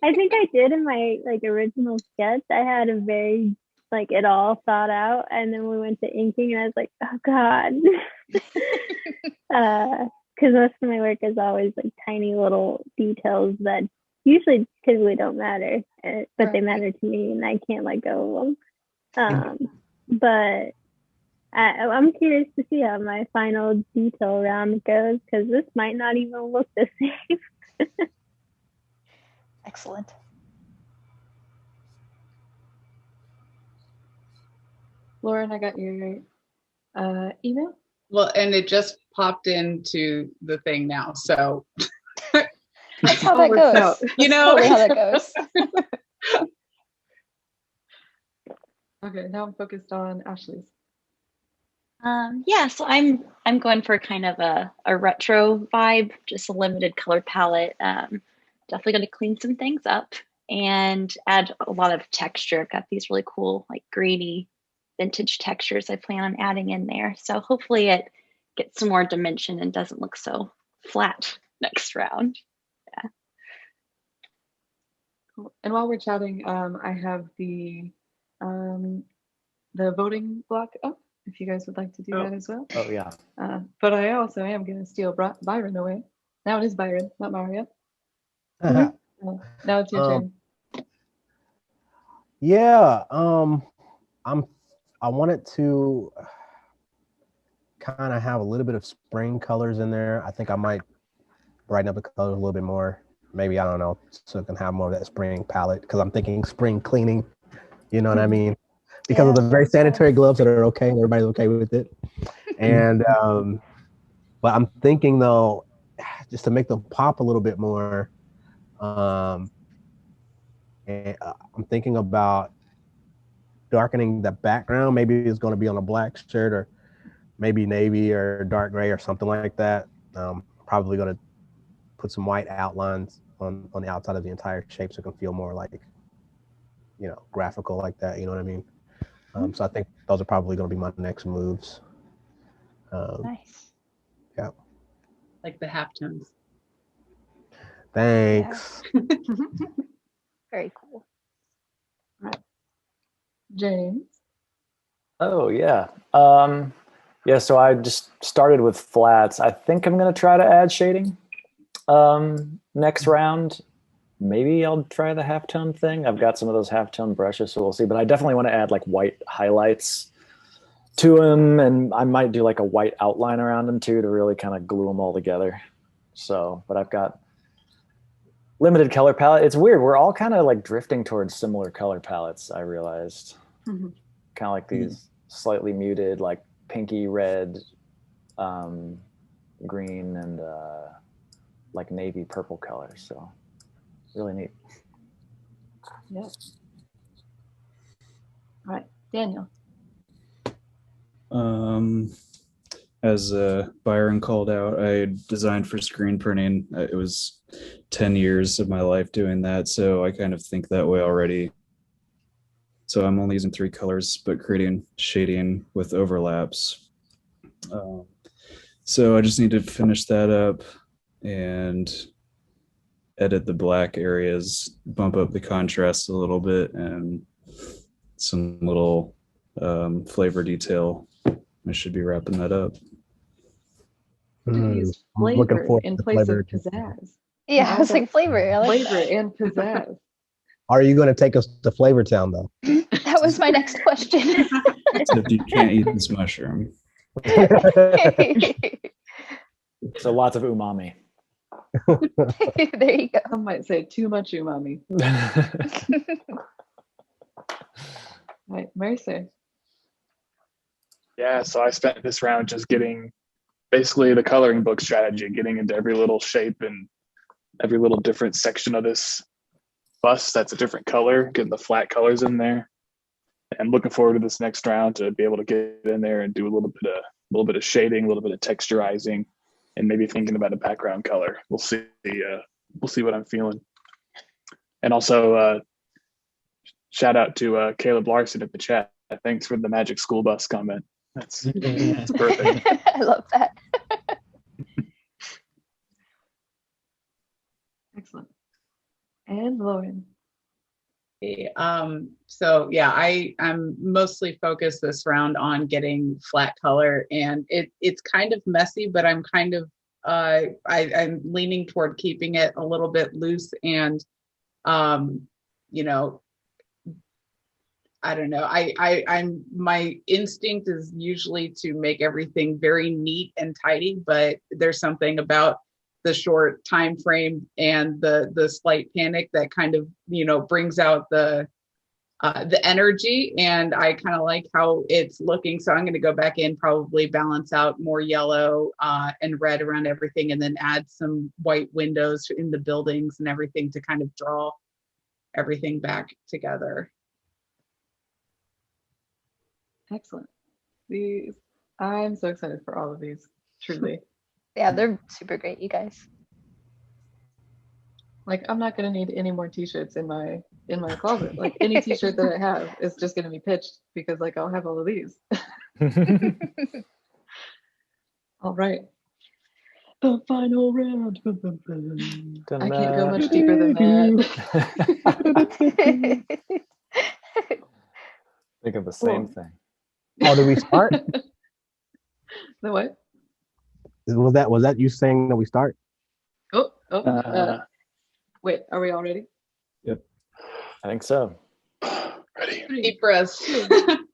I think I did in my original sketch. I had a very it all thought out, and then we went to inking and I was like, oh God. Because most of my work is always tiny little details that usually typically don't matter, but they Right. matter to me, and I can't let go of them. But I'm curious to see how my final detail round goes, because this might not even look the same. Excellent. Lauren, I got your email. Well, and it just popped into the thing now. So That's how All that works goes. out. you know, Totally how that goes. Okay, now I'm focused on Ashley's. Yeah, so I'm going for kind of a retro vibe, just a limited color palette. Definitely going to clean some things up and add a lot of texture. I've got these really cool, like grainy vintage textures I plan on adding in there. So hopefully it gets some more dimension and doesn't look so flat next round. Cool. And while we're chatting, I have the voting block up if you guys would like to do that as well. Oh yeah. But I also am going to steal Byron away. Now it is Byron, not Mario. Now it's your turn. Yeah, I wanted to kind of have a little bit of spring colors in there. I think I might brighten up the colors a little bit more. Maybe, I don't know, so it can have more of that spring palette, because I'm thinking spring cleaning, you know what I mean? Because of the very sanitary gloves that are okay, everybody's okay with it. And but I'm thinking though, just to make them pop a little bit more, and I'm thinking about darkening the background. Maybe it's going to be on a black shirt, or maybe navy or dark gray or something like that. Probably going to put some white outlines on the outside of the entire shape, so it can feel more like, you know, graphical like that. You know what I mean? So I think those are probably going to be my next moves. Nice. Yeah. like the halftones. Thanks. Very cool. James. Oh yeah. Yeah, so I just started with flats. I think I'm gonna try to add shading next round. Maybe I'll try the halftone thing. I've got some of those halftone brushes, so we'll see. But I definitely want to add like white highlights to them, and I might do like a white outline around them too to really kind of glue them all together. So, but I've got limited color palette. It's weird. We're all kind of like drifting towards similar color palettes, I realized. Kind of like these slightly muted, like pinky red, green, and like navy purple colors. So really neat. Yeah. All right, Daniel. As Byron called out, I designed for screen printing. It was 10 years of my life doing that, so I kind of think that way already. So I'm only using 3 colors, but creating shading with overlaps. So I just need to finish that up and edit the black areas, bump up the contrast a little bit, and some little flavor detail. I should be wrapping that up. Use flavor in place of pizzazz. Yeah, I was like flavor. I like Flavor and pizzazz. Are you going to take us to Flavor Town though? that was my next question. Except you can't eat this mushroom. So lots of umami. There you go. Some might say too much umami. Right, Mercy. Yeah, so I spent this round just getting basically the coloring book strategy, getting into every little shape and every little different section of this bust that's a different color, getting the flat colors in there. And looking forward to this next round to be able to get in there and do a little bit of shading, a little bit of texturizing, and maybe thinking about a background color. We'll see. We'll see what I'm feeling. And also, shout out to Caleb Larson at the chat. Thanks for the Magic School Bus comment. That's perfect. I love that. Excellent. And Lauren. So yeah, I'm mostly focused this round on getting flat color, and it's kind of messy, but I'm kind of I'm leaning toward keeping it a little bit loose and, you know, I don't know. I'm my instinct is usually to make everything very neat and tidy, but there's something about the short time frame and the slight panic that kind of, you know, brings out the energy, and I kind of like how it's looking. So I'm going to go back in, probably balance out more yellow and red around everything, and then add some white windows in the buildings and everything to kind of draw everything back together. Excellent. These, I'm so excited for all of these, truly. Yeah, they're super great, you guys. Like, I'm not gonna need any more t-shirts in my closet. Like, any t-shirt that I have is just gonna be pitched because like I'll have all of these. All right. The final round. I can't go much deeper than that. Think of the same thing. Oh, did we start? The what? Was that you saying that we start? Wait, are we all ready? Yep. I think so. Ready. Deep breaths. 2,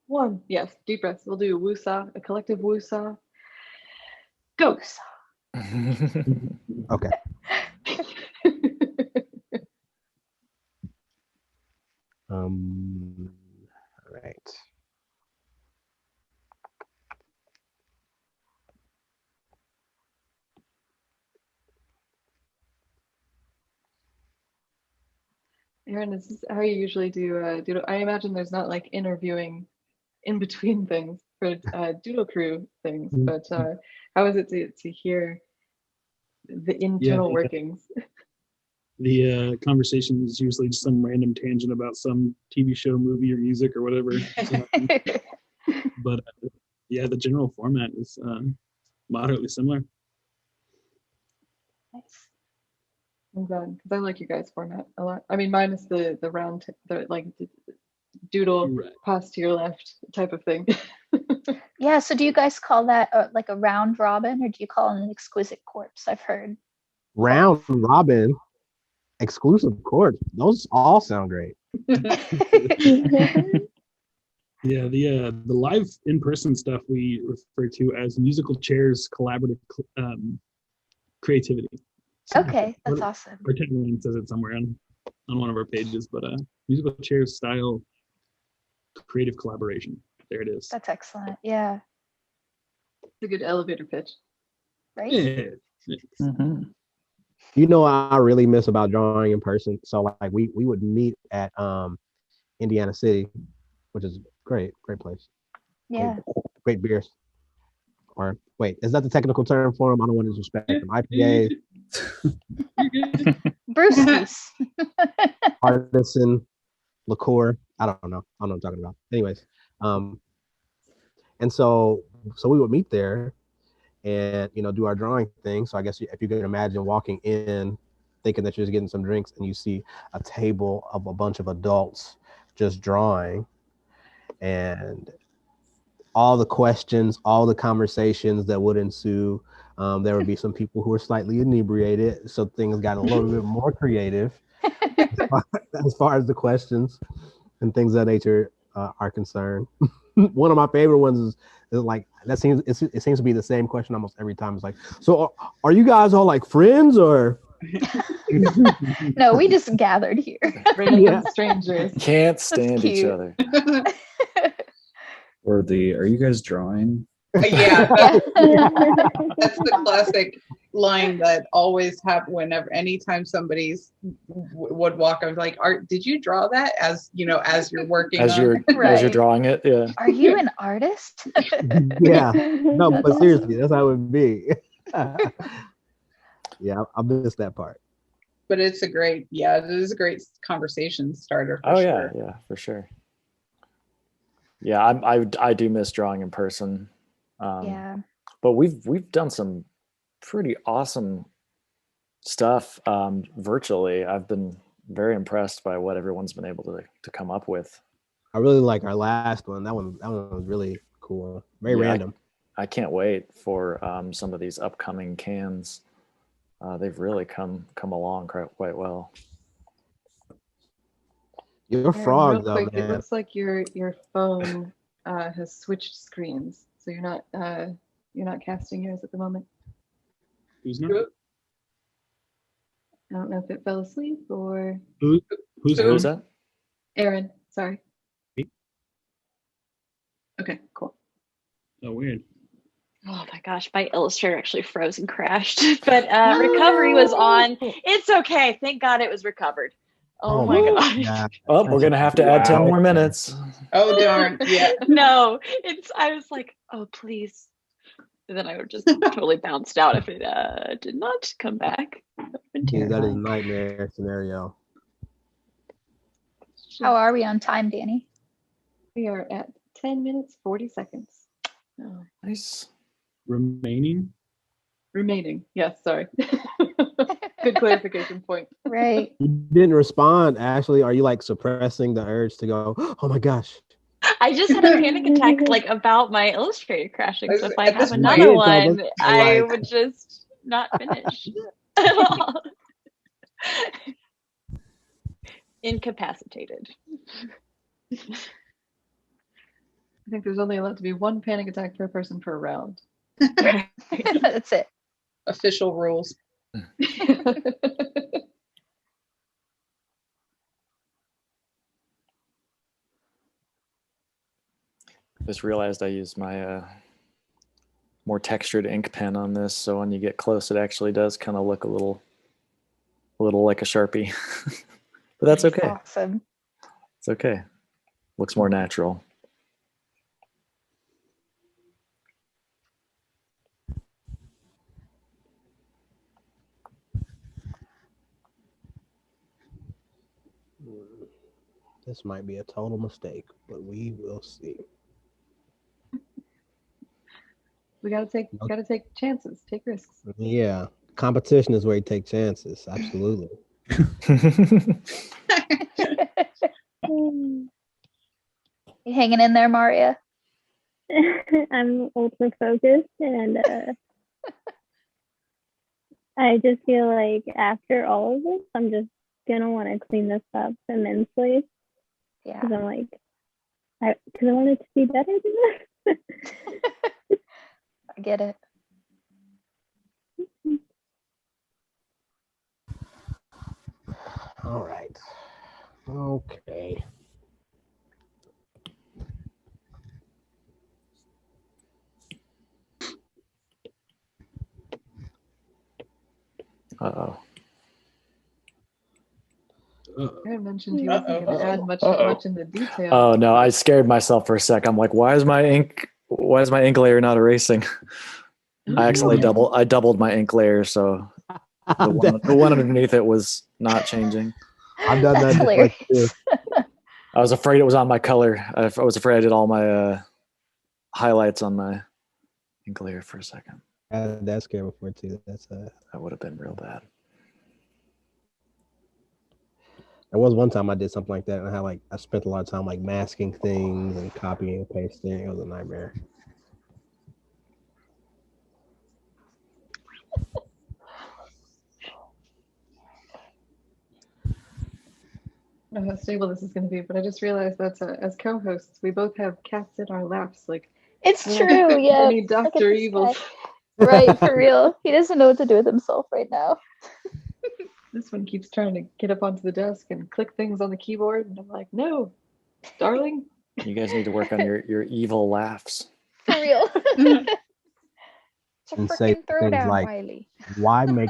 1. Yes, deep breaths. We'll do woosah, a collective woosah. Go. Okay. All right. Aaron, is this how you usually do doodle? I imagine there's not like interviewing in between things for doodle crew things, but how is it to hear the internal workings? The conversation is usually just some random tangent about some TV show, movie, or music or whatever. But yeah, the general format is moderately similar. Nice. I'm glad, because I like you guys' format a lot. I mean, minus the round, the doodle pass to your left type of thing. Yeah, so do you guys call that like a round robin, or do you call it an exquisite corpse? I've heard. Round robin, exclusive chords. Those all sound great. Yeah, the live in-person stuff we refer to as musical chairs collaborative creativity. So okay, that's awesome. Our tagline says it somewhere on one of our pages, but musical chairs style creative collaboration. There it is. That's excellent. Yeah. It's a good elevator pitch. Right? Yeah. Mm-hmm. You know what I really miss about drawing in person? So like we would meet at Indiana City, which is great place. Yeah. Great beers. Or wait, is that the technical term for them? I don't want to disrespect them. IPA. Brewskis. Artisan liqueur. I don't know what I'm talking about. Anyways, and so we would meet there and do our drawing thing. So I guess if you could imagine walking in thinking that you're just getting some drinks and you see a table of a bunch of adults just drawing, and all the questions, all the conversations that would ensue. There would be some people who were slightly inebriated, so things got a little bit more creative as far as the questions and things of that nature are concerned. One of my favorite ones is like it seems to be the same question almost every time. It's like, so are you guys all like friends or? No, we just gathered here. Random strangers. Can't stand each other. Or are you guys drawing? Yeah, that's the classic line that always happen anytime somebody's would walk. I was like, did you draw that as you're working as you're drawing it? Yeah. Are you an artist? Yeah. No, but awesome. Seriously, that's how it would be. Yeah, I missed that part. But it is a great conversation starter. For sure. Yeah, for sure. Yeah, I do miss drawing in person. Yeah. But we've done some pretty awesome stuff virtually. I've been very impressed by what everyone's been able to come up with. I really like our last one. That one was really cool. Very random. can't wait for some of these upcoming cans. They've really come along quite well. You're a Aaron, frog, real though, quick, it man. looks like your phone has switched screens, so you're not casting yours at the moment. Who's not? I don't know if it fell asleep or Who's Who's that? Aaron. Sorry. Me? Okay, cool. Oh, weird. Oh my gosh, my Illustrator actually froze and crashed, but recovery was on. It's okay. Thank God it was recovered. Oh my gosh. God. Oh, we're gonna have to add 10 more minutes. Oh darn! Yeah. No, I was like, oh please. And then I would just totally bounced out if it did not come back. Yeah, that is a nightmare scenario. How are we on time, Danny? We are at 10 minutes, 40 seconds. Oh. Nice. Remaining? Remaining. Yes, sorry. Good clarification point. Right. You didn't respond, Ashley. Are you like suppressing the urge to go, oh my gosh? I just had a panic attack like about my Illustrator crashing. So if I At this have point- another You didn't tell one, us, I like- would just not finish at all. Incapacitated. I think there's only allowed to be one panic attack per person per round. That's it. Official rules. Just realized I used my more textured ink pen on this, so when you get close, it actually does kind of look a little like a Sharpie. But that's okay. Awesome. It's okay. Looks more natural. This might be a total mistake, but we will see. We gotta take chances, take risks. Yeah, competition is where you take chances. Absolutely. You hanging in there, Maria? I'm ultra focused, and I just feel like after all of this, I'm just gonna want to clean this up immensely. Yeah. Because I'm like, because I want it to be better than this. I get it. All right. Okay. Uh-oh. Aaron mentioned he wasn't going to add much in the detail. Oh no, I scared myself for a sec. I'm like, why is my ink layer not erasing? I actually doubled my ink layer, so the one underneath it was not changing. I've done that before too. I was afraid it was on my color. I was afraid I did all my highlights on my ink layer for a second. I had that scare before too. That would have been real bad. There was one time I did something like that, and I spent a lot of time like masking things and copying and pasting. It was a nightmare. I don't know how stable this is going to be, but I just realized that as co-hosts, we both have cats in our laps. Like It's true, yeah. Any Dr. Evil. Right, for real. He doesn't know what to do with himself right now. This one keeps trying to get up onto the desk and click things on the keyboard, and I'm like, no, darling. You guys need to work on your evil laughs. For real. It's a And say freaking throwdown, things like, Wiley. why make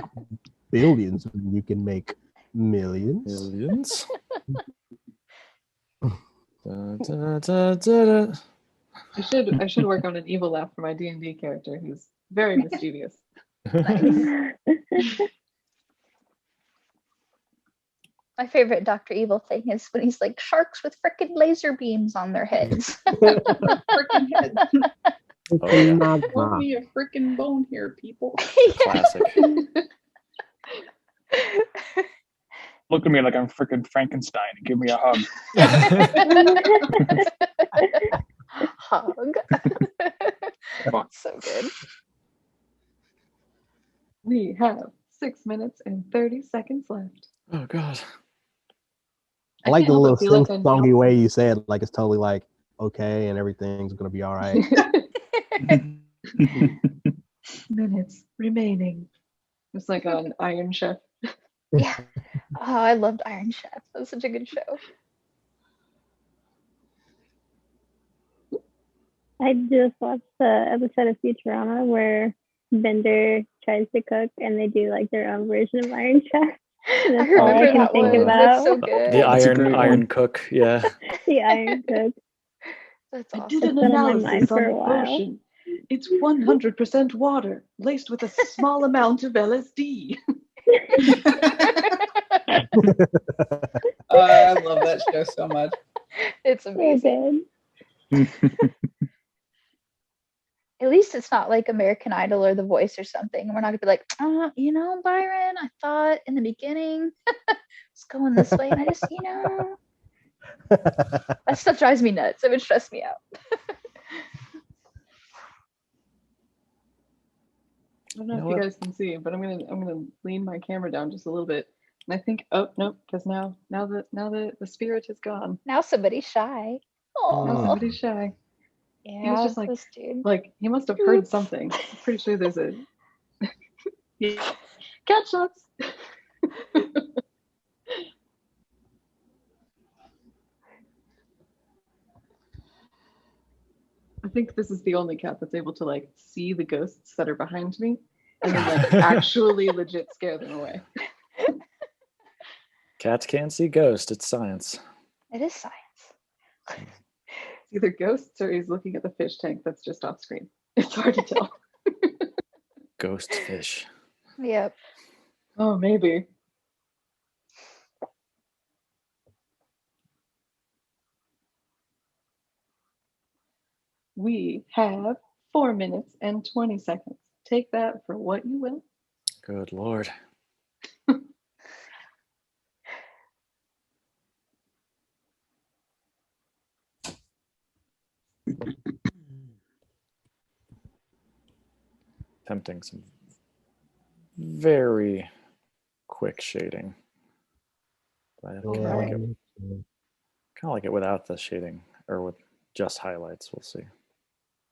billions when you can make millions? Millions? Da, da, da, da. I should work on an evil laugh for my D&D character who's very mischievous. My favorite Dr. Evil thing is when he's like, sharks with freaking laser beams on their heads. Freaking head. Oh, yeah. Throw me a freaking bone here, people. Classic. Look at me like I'm freaking Frankenstein and give me a hug. Hug. So good. We have 6 minutes and 30 seconds left. Oh God. I like can't the help little but feel like sing-songy way you say it, like it's totally like okay and everything's gonna be all right. Minutes remaining. Just like on Iron Chef. Yeah. Oh, I loved Iron Chef. That was such a good show. I just watched the episode of Futurama where Bender tries to cook and they do like their own version of Iron Chef. I That's all I remember can that think one. about. That's so good. The That's a great iron one. cook. Yeah. The Iron Cook. That's I awesome. did an It's been on my mind analysis for on a the while. potion. It's 100% water laced with a small amount of LSD. I love that show so much. It's So amazing. good. At least it's not like American Idol or The Voice or something. We're not gonna be like, Byron, I thought in the beginning it's going this way, and I just, that stuff drives me nuts. It would stress me out. I don't know if you guys can see, but I'm gonna lean my camera down just a little bit. And I think, oh no, because now the spirit is gone. Now somebody's shy. Oh, Now somebody's shy. yeah, He was just like, this dude. like he must have heard something. I'm pretty sure there's a cat shots. I think this is the only cat that's able to like see the ghosts that are behind me and then like actually legit scare them away. Cats can't see ghosts. It's science. It is science. Either ghosts or he's looking at the fish tank that's just off screen. It's hard to tell. Ghost fish. Yep. Oh, maybe. We have 4 minutes and 20 seconds. Take that for what you will. Good Lord. Attempting some very quick shading. But I kind of like it without the shading or with just highlights. We'll see.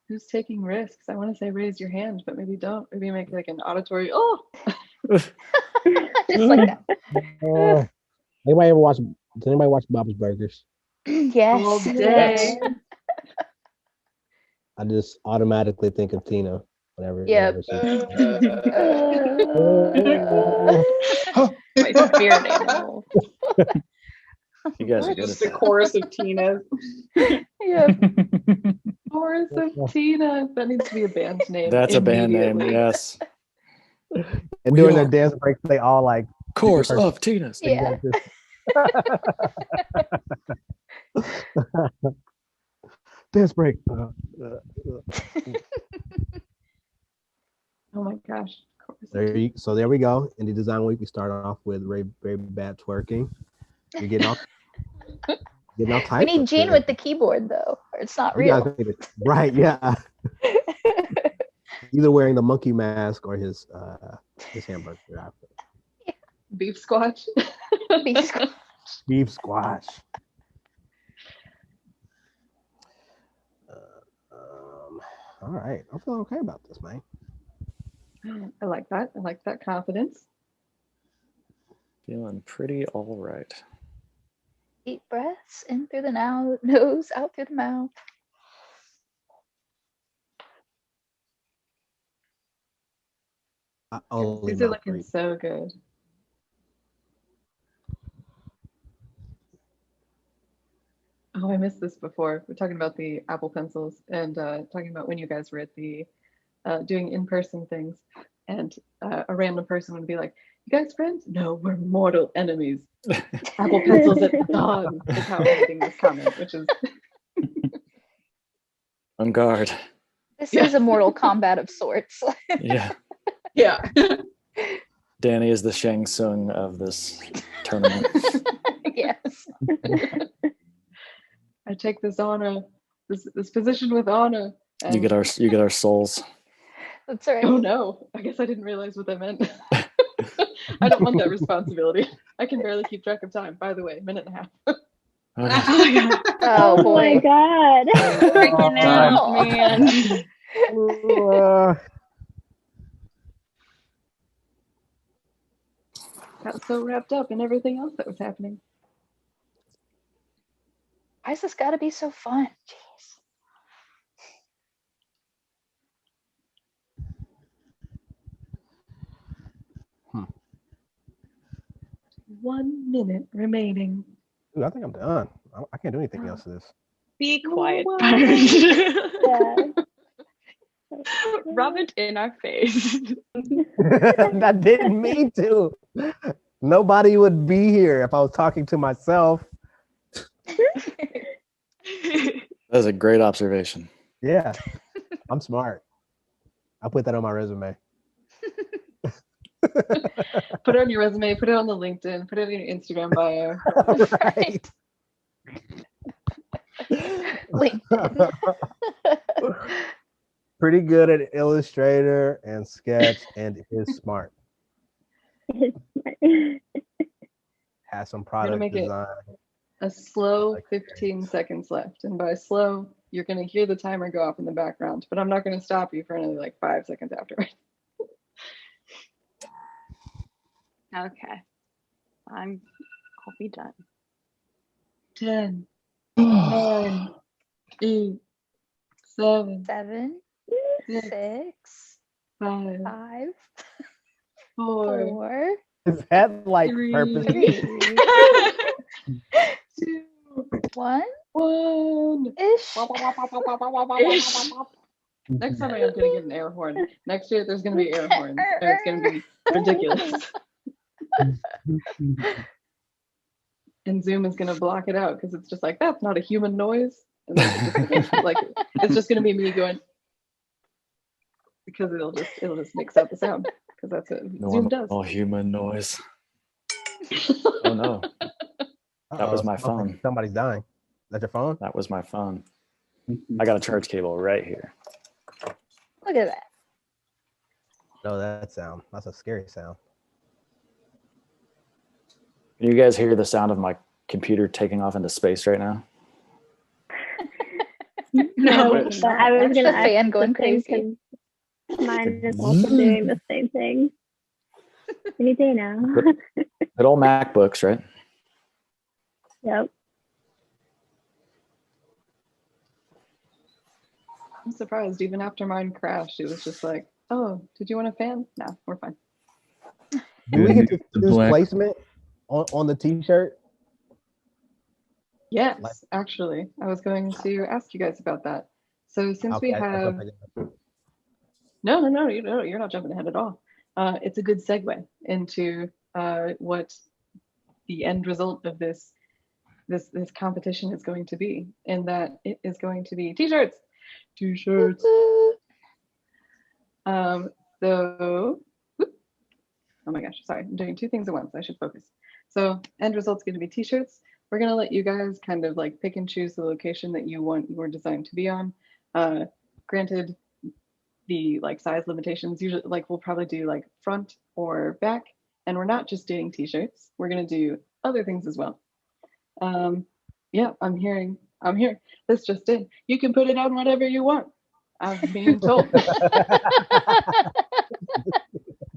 Who's taking risks? I want to say raise your hand, but maybe don't. Maybe make like an auditory. Oh, just like that. Anybody ever watch? Does anybody watch Bob's Burgers? Yes. All day. I just automatically think of Tina whenever. Yep. My spirit animal. You guys Or are good just at a that. chorus of Tina's. Yep. Chorus of Tina. That needs to be a band name. That's a band name. immediately. Yes. And during their dance breaks, they all like Chorus of Tina's. Yeah. dance break. Oh my gosh. So there we go. In the design week, we start off with very bad twerking. You're getting all types. We need Gene with the keyboard though, or it's not real. Right? Yeah. Either wearing the monkey mask or his hamburger outfit. Beef squash. Beef squash. Beef squash. All right, I'm feeling okay about this, man. I like that. I like that confidence. Feeling pretty all right. Deep breaths in through the nose, out through the mouth. These are looking so good. Oh, I missed this before. We're talking about the Apple pencils and talking about when you guys were at the doing in-person things, and a random person would be like, "You guys friends?" "No, we're mortal enemies." Apple pencils at dawn is how I'm reading this comment, which is On guard. This is a Mortal Kombat of sorts. Yeah. Yeah. Danny is the Shang Tsung of this tournament. Yes. I take this honor, this position with honor, You get our souls. That's right. Oh no, I guess I didn't realize what that meant. I don't want that responsibility. I can barely keep track of time. By the way, minute and a half. Okay. Oh my boy. God. Freaking out, man. Got so wrapped up in everything else that was happening. Why has this got to be so fun? Jeez. 1 minute remaining. Dude, I think I'm done. I can't do anything else to this. Be quiet. Yeah. Rub it in our face. I didn't mean to. Nobody would be here if I was talking to myself. That's a great observation. Yeah, I'm smart. I'll put that on my resume. Put it on your resume, put it on the LinkedIn, put it in your Instagram bio. Right. LinkedIn. Pretty good at Illustrator and Sketch and is smart. Has some product make it design. A slow 15 seconds left. And by slow, you're going to hear the timer go off in the background, but I'm not going to stop you for another like 5 seconds afterwards. Okay. I'll be done. 10, 9, 8, 7, 7, 6, 6, 5, 5, 4, 4, Is that like 3, purposely? 2, 1 ish. ish. Next time I am going to get an air horn. Next year there's going to be air horns. And it's going to be ridiculous. And Zoom is going to block it out because it's just like, that's not a human noise. And then it's just going to be me going, because it'll just mix up the sound because that's what Zoom does. All human noise. Oh no. That was my phone. Somebody's dying. Is that your phone? That was my phone. I got a charge cable right here. Look at that. No, that sound. That's a scary sound. Can you guys hear the sound of my computer taking off into space right now? No, but I was That's gonna the ask fan the going same crazy. 'cause mine is also doing the same thing. Any day now. Good old MacBooks, right? Yep. I'm surprised even after mine crashed, it was just like, oh, did you want a fan? No, we're fine. Do we get to The choose black- placement on the t-shirt? Yes, actually, I was going to ask you guys about that. So since we have, no, you're not jumping ahead at all. It's a good segue into what the end result of this competition is going to be, and that it is going to be t-shirts. So, oh my gosh, sorry, I'm doing 2 things at once. I should focus. So end result's going to be t-shirts. We're going to let you guys kind of like pick and choose the location that you want your design to be on. Granted, the like size limitations, usually like we'll probably do like front or back, and we're not just doing t-shirts. We're going to do other things as well. Yeah, I'm hearing this just in. You can put it on whatever you want. I'm being told.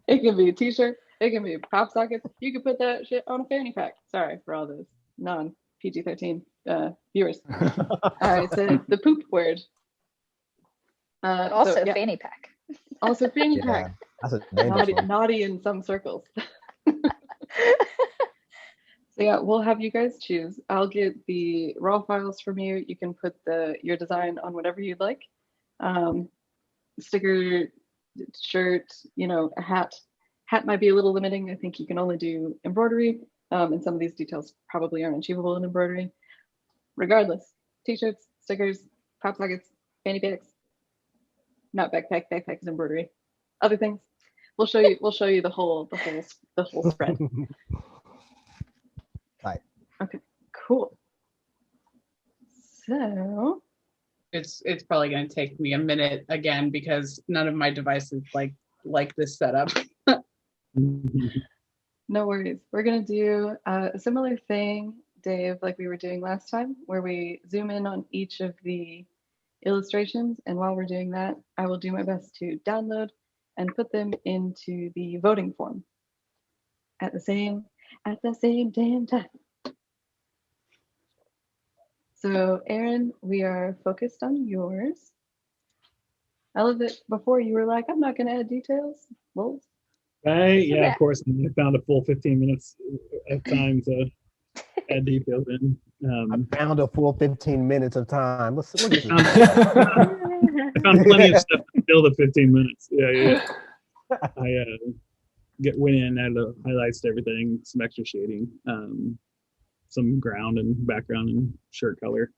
It can be a t-shirt. It can be pop sockets. You can put that shit on a fanny pack. Sorry for all those non-PG-13 viewers. I said the poop word. But also so, yeah. fanny pack. Also fanny pack. That's a dangerous one. Naughty in some circles. So yeah, we'll have you guys choose. I'll get the raw files from you. You can put your design on whatever you'd like. Sticker, shirt, a hat. Hat might be a little limiting. I think you can only do embroidery, and some of these details probably aren't achievable in embroidery. Regardless, t-shirts, stickers, pop sockets, fanny packs. Not backpack. Backpack is embroidery. Other things. We'll show you the whole spread. Right. Okay, cool. So it's probably going to take me a minute again because none of my devices like this setup. No worries. We're going to do a similar thing, Dave, like we were doing last time, where we zoom in on each of the illustrations. And while we're doing that, I will do my best to download and put them into the voting form at the same damn time. So Aaron, we are focused on yours. I love that before you were like, I'm not going to add details. Well, Right? Yeah, of course. I found a full 15 minutes of time to add details in. I found a full 15 minutes of time. Let's look at this. I found plenty of stuff to fill the 15 minutes. Yeah. I went in, added the highlights to everything, some extra shading, some ground and background and shirt color.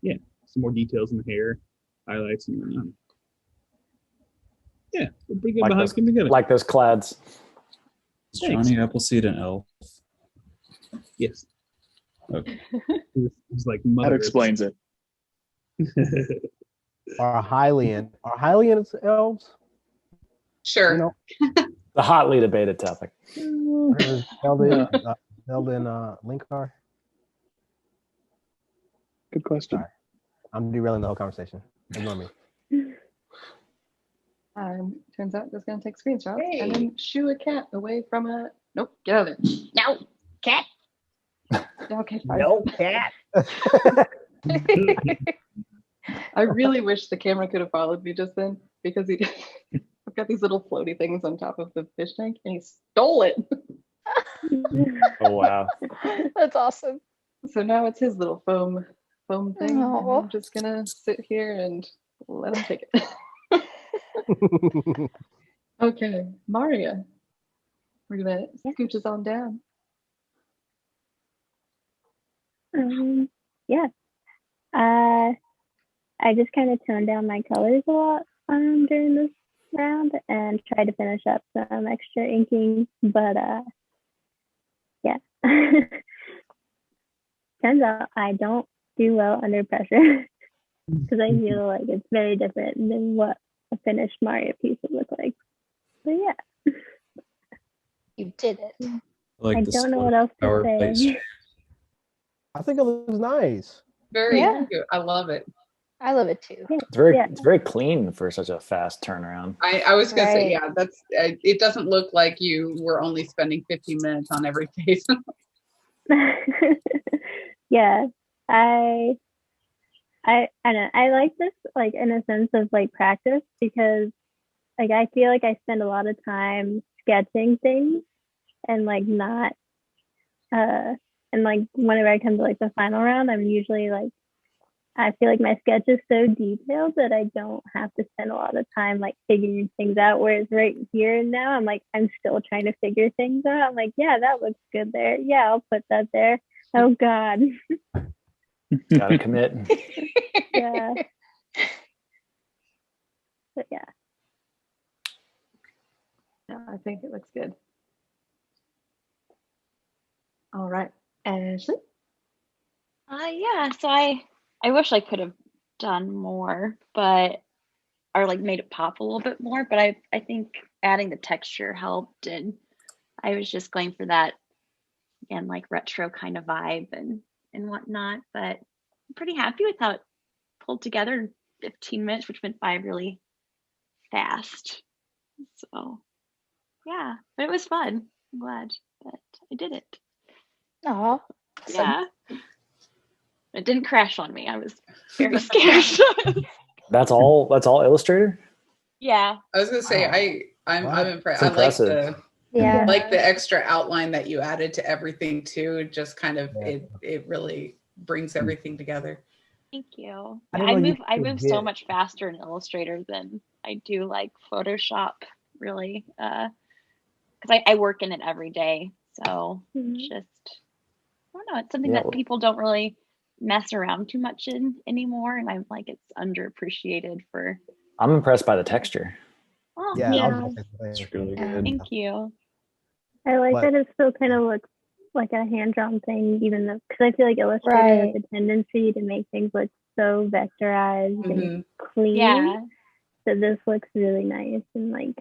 Yeah, some more details in the hair, highlights and whatnot. Yeah, we're pretty good behind coming together. Like those clads. Is Johnny Appleseed an elf? Yes. Okay. It's like That explains it. Are Hylians elves? Sure. You know, The hotly debated topic. Zelda and Linkar. Good question. Sorry. I'm derailing the whole conversation. Ignore me. Turns out just going to take screenshots and then shoo a cat away from a. Nope, get out of there. No, cat. Okay, fine. No cat. I really wish the camera could have followed me just then because I've got these little floaty things on top of the fish tank and he stole it. Oh wow. That's awesome. So now it's his little foam thing. And Aw. I'm just gonna sit here and let him take it. Okay, Maria. We're gonna scooch us on down. Yeah. I just kind of toned down my colors a lot during this round and tried to finish up some extra inking, but yeah. Turns out I don't do well under pressure because I feel like it's very different than what a finished Mario piece would look like. But yeah. You did it. I don't know what else to say. I think it looks nice. Very Yeah. cute. I love it. I love it too. It's very clean for such a fast turnaround. I was gonna say, Right. yeah, that's it doesn't look like you were only spending 15 minutes on every face. Yeah, I know. I like this like in a sense of like practice because like I feel like I spend a lot of time sketching things and like not and like whenever I come to like the final round, I'm usually like I feel like my sketch is so detailed that I don't have to spend a lot of time like figuring things out. Whereas right here and now, I'm like, I'm still trying to figure things out. I'm like, yeah, that looks good there. Yeah, I'll put that there. Oh God. Gotta commit. Yeah. But yeah. Yeah, I think it looks good. All right, Ashley. Yeah, so I wish I could have done more, or like made it pop a little bit more, but I think adding the texture helped, and I was just going for that again, like retro kind of vibe and whatnot, but I'm pretty happy with how it pulled together in 15 minutes, which went by really fast. So yeah, but it was fun. I'm glad that I did it. Aw. Yeah. It didn't crash on me. I was very scared. That's all Illustrator? Yeah. I was gonna say I'm impressed. It's impressive. Yeah. Like the extra outline that you added to everything too. It just kind of it really brings everything together. Thank you. I Yeah, didn't know you I could move so get- much faster in Illustrator than I do like Photoshop, really. Because I work in it every day. So it's just, I don't know, it's something that people don't really mess around too much in anymore. And I'm like, it's underappreciated for. I'm impressed by the texture. Oh, Yeah, Yeah. It's really good. thank you. I like What? that it still kind of looks like a hand-drawn thing, even though, because I feel like Illustrator has a tendency to make things look so vectorized and clean. Yeah. So this looks really nice and like,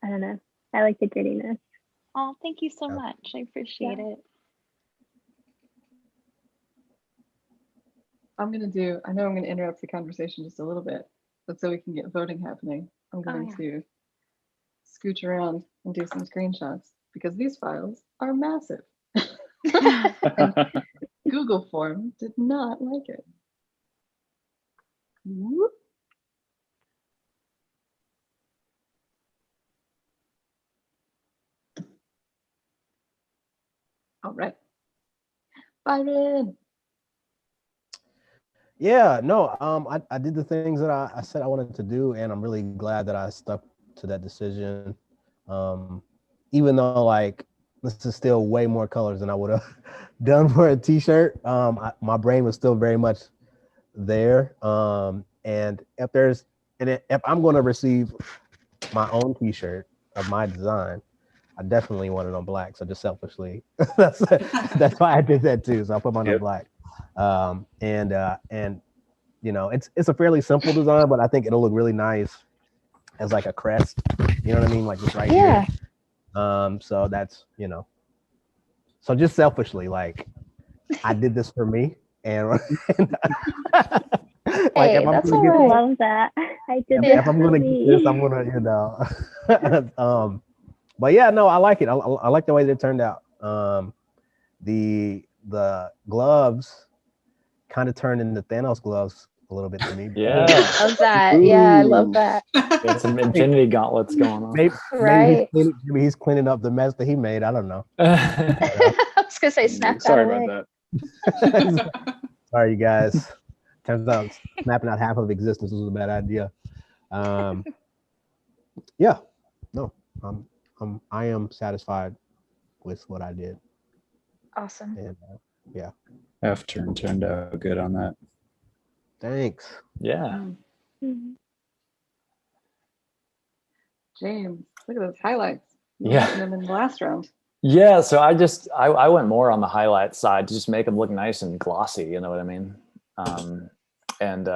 I don't know. I like the grittiness. Oh, thank you so much. I appreciate it. I know I'm gonna interrupt the conversation just a little bit, but so we can get voting happening, I'm going to scooch around and do some screenshots because these files are massive. And Google form did not like it. Whoop. All right. Byron. Yeah, no, I did the things that I said I wanted to do, and I'm really glad that I stuck to that decision. Even though like this is still way more colors than I would have done for a t-shirt. My brain was still very much there. And if I'm going to receive my own t-shirt of my design, I definitely want it on black. So just selfishly, that's why I did that too. So I put mine on black. And you know, it's a fairly simple design, but I think it'll look really nice as like a crest. You know what I mean? Like just right here. So that's, you know, so just selfishly, like I did this for me, and like Hey, if I'm that's gonna all get right. I love that. I did if I'm gonna get this, I'm gonna, you know. But yeah, no, I like it. I like the way that it turned out. The gloves kind of turned into Thanos gloves a little bit to me. Yeah. Love that. Yeah, I love that. Got some infinity gauntlets going on. Right. Maybe he's cleaning up the mess that he made. I don't know. I was gonna say snap that Sorry away. about that. Sorry, you guys. Turns out snapping out half of existence was a bad idea. Yeah, no, I am satisfied with what I did. Awesome. And yeah, Half turn turned out good on that. Thanks. Yeah. James, look at those highlights. You Yeah. mentioned them in the last round. Yeah, so I went more on the highlight side to just make them look nice and glossy, you know what I mean? And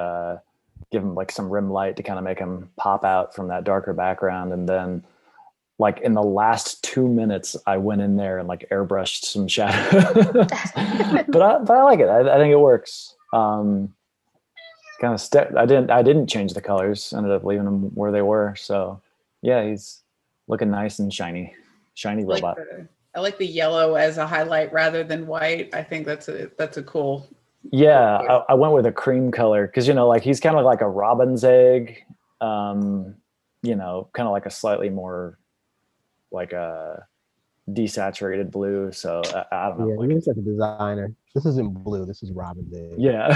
give them like some rim light to kind of make them pop out from that darker background. And then like in the last 2 minutes, I went in there and like airbrushed some shadows. but I like it. I think it works. Kind of I didn't change the colors. Ended up leaving them where they were. So yeah, he's looking nice and shiny robot. I like the yellow as a highlight rather than white. I think that's a cool. Yeah, I went with a cream color because, you know, like he's kind of like a robin's egg, you know, kind of like a slightly more like a desaturated blue. So I don't know. Yeah, you're such a designer. This isn't blue. This is robin's egg. Yeah.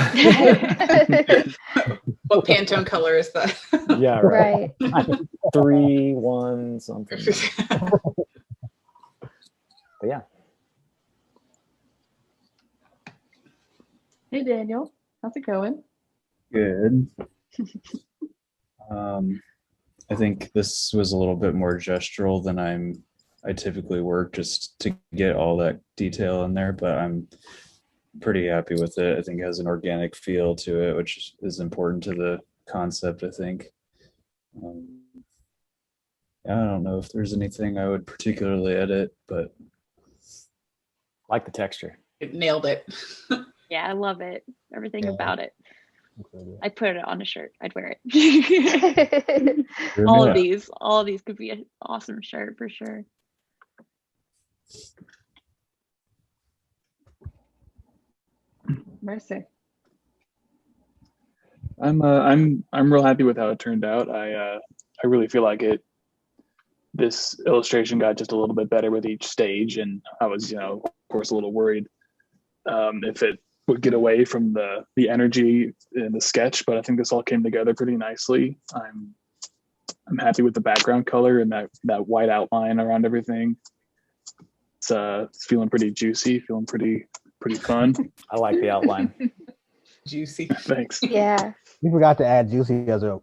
What Pantone color is that? Yeah, right. 3-1 something. But yeah. Hey Daniel, how's it going? Good. I think this was a little bit more gestural than I typically work just to get all that detail in there, but I'm pretty happy with it. I think it has an organic feel to it, which is important to the concept, I think. I don't know if there's anything I would particularly edit, but like the texture. It nailed it. Yeah, I love it. Everything about it. I'd put it on a shirt. I'd wear it. all of these could be an awesome shirt for sure. Mercy. I'm real happy with how it turned out. I really feel like this illustration got just a little bit better with each stage, and I was, you know, of course, a little worried if it would get away from the energy in the sketch, but I think this all came together pretty nicely. I'm happy with the background color and that white outline around everything. It's feeling pretty juicy, feeling pretty fun. I like the outline. Juicy. Thanks. Yeah. You forgot to add juicy as a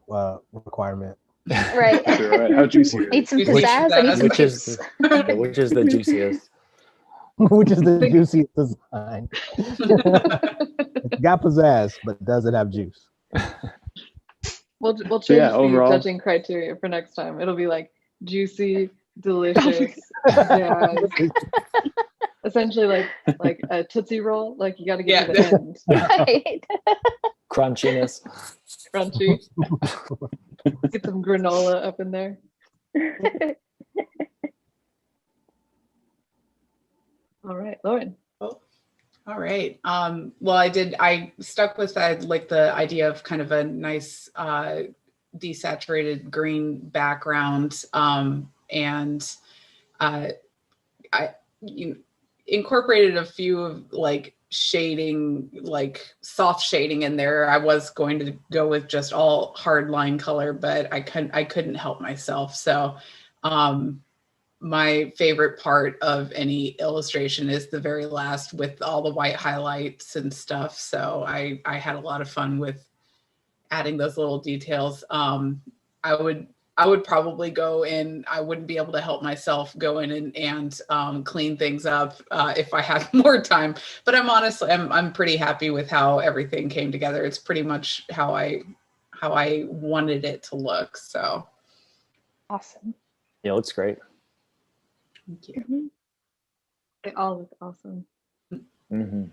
requirement. Right. Right. How juicy? Need some pizzazz. I need some which is the juiciest. which is the juiciest design. It's got pizzazz, but does it have juice? We'll change Yeah, the overall- judging criteria for next time. It'll be like juicy, delicious, jazz. Essentially like a Tootsie Roll. Like you got to get to the end. Right. Crunchiness. Crunchy. Get some granola up in there. All right, Lauren. All right. Well, I stuck with that, like the idea of kind of a nice desaturated green background. And I incorporated a few of like shading, like soft shading in there. I was going to go with just all hard line color, but I couldn't help myself. So my favorite part of any illustration is the very last with all the white highlights and stuff. So I had a lot of fun with adding those little details. I would probably go in, I wouldn't be able to help myself go in and clean things up if I had more time. But I'm pretty happy with how everything came together. It's pretty much how I wanted it to look. So Awesome. Yeah, it looks great. thank you. Mhm. They all look awesome. Mm-hmm.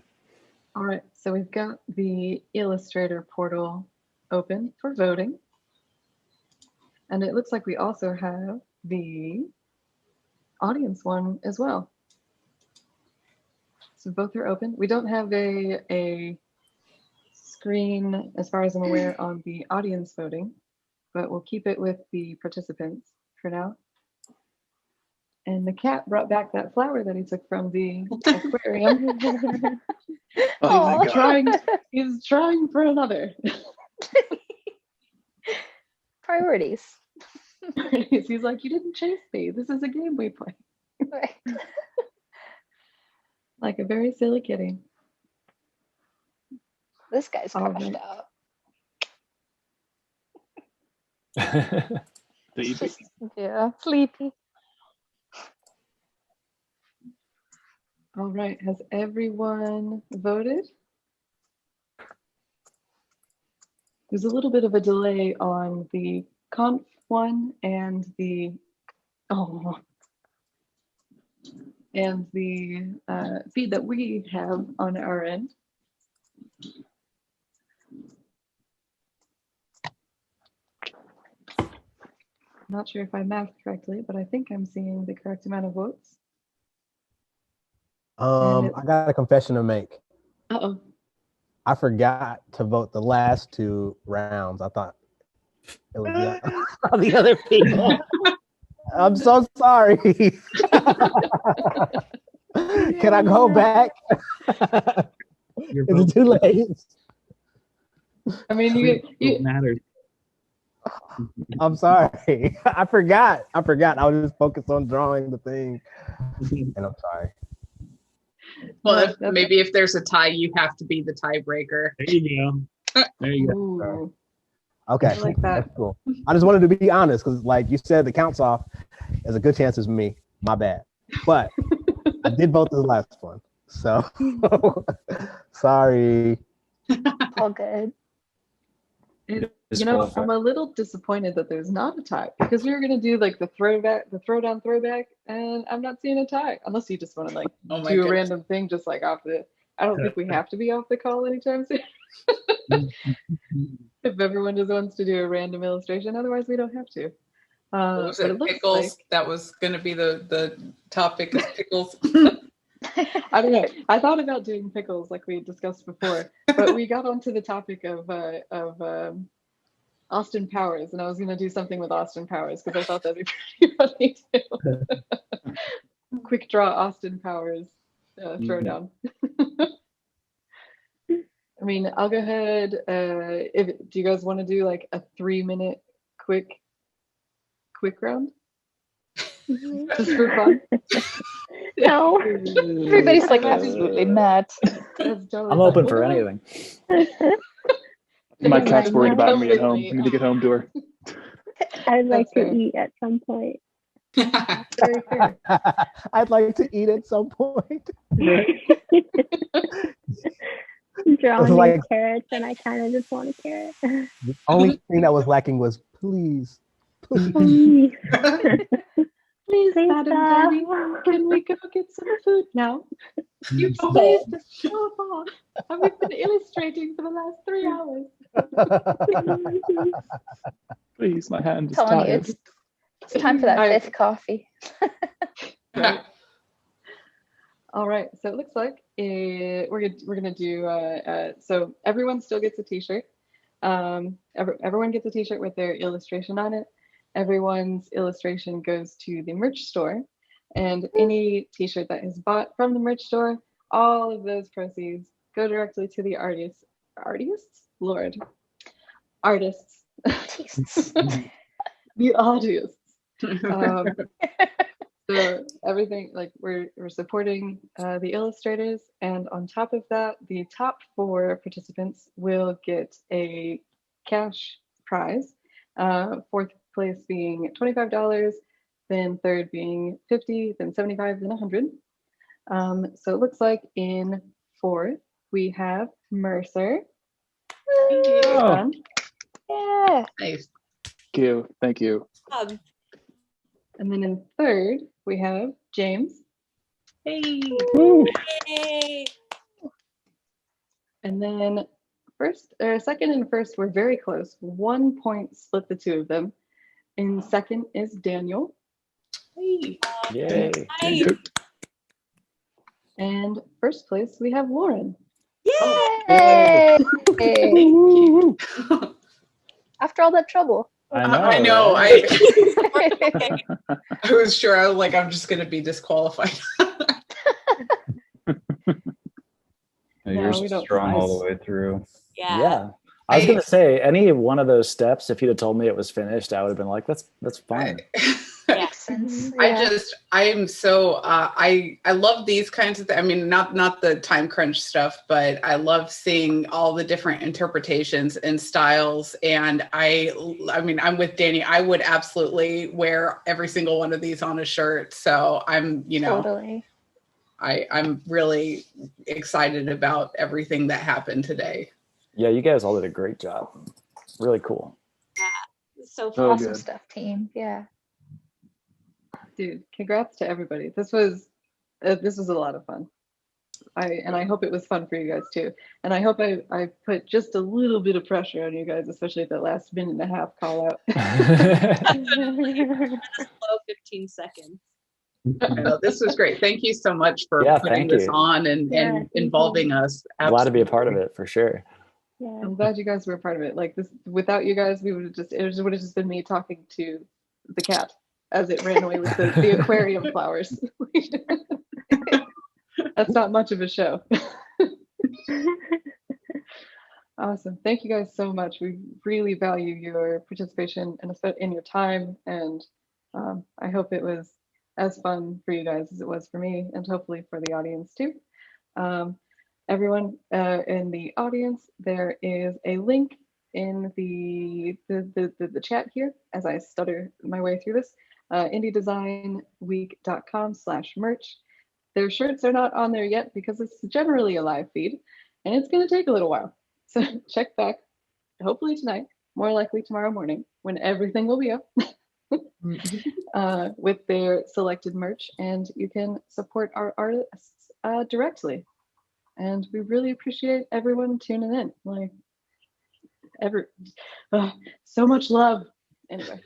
All right, so we've got the Illustrator portal open for voting. And it looks like we also have the audience one as well. So both are open. We don't have a screen, as far as I'm aware, on the audience voting, but we'll keep it with the participants for now. And the cat brought back that flower that he took from the aquarium. Oh my God. He's trying for another. Priorities. He's like, you didn't chase me. This is a game we play. Right. Like a very silly kitty. This guy's All crashed right. out. Sleepy. Yeah, sleepy. All right, has everyone voted? There's a little bit of a delay on the conf one and the feed that we have on our end. Not sure if I mathed correctly, but I think I'm seeing the correct amount of votes. I got a confession to make. Uh-oh. I forgot to vote the last two rounds. I thought it was the other people. I'm so sorry. Can I go back? Is it too late? I mean, you matters. I'm sorry. I forgot. I was just focused on drawing the thing. And I'm sorry. Well, maybe if there's a tie, you have to be the tiebreaker. There you go. There you go. Ooh. Okay, I like that. That's cool. I just wanted to be honest because, like you said, the count's off. There's a good chance it's me. My bad. But I did vote the last one. So sorry. All good. You know, I'm a little disappointed that there's not a tie because we were gonna do like the throwdown throwback, and I'm not seeing a tie unless you just want to like do a random thing just like off the. I don't think we have to be off the call anytime soon. If everyone just wants to do a random illustration, otherwise we don't have to. What was it? Pickles. That was gonna be the topic is pickles. I don't know. I thought about doing pickles like we discussed before, but we got onto the topic of Austin Powers, and I was going to do something with Austin Powers because I thought that'd be pretty funny too. Quick draw Austin Powers throwdown. I mean, I'll go ahead. Do you guys want to do like a 3-minute quick round? Just for fun? No. Everybody's like, absolutely not. I'm open for anything. My cat's worried about me at home. I need to get home to her. I'd like to eat at some point. Very fair. I'd like to eat at some point. Drawing these like carrots, and I kind of just want a carrot. the only thing that was lacking was please. Please. Please, Please Madam stop. Danny, can we go get some food now? You spaced us so far, and we've been illustrating for the last 3 hours. Please, my hand is Telling you, tired. it's time for that fifth coffee. Right. All right, so it looks like we're gonna do so everyone still gets a t-shirt. Everyone gets a t-shirt with their illustration on it. Everyone's illustration goes to the merch store, and any t-shirt that is bought from the merch store, all of those proceeds go directly to the artists. Lord, artists. The artists. So everything, like we're supporting the illustrators, and on top of that, the top 4 participants will get a cash prize. 4th place being $25, then 3rd being $50, then $75, then $100. So it looks like in 4th we have Mercer. Oh. Yeah. Nice. Thank you. And then in 3rd we have James. Hey. Yay. And then 2nd and 1st were very close. 1 point split the 2 of them. In 2nd is Daniel. Hey. Yay. Nice. And 1st place we have Lauren. Yay! After all that trouble. I know. right? I was sure. I was like, I'm just gonna be disqualified. You're strong all the way through. Yeah. I was gonna say any one of those steps, if you'd have told me it was finished, I would have been like, that's fine. Makes sense. I am so I love these kinds of I mean, not the time crunch stuff, but I love seeing all the different interpretations and styles. And I mean, I'm with Danny. I would absolutely wear every single one of these on a shirt. So I'm, Totally. I'm really excited about everything that happened today. Yeah, you guys all did a great job. Really cool. Yeah. So Oh, Awesome good. stuff, team. Yeah. Dude, congrats to everybody. This was a lot of fun. I hope it was fun for you guys too. And I hope I put just a little bit of pressure on you guys, especially at that last minute and a half call out. slow 15 seconds. No, this was great. Thank you so much for putting thank this you. on and involving us. Glad to be a part of it for sure. Yeah. I'm glad you guys were a part of it. Like this, without you guys, it would have just been me talking to the cat as it ran away with the aquarium flowers. That's not much of a show. Awesome. Thank you guys so much. We really value your participation and in your time. And I hope it was as fun for you guys as it was for me, and hopefully for the audience too. Everyone in the audience, there is a link in the chat here as I stutter my way through this. IndieDesignWeek.com/merch. Their shirts are not on there yet because it's generally a live feed, and it's going to take a little while. So check back, hopefully tonight, more likely tomorrow morning, when everything will be up with their selected merch, and you can support our artists directly. And we really appreciate everyone tuning in. Like, so much love. Anyway,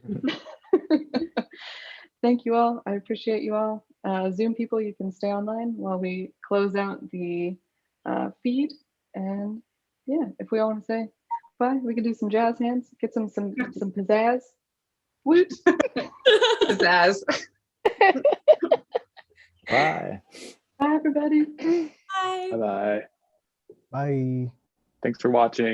thank you all. I appreciate you all. Zoom people, you can stay online while we close out the feed. And yeah, if we all want to say bye, we can do some jazz hands, get some pizzazz. Woot! Pizzazz. Bye. Bye, everybody. Bye. Bye-bye. Bye. Thanks for watching.